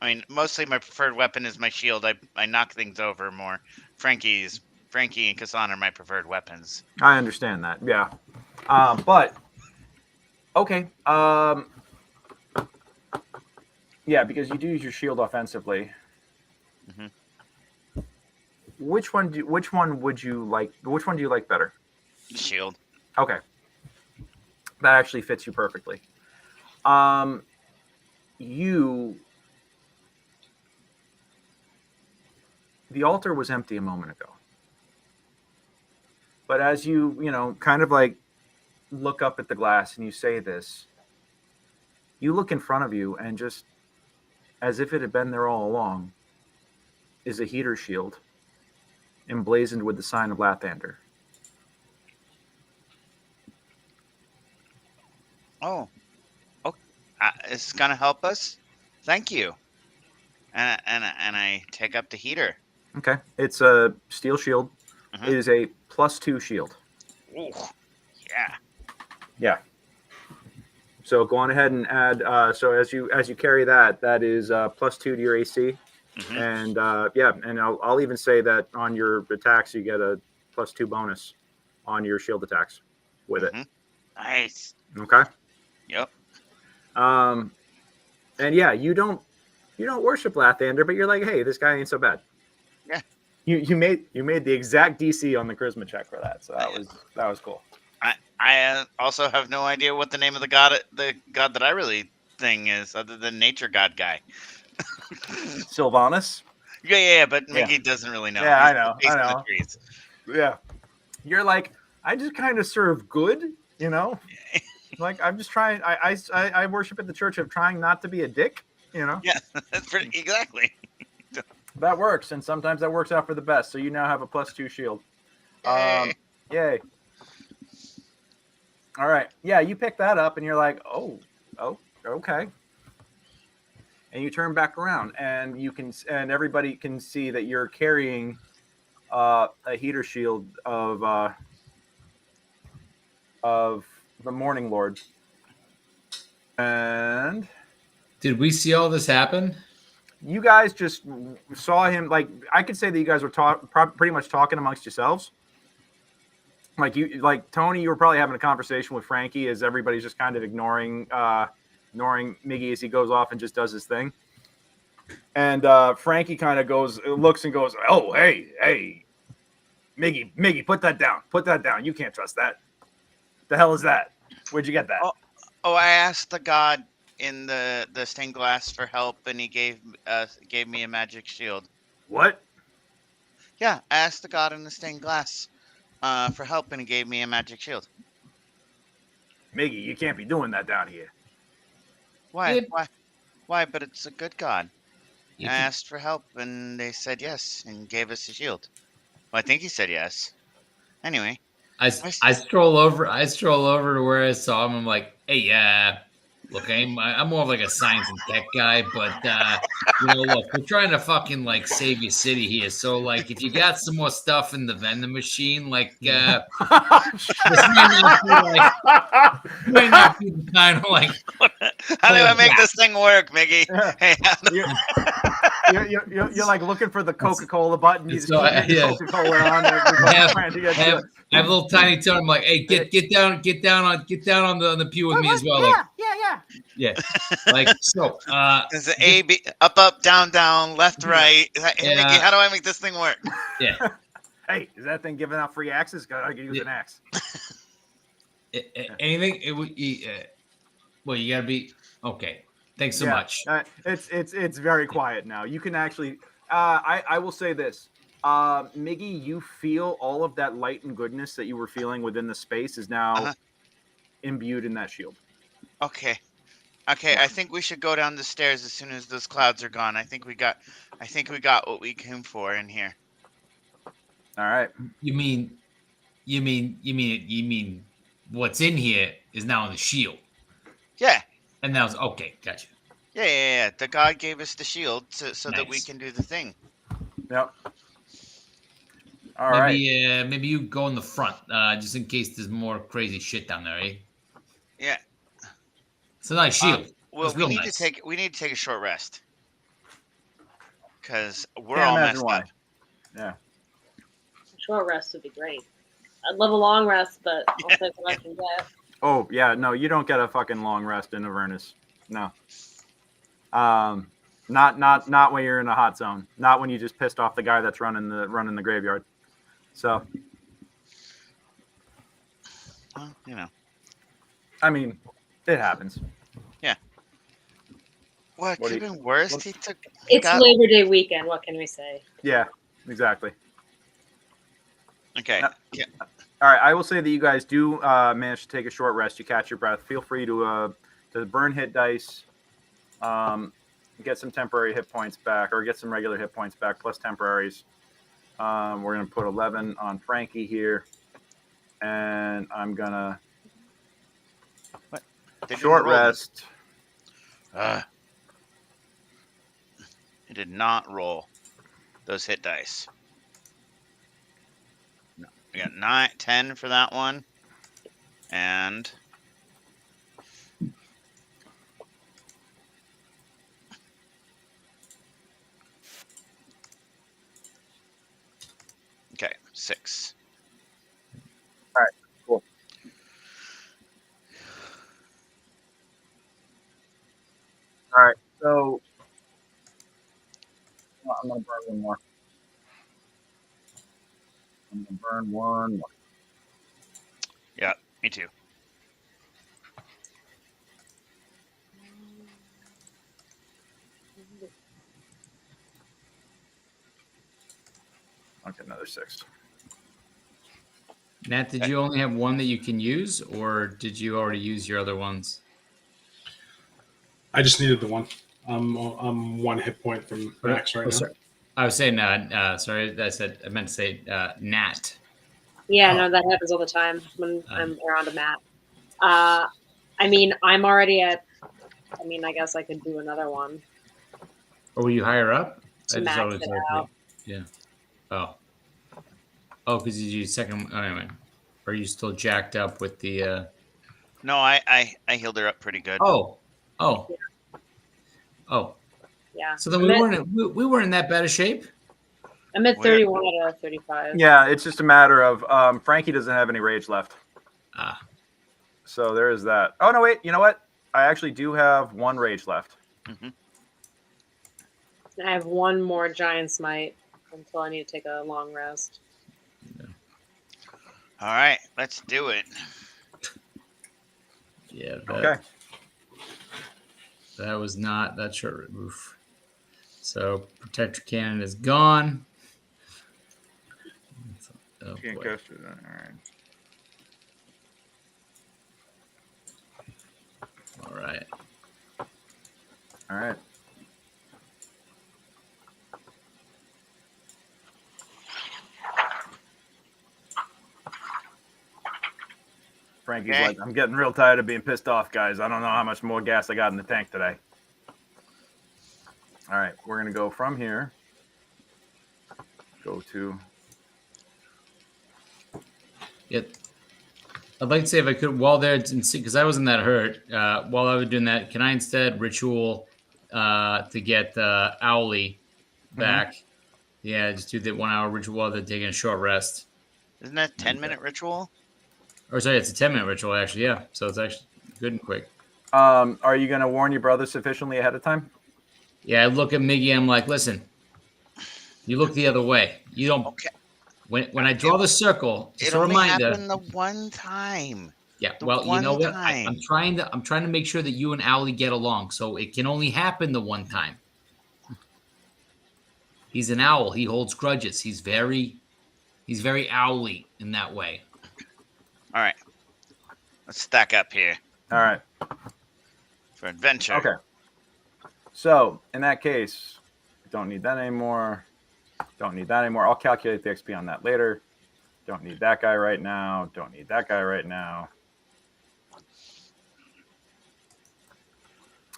I mean, mostly my preferred weapon is my shield. I knock things over more. Frankie and Casan are my preferred weapons. I understand that. Yeah. But okay. Yeah, because you do use your shield offensively. Which one do you like better? Shield. Okay. That actually fits you perfectly. The altar was empty a moment ago. But as you kind of like look up at the glass and you say this, you look in front of you, and just as if it had been there all along is a heater shield emblazoned with the sign of Lathander. Oh, it's gonna help us. Thank you. And I take up the heater. Okay, it's a steel shield. It is a +2 shield. Ooh, yeah. Yeah. So go on ahead and add. So as you carry that is +2 to your AC, and yeah, and I'll even say that on your attacks you get a +2 bonus on your shield attacks with it. Nice. Okay. Yep. And yeah, you don't worship Lathander, but you're like, hey, this guy ain't so bad. Yeah. You made the exact DC on the charisma check for that, so that was cool. I also have no idea what the name of the god that I really thing is, other than nature god guy. Sylvanas. Yeah, but Mickey doesn't really know. Yeah, He's I know. Yeah, you're like, I just kind of serve good, Like I'm just trying. I worship at the church of trying not to be a dick, Yeah, that's exactly. That works, and sometimes that works out for the best. So you now have a +2 shield. Yay. All right. Yeah, you pick that up, and you're like, oh, okay. And you turn back around, and everybody can see that you're carrying a heater shield of the Morning Lord. And did we see all this happen? You guys just saw him. Like, I could say that you guys were pretty much talking amongst yourselves. Like Tony, you were probably having a conversation with Frankie as everybody's just kind of ignoring Miggy as he goes off and just does his thing. And Frankie kind of looks and goes, "Oh, hey, Miggy, put that down. You can't trust that. The hell is that? Where'd you get that?" Oh, I asked the god in the stained glass for help, and he gave me a magic shield. What? Yeah, I asked the god in the stained glass for help, and he gave me a magic shield. Miggy, you can't be doing that down here. Why? Why? But it's a good god. I asked for help, and they said yes, and gave us a shield. Well, I think he said yes. Anyway, I stroll over to where I saw him. I'm like, hey, yeah. Look, I'm more of like a science and tech guy, but look, we're trying to fucking like save your city here. So like, if you got some more stuff in the vending machine, like, this might not be the kind of like. How do I make this thing work, Miggy? Hey, you're like looking for the Coca-Cola button. You just keep the Coca-Cola on. I have a little tiny tone. I'm like, hey, get down on the pew with me as well. Yeah. Like so. Is it A, B, up, down, left, right? Hey, Mickey, how do I make this thing work? Yeah. Hey, is that thing giving out free axes? Gotta use an axe. Anything? Well, you gotta be okay. Thanks so much. It's very quiet now. You can actually. I will say this, Miggy, you feel all of that light and goodness that you were feeling within the space is now imbued in that shield. Okay. I think we should go down the stairs as soon as those clouds are gone. I think we got what we came for in here. All right. You mean what's in here is now on the shield? Yeah. And that was okay. Gotcha. Yeah. The god gave us the shield so that we can do the thing. Yep. All right. Maybe you go in the front, just in case there's more crazy shit down there, eh? Yeah. It's a nice shield. Well, we need to take a short rest because we're all messed up. Yeah. Short rest would be great. I'd love a long rest, but I'll take what I can get. Oh yeah, no, you don't get a fucking long rest in Avernus. No. Not when you're in a hot zone. Not when you just pissed off the guy that's running the graveyard. So. Well, I mean, it happens. Yeah. Well, it could have been worse. It's Labor Day weekend. What can we say? Yeah, exactly. Okay. Yeah. All right. I will say that you guys do manage to take a short rest. You catch your breath. Feel free to burn hit dice, get some temporary hit points back, or get some regular hit points back plus temporaries. We're gonna put 11 on Frankie here, and I'm gonna short rest. It did not roll those hit dice. No. We got 10 for that one. And okay, 6. All right, cool. All right, so I'm going to burn one more. I'm going to burn one more. Yeah, me too. Okay, another 6. Nat, did you only have one that you can use, or did you already use your other ones? I just needed the one. I'm 1 hit point from max right now. Sorry. I was saying, sorry, I meant to say Nat. Yeah, no, that happens all the time when I'm around a map. I mean, I'm already at. I mean, I guess I could do another one. Or were you higher up? To max it out. Yeah. Oh, because you use second. Oh, anyway, are you still jacked up with the? No, I healed her up pretty good. Oh. Yeah. So then we weren't in that bad a shape. I'm at 31 out of 35. Yeah, it's just a matter of Frankie doesn't have any rage left. So there is that. Oh no, wait. You know what? I actually do have 1 rage left. Mm-hmm. I have 1 more giant smite until I need to take a long rest. Yeah. All right, let's do it. Yeah. Okay. That was not that short roof. So protector cannon is gone. Oh, can't go through that. All right. All right. Frankie's like, I'm getting real tired of being pissed off, guys. I don't know how much more gas I got in the tank today. All right, we're going to go from here. Go to... Yep. I'd like to say if I could, while there, because I wasn't that hurt, while I was doing that, can I instead ritual to get Owly back. Yeah, just do the 1 hour ritual while they're taking a short rest. Isn't that 10-minute ritual? Or sorry, it's a 10-minute ritual actually. Yeah, so it's actually good and quick. Are you going to warn your brother sufficiently ahead of time? Yeah, I look at Miggy and I'm like, listen, you look the other way. You don't. Okay. When I draw the circle, just It a only reminder. happened the one time. Yeah, The well, you know one what? time. I'm trying to make sure that you and Owly get along, so it can only happen the one time. He's an owl. He holds grudges. He's very owly in that way. All right. Let's stack up here. All right. For adventure. Okay. So, in that case, don't need that anymore. Don't need that anymore. I'll calculate the XP on that later. Don't need that guy right now. Don't need that guy right now.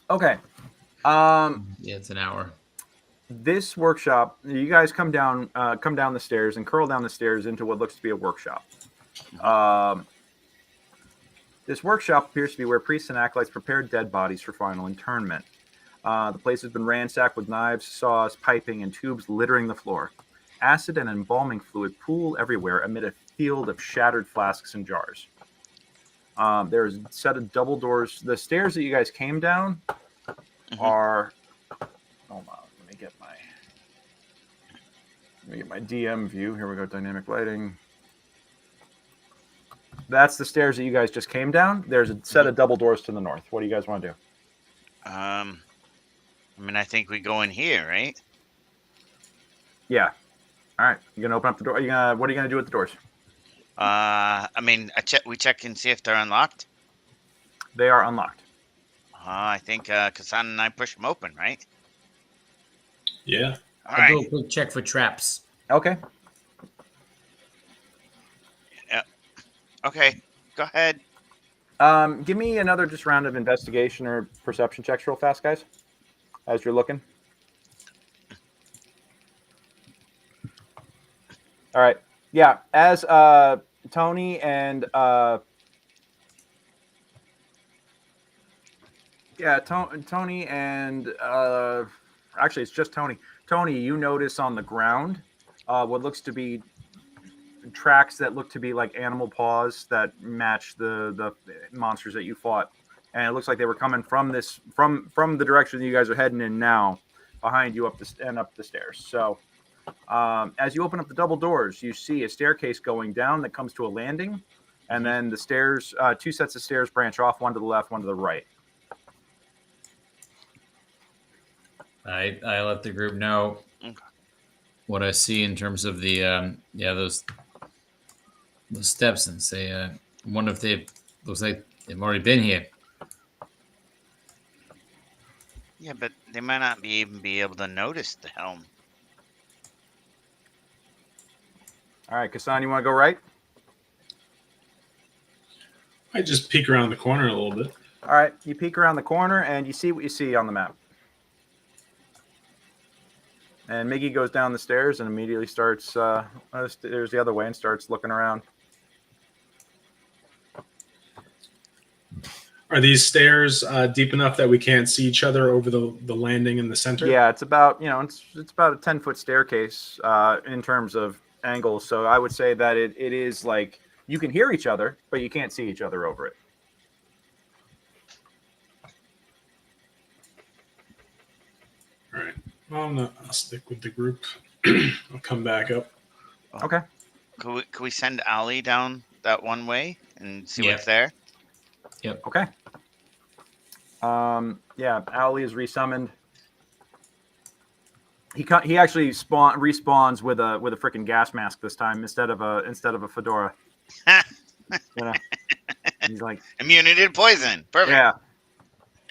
Okay. Yeah, it's an hour. This workshop, you guys come down the stairs and curl down the stairs into what looks to be a workshop. This workshop appears to be where priests and acolytes prepare dead bodies for final interment. The place has been ransacked with knives, saws, piping, and tubes littering the floor. Acid and embalming fluid pool everywhere amid a field of shattered flasks and jars. There's a set of double doors. The stairs that you guys came down are... Hold on, let me get my DM view. Here we go, dynamic lighting. That's the stairs that you guys just came down. There's a set of double doors to the north. What do you guys want to do? I mean, I think we go in here, right? Yeah. All right. You're gonna open up the door. What are you gonna do with the doors? I mean, we check and see if they're unlocked. They are unlocked. I think Casan and I push them open, right? Yeah. All I'll do right. a quick check for traps. Okay. Yeah. Okay. Go ahead. Give me another just round of investigation or perception checks real fast, guys, as you're looking. All right. Yeah. As Tony and Tony and actually it's just Tony. Tony, you notice on the ground what looks to be tracks that look to be like animal paws that match the monsters that you fought, and it looks like they were coming from the direction that you guys are heading in now, behind you up the stairs. So as you open up the double doors, you see a staircase going down that comes to a landing, and then the stairs, two sets of stairs branch off, one to the left, one to the right. I let the group know what I see in terms of the those steps, and say, I wonder if looks like they've already been here. Yeah, but they might not even be able to notice the helm. All right, Casan, you want to go right? I just peek around the corner a little bit. All right, you peek around the corner and you see what you see on the map. And Miggy goes down the stairs and immediately starts, there's the other way, and starts looking around. Are these stairs deep enough that we can't see each other over the landing in the center? Yeah, it's about, it's about a 10-foot staircase in terms of angles. So I would say that it is like you can hear each other, but you can't see each other over it. All right. Well, I'll stick with the group. I'll come back up. Okay. Could we send Ali down that one way and see what's there? Yep. Okay. Yeah, Ali is resummoned. He actually respawns with a freaking gas mask this time instead of a fedora. He's like immunity to poison. Perfect. Yeah.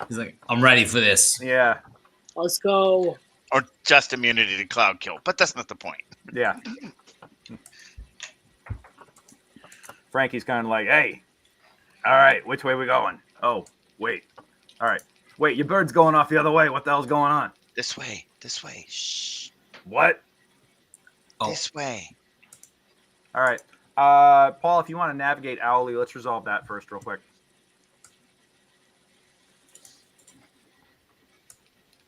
He's like, I'm ready for this. Yeah. Let's go. Or just immunity to cloud kill, but that's not the point. Yeah. Frankie's kind of like, hey, all right, which way we going? Oh, wait. All right. Wait, your bird's going off the other way. What the hell's going on? This way. This way. Shh. What? Oh. This way. All right. Paul, if you want to navigate Owly, let's resolve that first real quick.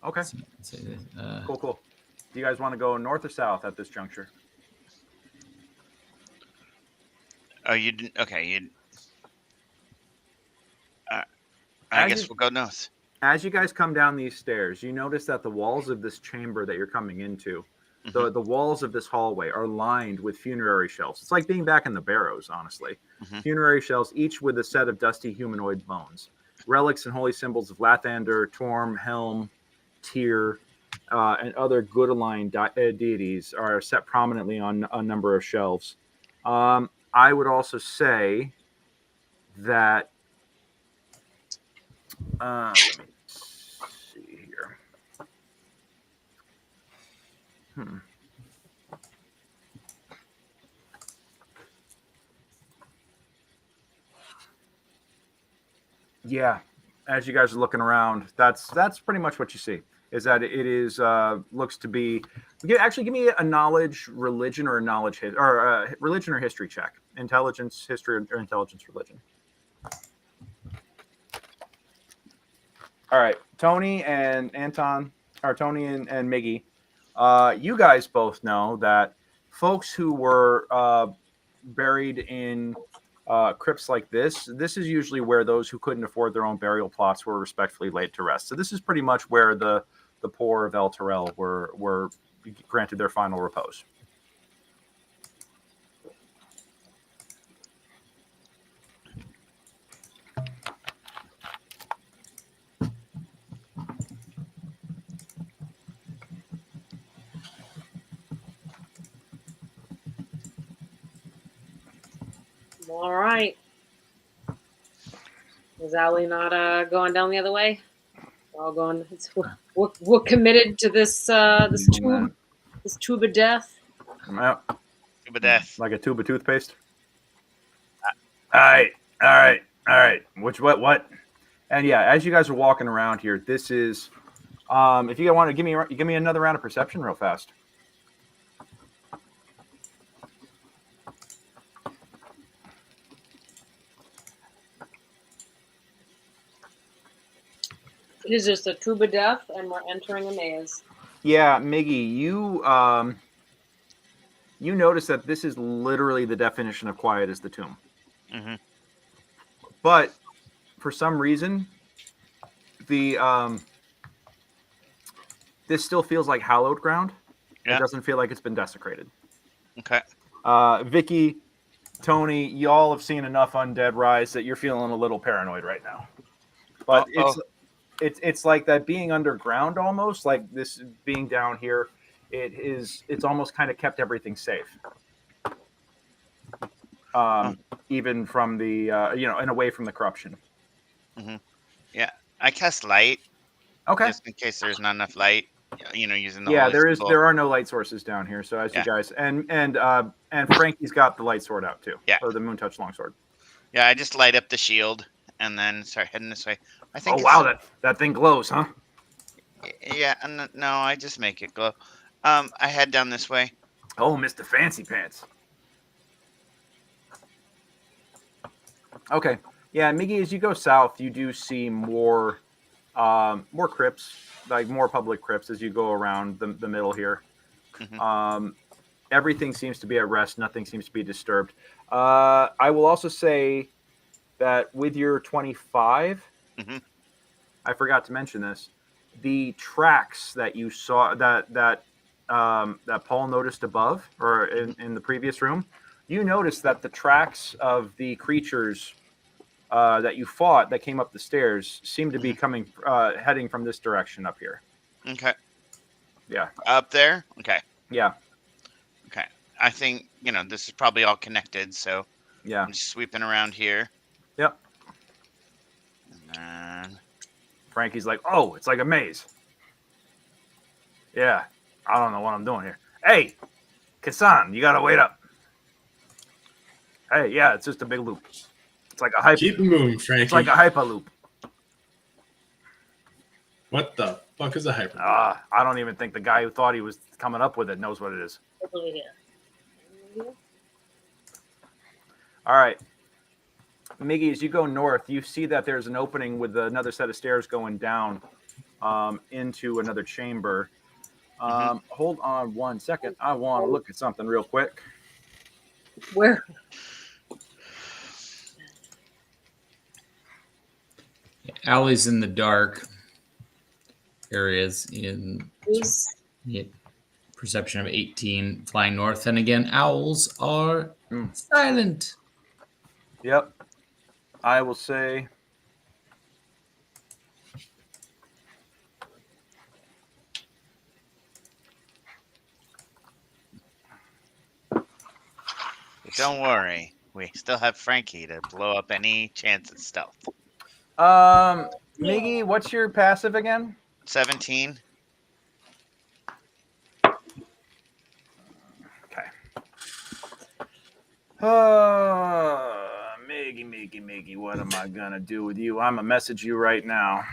Okay. Cool. Do you guys want to go north or south at this juncture? Oh, you didn't. Okay, you. I guess we'll go north. As you guys come down these stairs, you notice that the walls of this chamber that you're coming into, the walls of this hallway are lined with funerary shelves. It's like being back in the Barrows, honestly. Funerary shelves, each with a set of dusty humanoid bones. Relics and holy symbols of Lathander, Torm, Helm, Tyr, and other good-aligned deities are set prominently on a number of shelves. I would also say that... let me see here. Yeah, as you guys are looking around, that's pretty much what you see. Is that it is looks to be. Actually, give me a knowledge, religion, or a knowledge religion or history check. Intelligence, history, or intelligence, religion. All right, Tony and Anton, or Tony and Miggy, you guys both know that folks who were buried in crypts like this is usually where those who couldn't afford their own burial plots were respectfully laid to rest. So this is pretty much where the poor of El Terrell were granted their final repose. All right. Is Ali not going down the other way? We're all going. We're committed to this this tube of death. Yep. Tube of death. Like a tube of toothpaste. All right. What? And yeah, as you guys are walking around here, this is. If you want to give me another round of perception, real fast. It is just a tube of death, and we're entering a maze. Yeah, Miggy, you notice that this is literally the definition of quiet is the tomb. But for some reason, this still feels like hallowed ground. Yeah. It doesn't feel like it's been desecrated. Okay. Vicki, Tony, y'all have seen enough undead rise that you're feeling a little paranoid right now. But it's like that being underground almost, like this being down here, it's almost kind of kept everything safe. Even from the and away from the corruption. Yeah, I cast light. Okay. Just in case there's not enough light, using the there are no light sources down here. So as you guys and Frankie's got the light sword out too. Yeah. Or the Moontouch longsword. Yeah, I just light up the shield and then start heading this way. I think. Oh wow, that thing glows, huh? Yeah, no, I just make it glow. I head down this way. Oh, Mr. Fancy Pants. Okay. Yeah, Miggy, as you go south, you do see more crypts, like more public crypts as you go around the middle here. Everything seems to be at rest. Nothing seems to be disturbed. I will also say that with your 25, I forgot to mention this. The tracks that you saw that Paul noticed above or in the previous room, you noticed that the tracks of the creatures that you fought that came up the stairs seem to be heading from this direction up here. Okay. Yeah. Up there? Okay. Yeah. Okay. I think, this is probably all connected, so yeah. I'm just sweeping around here. Yep. And then Frankie's like, oh, it's like a maze. Yeah. I don't know what I'm doing here. Hey, Casan, you gotta wait up. Hey, yeah, it's just a big loop. It's like a hyper. Keep moving, Frankie. It's like a hyperloop. What the fuck is a hyperloop? I don't even think the guy who thought he was coming up with it knows what it is. All right. Miggy, as you go north, you see that there's an opening with another set of stairs going down into another chamber. Hold on 1 second. I want to look at something real quick. Where? Alley's in the dark areas in perception of 18, flying north. And again, owls are silent. Yep. I will say. Don't worry. We still have Frankie to blow up any chance at stealth. Miggy, what's your passive again? 17. Okay. Miggy, what am I gonna do with you? I'm gonna message you right now.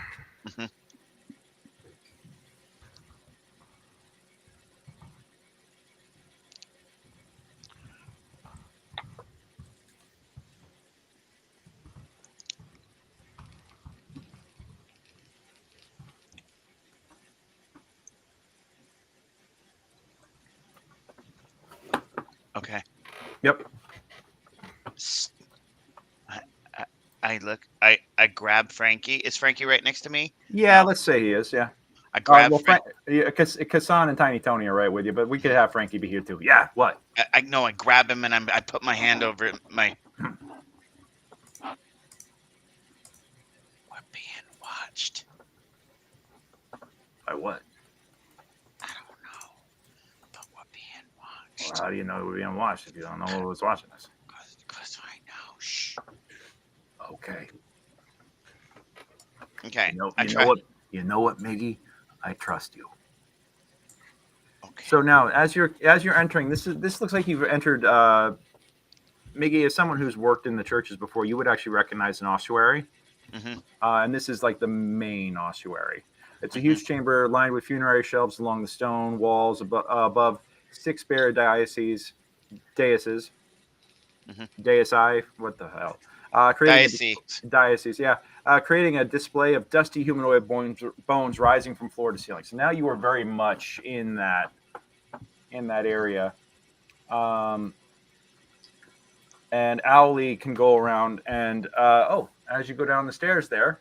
Okay. Yep. I grab Frankie. Is Frankie right next to me? Yeah, let's say he is. Yeah. I grab Casan and Tiny Tony are right with you, but we could have Frankie be here too. Yeah. What? I know. I grab him and I put my hand over my. We're being watched. By what? I don't know. But we're being watched. Well, how do you know we're being watched if you don't know who was watching us? Because I know. Shh. Okay. Okay. You know what, Miggy? I trust you. Okay. So now, as you're entering, this looks like you've entered. Miggy, as someone who's worked in the churches before, you would actually recognize an ossuary. And this is like the main ossuary. It's a huge chamber lined with funerary shelves along the stone walls above 6 bare daises. Deisi, what the hell? Diocese, yeah. Creating a display of dusty humanoid bones rising from floor to ceiling. So now you are very much in that area. And Owly can go around and as you go down the stairs there.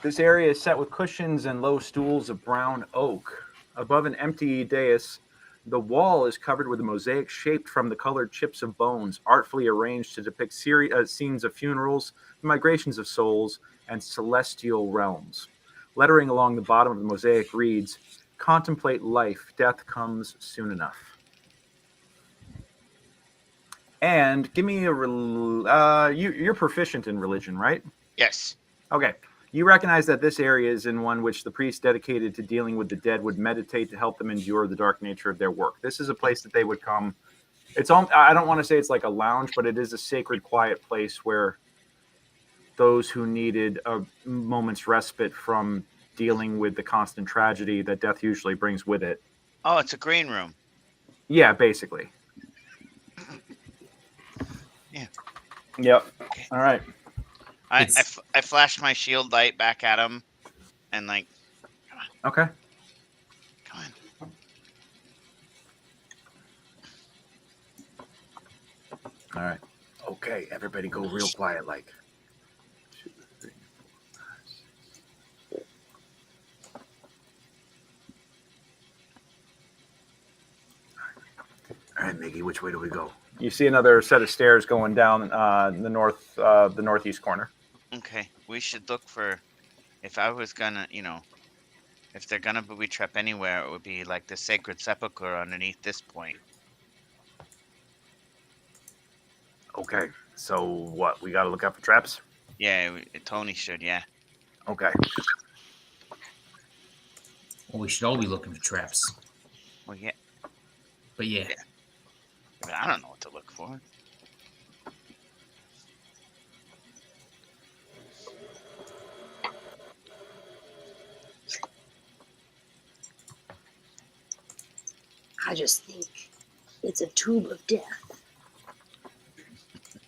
This area is set with cushions and low stools of brown oak. Above an empty dais, the wall is covered with a mosaic shaped from the colored chips of bones, artfully arranged to depict scenes of funerals, the migrations of souls, and celestial realms. Lettering along the bottom of the mosaic reads, "Contemplate life, death comes soon enough." And give me you're proficient in religion, right? Yes. Okay. You recognize that this area is in one which the priests dedicated to dealing with the dead would meditate to help them endure the dark nature of their work. This is a place that they would come. I don't want to say it's like a lounge, but it is a sacred, quiet place where those who needed a moment's respite from dealing with the constant tragedy that death usually brings with it. Oh, it's a green room. Yeah, basically. Yeah. Yep. Okay. All right. I flashed my shield light back at him, and come on. Okay. Come on. All right. Okay, everybody go real quiet, like. 2, 3, 4, 5. All right, Miggy, which way do we go? You see another set of stairs going down the northeast corner. Okay, we should look for. If I was gonna, if they're gonna booby trap anywhere, it would be like the sacred sepulchre underneath this point. Okay, so what? We got to look out for traps? Yeah, Tony should, yeah. Okay. Well, we should all be looking for traps. Well, yeah. But yeah. I don't know what to look for. I just think it's a tube of death.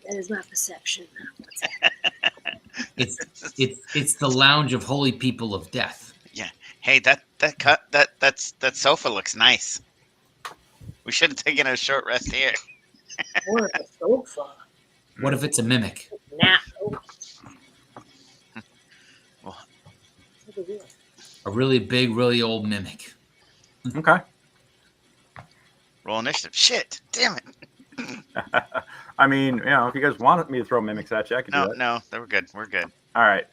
That is my perception. It's the lounge of holy people of death. Yeah. Hey, that sofa looks nice. We should have taken a short rest here. Or a sofa. What if it's a mimic? Nah. Well, a really big, really old mimic. Okay. Roll initiative. Shit. Damn it. I mean, if you guys wanted me to throw mimics at you, I could do that. No, we're good. We're good. All right.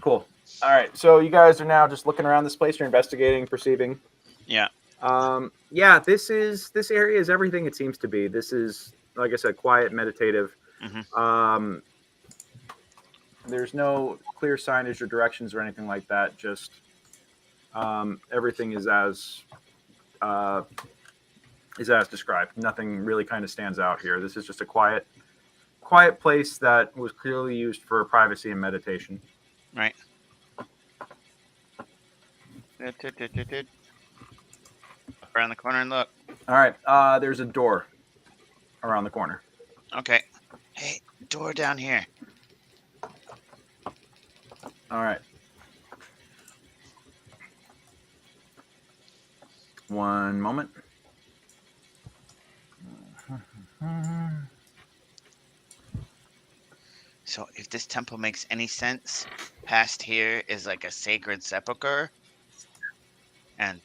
Cool. All right. So you guys are now just looking around this place. You're investigating, perceiving. Yeah. Yeah. This area is everything it seems to be. This is, like I said, quiet, meditative. Mm-hmm. There's no clear signage or directions or anything like that. Just everything is as described. Nothing really kind of stands out here. This is just a quiet place that was clearly used for privacy and meditation. Right. Around the corner and look. All right. There's a door around the corner. Okay. Hey, door down here. All right. One moment. So if this temple makes any sense, past here is like a sacred sepulcher, and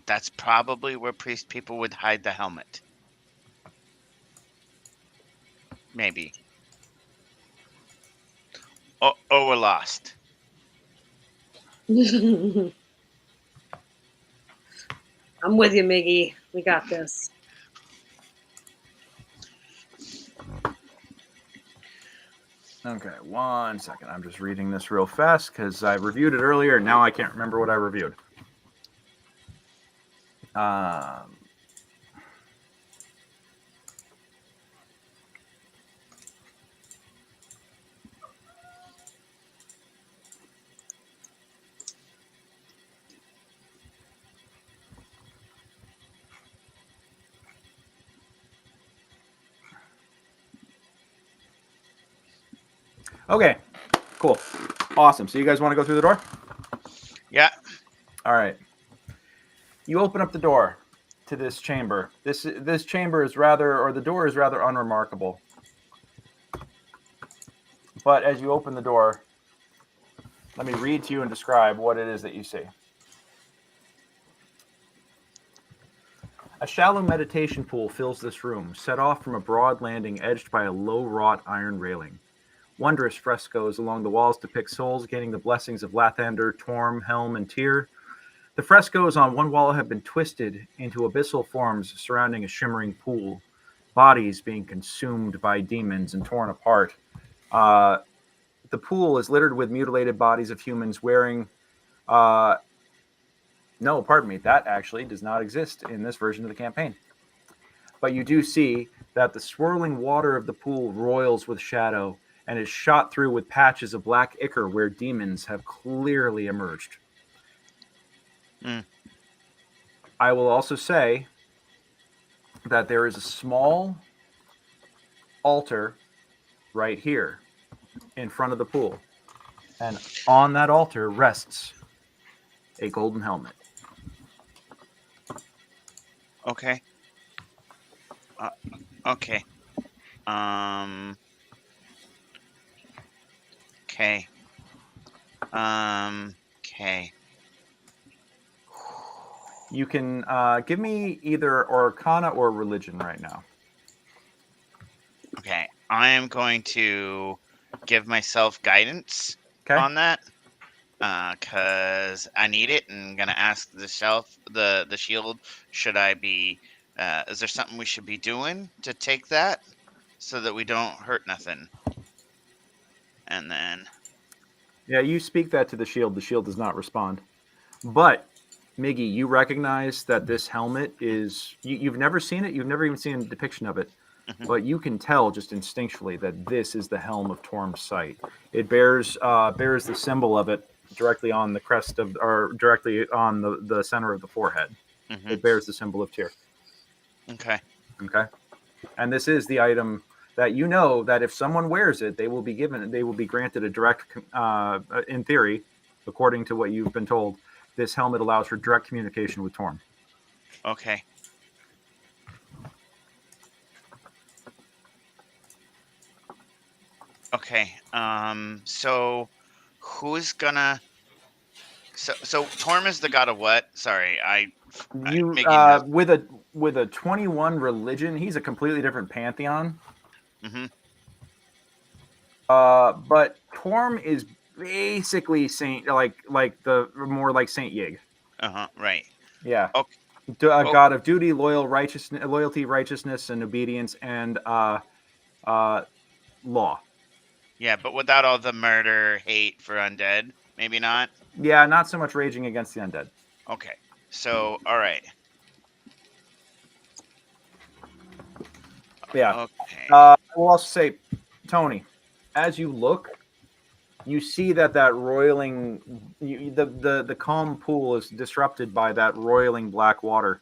that's probably where priest people would hide the helmet. Maybe. Oh, we're lost. I'm with you, Miggy. We got this. Okay, 1 second. I'm just reading this real fast because I reviewed it earlier and now I can't remember what I reviewed. Okay, cool. Awesome. So you guys want to go through the door? Yeah. All right. You open up the door to this chamber. This chamber is the door is rather unremarkable. But as you open the door, let me read to you and describe what it is that you see. A shallow meditation pool fills this room, set off from a broad landing edged by a low-wrought iron railing. Wondrous frescoes along the walls depict souls gaining the blessings of Lathander, Torm, Helm, and Tyr. The frescoes on one wall have been twisted into abyssal forms surrounding a shimmering pool, bodies being consumed by demons and torn apart. The pool is littered with mutilated bodies of humans wearing... no, pardon me, that actually does not exist in this version of the campaign. But you do see that the swirling water of the pool roils with shadow and is shot through with patches of black ichor where demons have clearly emerged. I will also say that there is a small altar right here in front of the pool. And on that altar rests a golden helmet. Okay. Okay. Okay. Okay. You can give me either Arcana or Religion right now. Okay. I am going to give myself guidance on that. Because I need it, and I'm gonna ask the shield, should I be is there something we should be doing to take that so that we don't hurt nothing? And then yeah, you speak that to the shield does not respond. But Miggy, you recognize that this helmet is you've never seen it, you've never even seen a depiction of it. But you can tell just instinctually that this is the helm of Torm's sight. It bears the symbol of it directly on the crest of, or directly on the center of the forehead. It bears the symbol of Tyr. Okay. And this is the item that you know that if someone wears it, they will be granted a direct, in theory, according to what you've been told, this helmet allows for direct communication with Torm. Okay. Okay. So who's gonna? So Torm is the god of what? Sorry, You with a 21 religion, he's a completely different pantheon. Mm-hmm. But Torm is basically Saint, like more like Saint Yig. Right. Yeah. Okay. God of duty, loyalty, righteousness, and obedience, and law. Yeah, but without all the murder, hate for undead, maybe not. Yeah, not so much raging against the undead. Okay. So, all right. Yeah. Okay. I will also say, Tony, as you look, you see that roiling, the calm pool is disrupted by that roiling black water.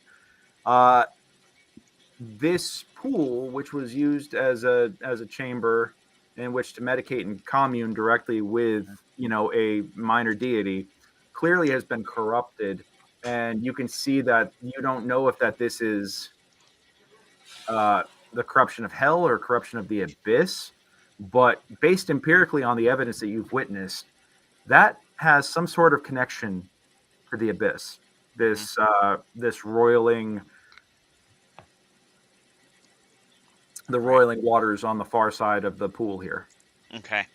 This pool, which was used as a chamber in which to medicate and commune directly with, a minor deity, clearly has been corrupted, and you can see that you don't know if this is the corruption of hell or corruption of the abyss, but based empirically on the evidence that you've witnessed, that has some sort of connection to the abyss. This roiling, the roiling waters on the far side of the pool here. Okay.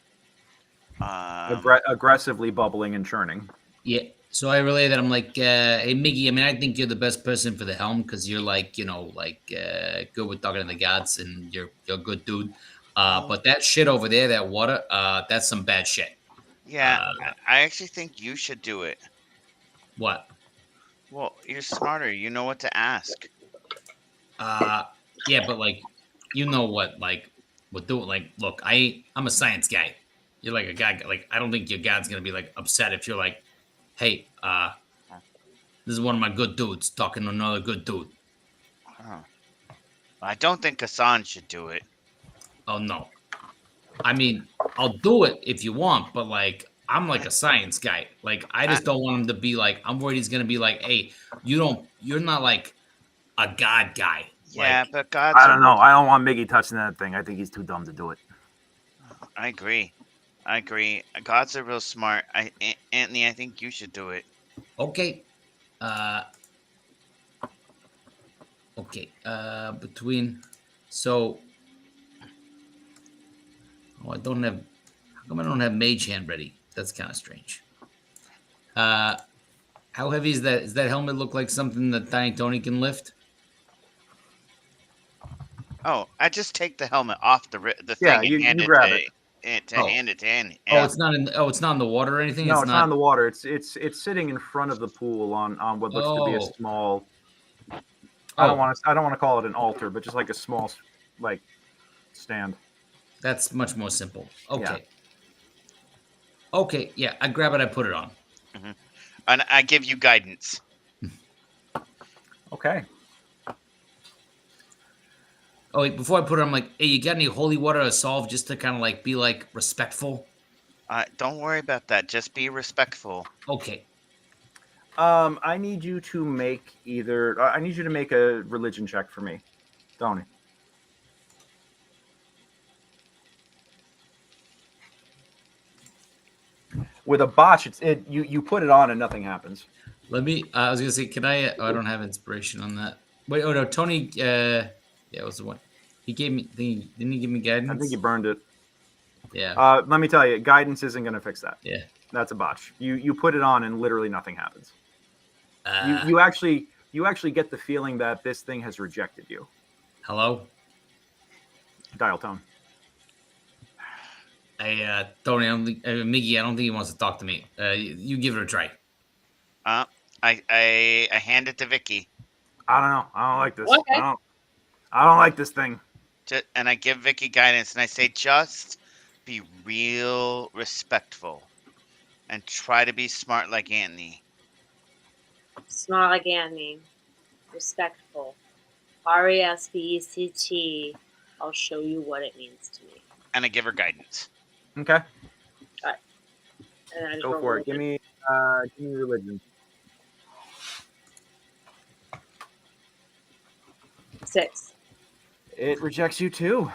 Aggressively bubbling and churning. Yeah. So I relay that. I'm like, hey, Miggy, I mean, I think you're the best person for the helm because you're like, good with talking to the gods and you're a good dude. But that shit over there, that water, that's some bad shit. Yeah, I actually think you should do it. What? Well, you're smarter. You know what to ask. Yeah, but look, I'm a science guy. You're like a guy. Like, I don't think your god's gonna be like upset if you're like, hey, this is one of my good dudes talking to another good dude. I don't think Casan should do it. Oh no. I mean, I'll do it if you want, but like, I'm like a science guy. Like, I just don't want him to be like, I'm worried he's gonna be like, hey, you're not like a god guy. Yeah, like, but gods. I don't know. I don't want Miggy touching that thing. I think he's too dumb to do it. I agree. Gods are real smart. Anthony, I think you should do it. Okay. Okay. I don't have. How come I don't have Mage Hand ready? That's kind of strange. How heavy is that? Does that helmet look like something that Tiny Tony can lift? Oh, I just take the helmet off the thing. Yeah, and you hand grab it. Hand it to Andy. Oh, it's not in. Oh, it's not in the water or anything. No, it's not in the water. It's sitting in front of the pool on what looks to be a small. I don't want to call it an altar, but just like a small, like, stand. That's much more simple. Okay. Yeah. Okay. Yeah, I grab it. I put it on. Mm-hmm. And I give you guidance. Okay. Oh, wait, before I put it on, I'm like, hey, you got any holy water to solve just to kind of like be like respectful? Don't worry about that. Just be respectful. Okay. I need you to make I need you to make a religion check for me, Tony. With a botch, you put it on and nothing happens. Let me. I was gonna say, can I? I don't have inspiration on that. Wait. Oh no, Tony. Yeah, it was the one. He gave me. Didn't he give me guidance? I think he burned it. Yeah. Let me tell you, guidance isn't gonna fix that. Yeah. That's a botch. You put it on and literally nothing happens. You actually get the feeling that this thing has rejected you. Hello. Dial tone. Hey, Tony, Miggy, I don't think he wants to talk to me. You give it a try. I hand it to Vicki. I don't know. I don't like this. Okay. I don't like this thing. And I give Vicki guidance, and I say, just be real respectful, and try to be smart like Anthony. Smart like Anthony. Respectful. RESPECT. I'll show you what it means to me. And I give her guidance. Okay. All right. And then I just Go roll for it. religion. Give me religion. 6. It rejects you too.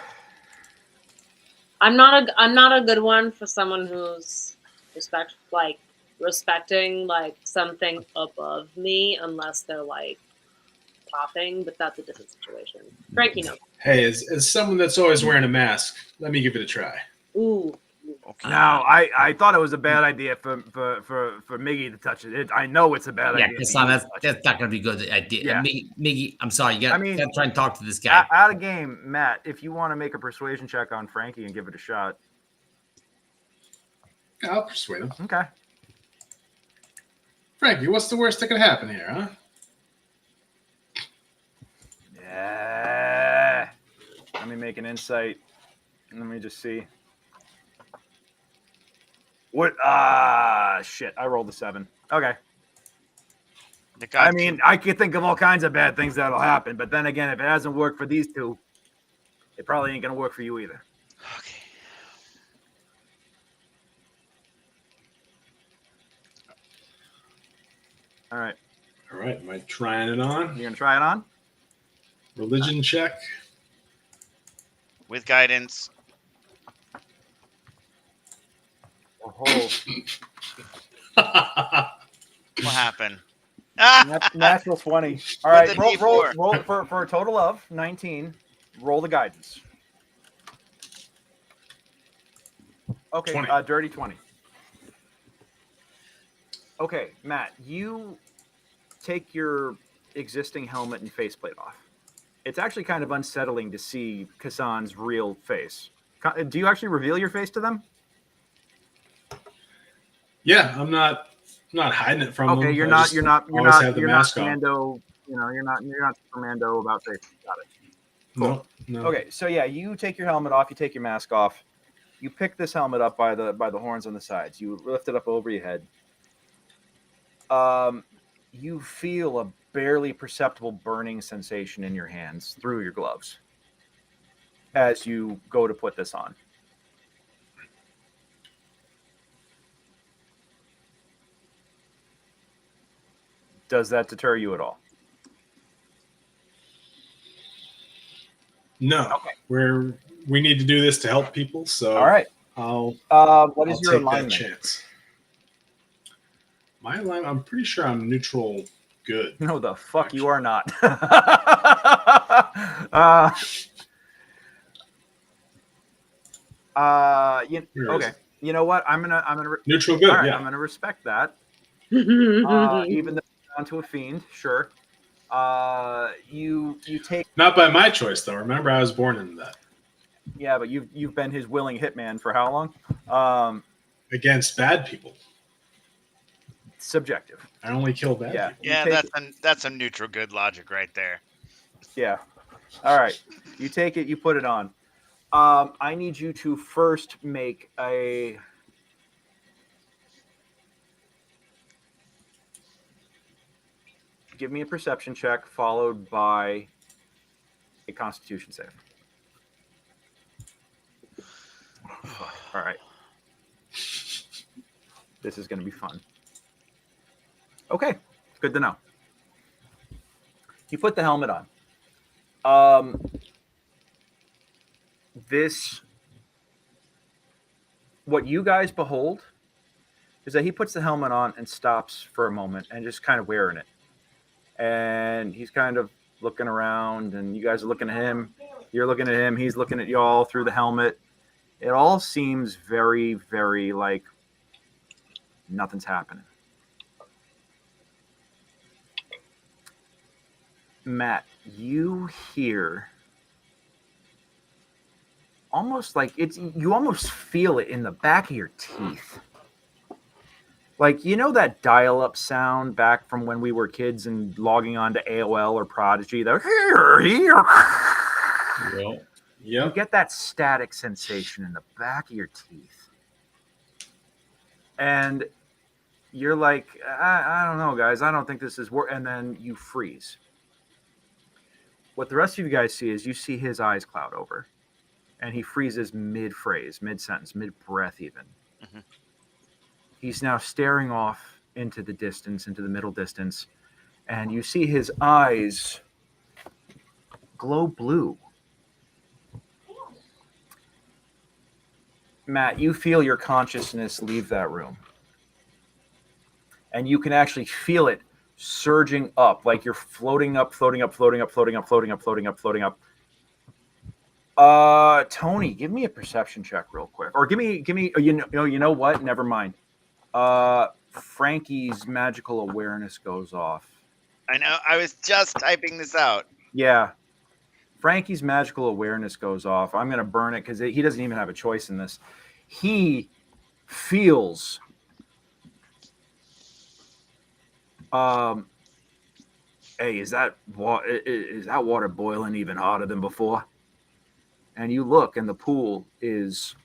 I'm not a good one for someone who's respecting like something above me unless they're like popping, but that's a different situation. Frankie knows. Hey, as someone that's always wearing a mask, let me give it a try. Ooh. Okay. No, I thought it was a bad idea for Miggy to touch it. I know it's a bad idea. Yeah, Casan, that's not going to be a good idea. Yeah. Miggy, I'm sorry. You got to try and talk to this guy. Out of game, Matt, if you want to make a persuasion check on Frankie and give it a shot. I'll persuade him. Okay. Frankie, what's the worst that could happen here, huh? Yeah. Let me make an insight. Let me just see. What? Shit. I rolled a 7. Okay. I mean, I could think of all kinds of bad things that'll happen, but then again, if it hasn't worked for these two, it probably ain't gonna work for you either. Okay. All right. All right. Am I trying it on? You're gonna try it on? Religion check. With guidance. Oh. What happened? Natural 20. All right, roll for a total of 19. Roll the guidance. Okay, 20. Dirty 20. Okay, Matt, you take your existing helmet and faceplate off. It's actually kind of unsettling to see Casan's real face. Do you actually reveal your face to them? Yeah, I'm not hiding it from them. Okay, you're not Mando. You know, you're not Supermando about face. Got it. Cool. No. Okay, so yeah, you take your helmet off. You take your mask off. You pick this helmet up by the horns on the sides. You lift it up over your head. You feel a barely perceptible burning sensation in your hands through your gloves as you go to put this on. Does that deter you at all? No. Okay. We need to do this to help people, so all right. What is your alignment? Chance. My alignment, I'm pretty sure I'm neutral good. No, the fuck actually. You are not. Okay. You know what? I'm gonna neutral good. Right, yeah. I'm gonna respect that. Even though you're onto a fiend, sure. You take not by my choice though. Remember, I was born into that. Yeah, but you've been his willing hitman for how long? Against bad people. Subjective. I only kill bad people. Yeah, that's some neutral good logic right there. Yeah. All right. You take it. You put it on. I need you to first make a. Give me a perception check followed by a Constitution save. All right. This is going to be fun. Okay. Good to know. You put the helmet on. What you guys behold is that he puts the helmet on and stops for a moment and just kind of wearing it. And he's kind of looking around, and you guys are looking at him. You're looking at him. He's looking at y'all through the helmet. It all seems very, very like nothing's happening. Matt, you hear almost like you almost feel it in the back of your teeth. Like, you know that dial-up sound back from when we were kids and logging on to AOL or Prodigy? You get that static sensation in the back of your teeth. And you're like, I don't know, guys. I don't think this is work. And then you freeze. What the rest of you guys see is you see his eyes cloud over, and he freezes mid-phrase, mid-sentence, mid-breath even. Mm-hmm. He's now staring off into the distance, into the middle distance, and you see his eyes glow blue. Matt, you feel your consciousness leave that room. And you can actually feel it surging up, like you're floating up, floating up, floating up, floating up, floating up, floating up, floating up. Tony, give me a perception check real quick. Or give me you know what? Never mind. Frankie's magical awareness goes off. I know. I was just typing this out. Yeah. Frankie's magical awareness goes off. I'm going to burn it because he doesn't even have a choice in this. He feels hey, is that water boiling even hotter than before? And you look, and the pool is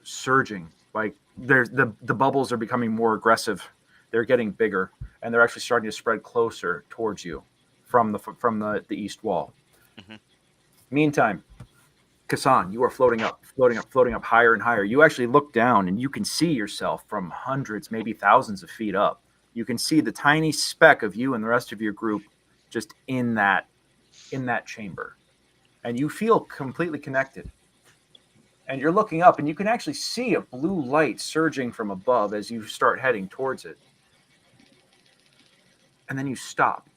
surging. Like the bubbles are becoming more aggressive. They're getting bigger, and they're actually starting to spread closer towards you from the east wall. Mm-hmm. Meantime, Casan, you are floating up higher and higher. You actually look down, and you can see yourself from hundreds, maybe thousands of feet up. You can see the tiny speck of you and the rest of your group just in that chamber. And you feel completely connected. And you're looking up, and you can actually see a blue light surging from above as you start heading towards it. And then you stop.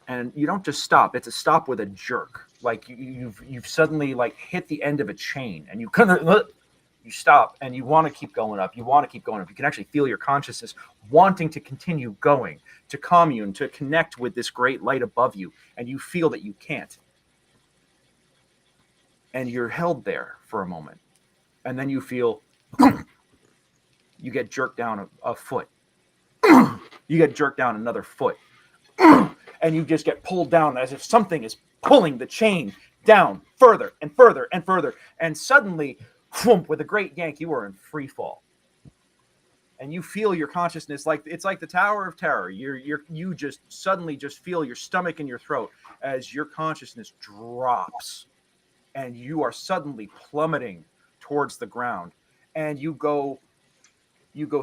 And you don't just stop, it's a stop with a jerk. Like you've suddenly like hit the end of a chain, and you kind of you stop, and you want to keep going up. You want to keep going up. You can actually feel your consciousness wanting to continue going, to commune, to connect with this great light above you, and you feel that you can't. And you're held there for a moment. And then you feel you get jerked down a foot. You get jerked down another foot. And you just get pulled down as if something is pulling the chain down further and further and further. And suddenly, with a great yank, you are in free fall. And you feel your consciousness like it's like the Tower of Terror. You just suddenly just feel your stomach and your throat as your consciousness drops. And you are suddenly plummeting towards the ground. And you go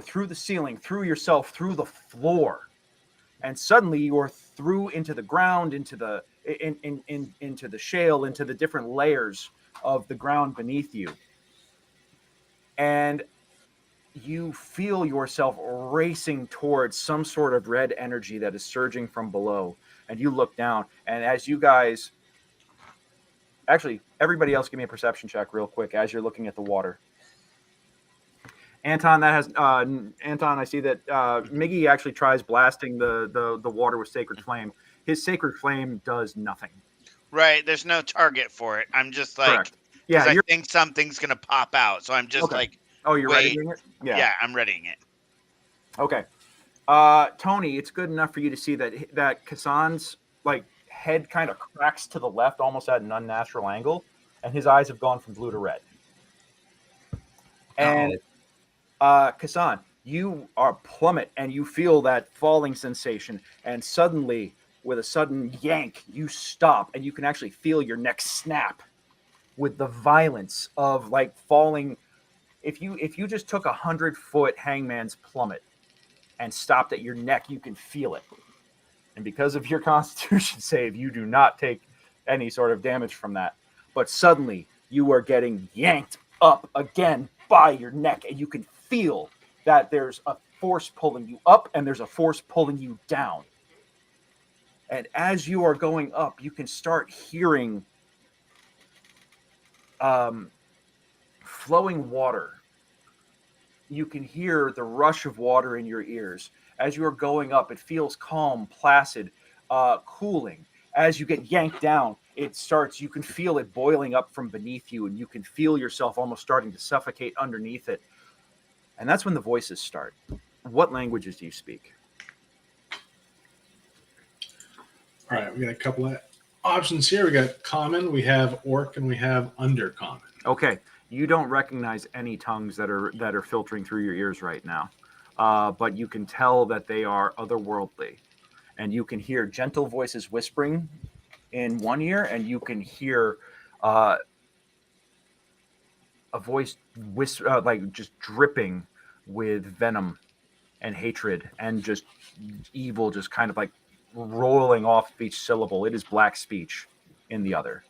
through the ceiling, through yourself, through the floor. And suddenly you are through into the ground, into the shale, into the different layers of the ground beneath you. And you feel yourself racing towards some sort of red energy that is surging from below. And you look down, and as you guys... Actually, everybody else give me a perception check real quick as you're looking at the water. Anton, Anton, I see that Miggy actually tries blasting the water with Sacred Flame. His Sacred Flame does nothing. Right, there's no target for it. I'm just like... Correct. Yeah, I think something's going to pop out, so I'm just like... Oh, you're readying it? Yeah, I'm readying it. Okay. Tony, it's good enough for you to see that Casan's head kind of cracks to the left, almost at an unnatural angle, and his eyes have gone from blue to red. And Casan, you are plummet, and you feel that falling sensation, and suddenly, with a sudden yank, you stop, and you can actually feel your neck snap with the violence of falling. If you just took 100-foot hangman's plummet and stopped at your neck, you can feel it. And because of your Constitution save, you do not take any sort of damage from that. But suddenly, you are getting yanked up again by your neck, and you can feel that there's a force pulling you up, and there's a force pulling you down. And as you are going up, you can start hearing flowing water. You can hear the rush of water in your ears. As you are going up, it feels calm, placid, cooling. As you get yanked down, you can feel it boiling up from beneath you, and you can feel yourself almost starting to suffocate underneath it. And that's when the voices start. What languages do you speak? All right, we got a couple of options here. We got common, we have orc, and we have undercommon. Okay, you don't recognize any tongues that are filtering through your ears right now. But you can tell that they are otherworldly. And you can hear gentle voices whispering in one ear, and you can hear a voice like just dripping with venom and hatred and just evil, just kind of like rolling off each syllable. It is black speech in the other.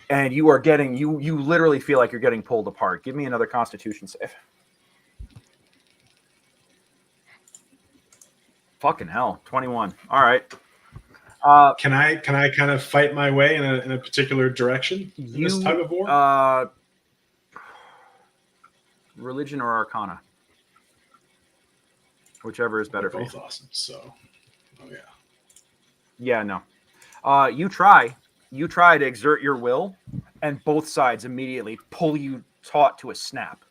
And you are getting, you literally feel like you're getting pulled apart. Give me another Constitution save. Fucking hell, 21. All right. Can I kind of fight my way in a particular direction in this tug of war? Religion or Arcana, whichever is better for you. Both awesome. So, oh yeah. Yeah, no. You try to exert your will, and both sides immediately pull you taut to a snap.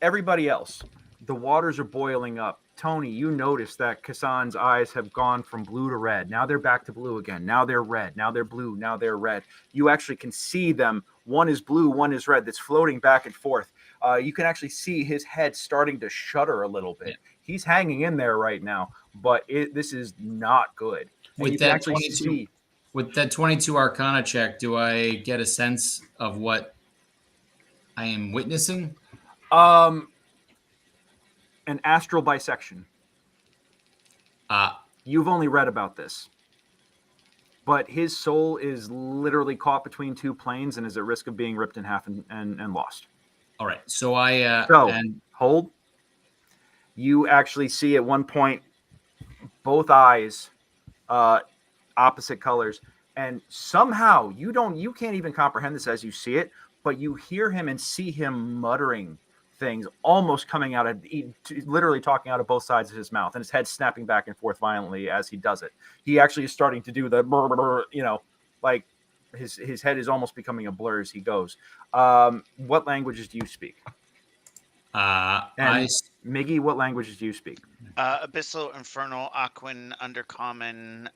Everybody else, the waters are boiling up. Tony, you notice that Casan's eyes have gone from blue to red. Now they're back to blue again. Now they're red. Now they're blue. Now they're red. You actually can see them. One is blue, one is red. That's floating back and forth. You can actually see his head starting to shudder a little bit. He's hanging in there right now, but this is not good. With that 22, with that 22 Arcana check, do I get a sense of what I am witnessing? An astral bisection. You've only read about this, but his soul is literally caught between two planes and is at risk of being ripped in half and lost. All right, so hold. You actually see at one point both eyes, opposite colors, and somehow you can't even comprehend this as you see it, but you hear him and see him muttering things, almost coming out of, literally talking out of both sides of his mouth, and his head snapping back and forth violently as he does it. He actually is starting to do the, like his head is almost becoming a blur as he goes. What languages do you speak? Miggy, what languages do you speak? Abyssal, Infernal, Aquan, Undercommon,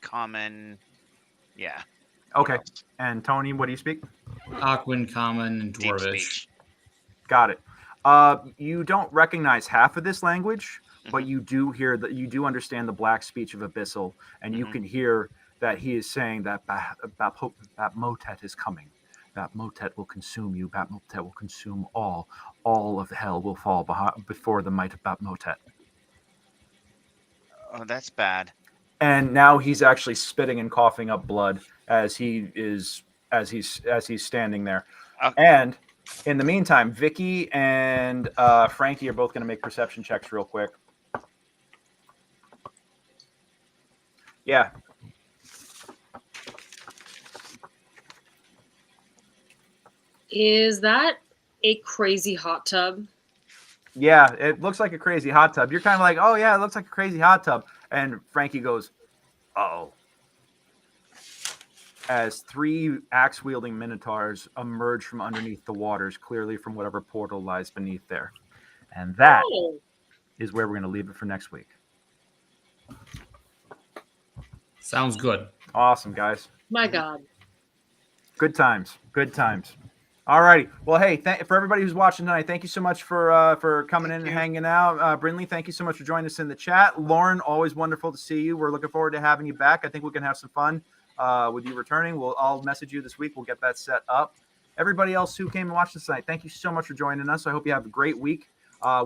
Common. Yeah. Okay. And Tony, what do you speak? Aquan, Common, and Dwarvish. Got it. You don't recognize half of this language, but you do hear that. You do understand the black speech of Abyssal, and you can hear that he is saying that Motet is coming. That Motet will consume you. That Motet will consume all. All of hell will fall before the might of Bat Motet. Oh, that's bad. And now he's actually spitting and coughing up blood as he's standing there. Okay. And in the meantime, Vicki and Frankie are both going to make perception checks real quick. Yeah. Is that a crazy hot tub? Yeah, it looks like a crazy hot tub. You're kind of like, oh yeah, it looks like a crazy hot tub. And Frankie goes, uh-oh. As three axe-wielding minotaurs emerge from underneath the waters, clearly from whatever portal lies beneath there. And that is where we're going to leave it for next week. Sounds good. Awesome, guys. My God. Good times. Good times. All righty. Well, hey, for everybody who's watching tonight, thank you so much for coming in and hanging out. Brindley, thank you so much for joining us in the chat. Lauren, always wonderful to see you. We're looking forward to having you back. I think we can have some fun with you returning. I'll message you this week. We'll get that set up. Everybody else who came and watched us tonight, thank you so much for joining us. I hope you have a great week.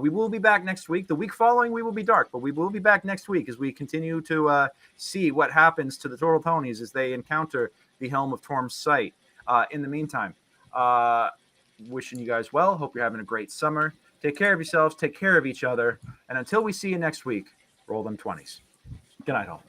We will be back next week. The week following, we will be dark, but we will be back next week as we continue to see what happens to the Tortletonis as they encounter the Helm of Torm's sight. In the meantime, wishing you guys well. Hope you're having a great summer. Take care of yourselves. Take care of each other. And until we see you next week, roll them 20s. Good night, all.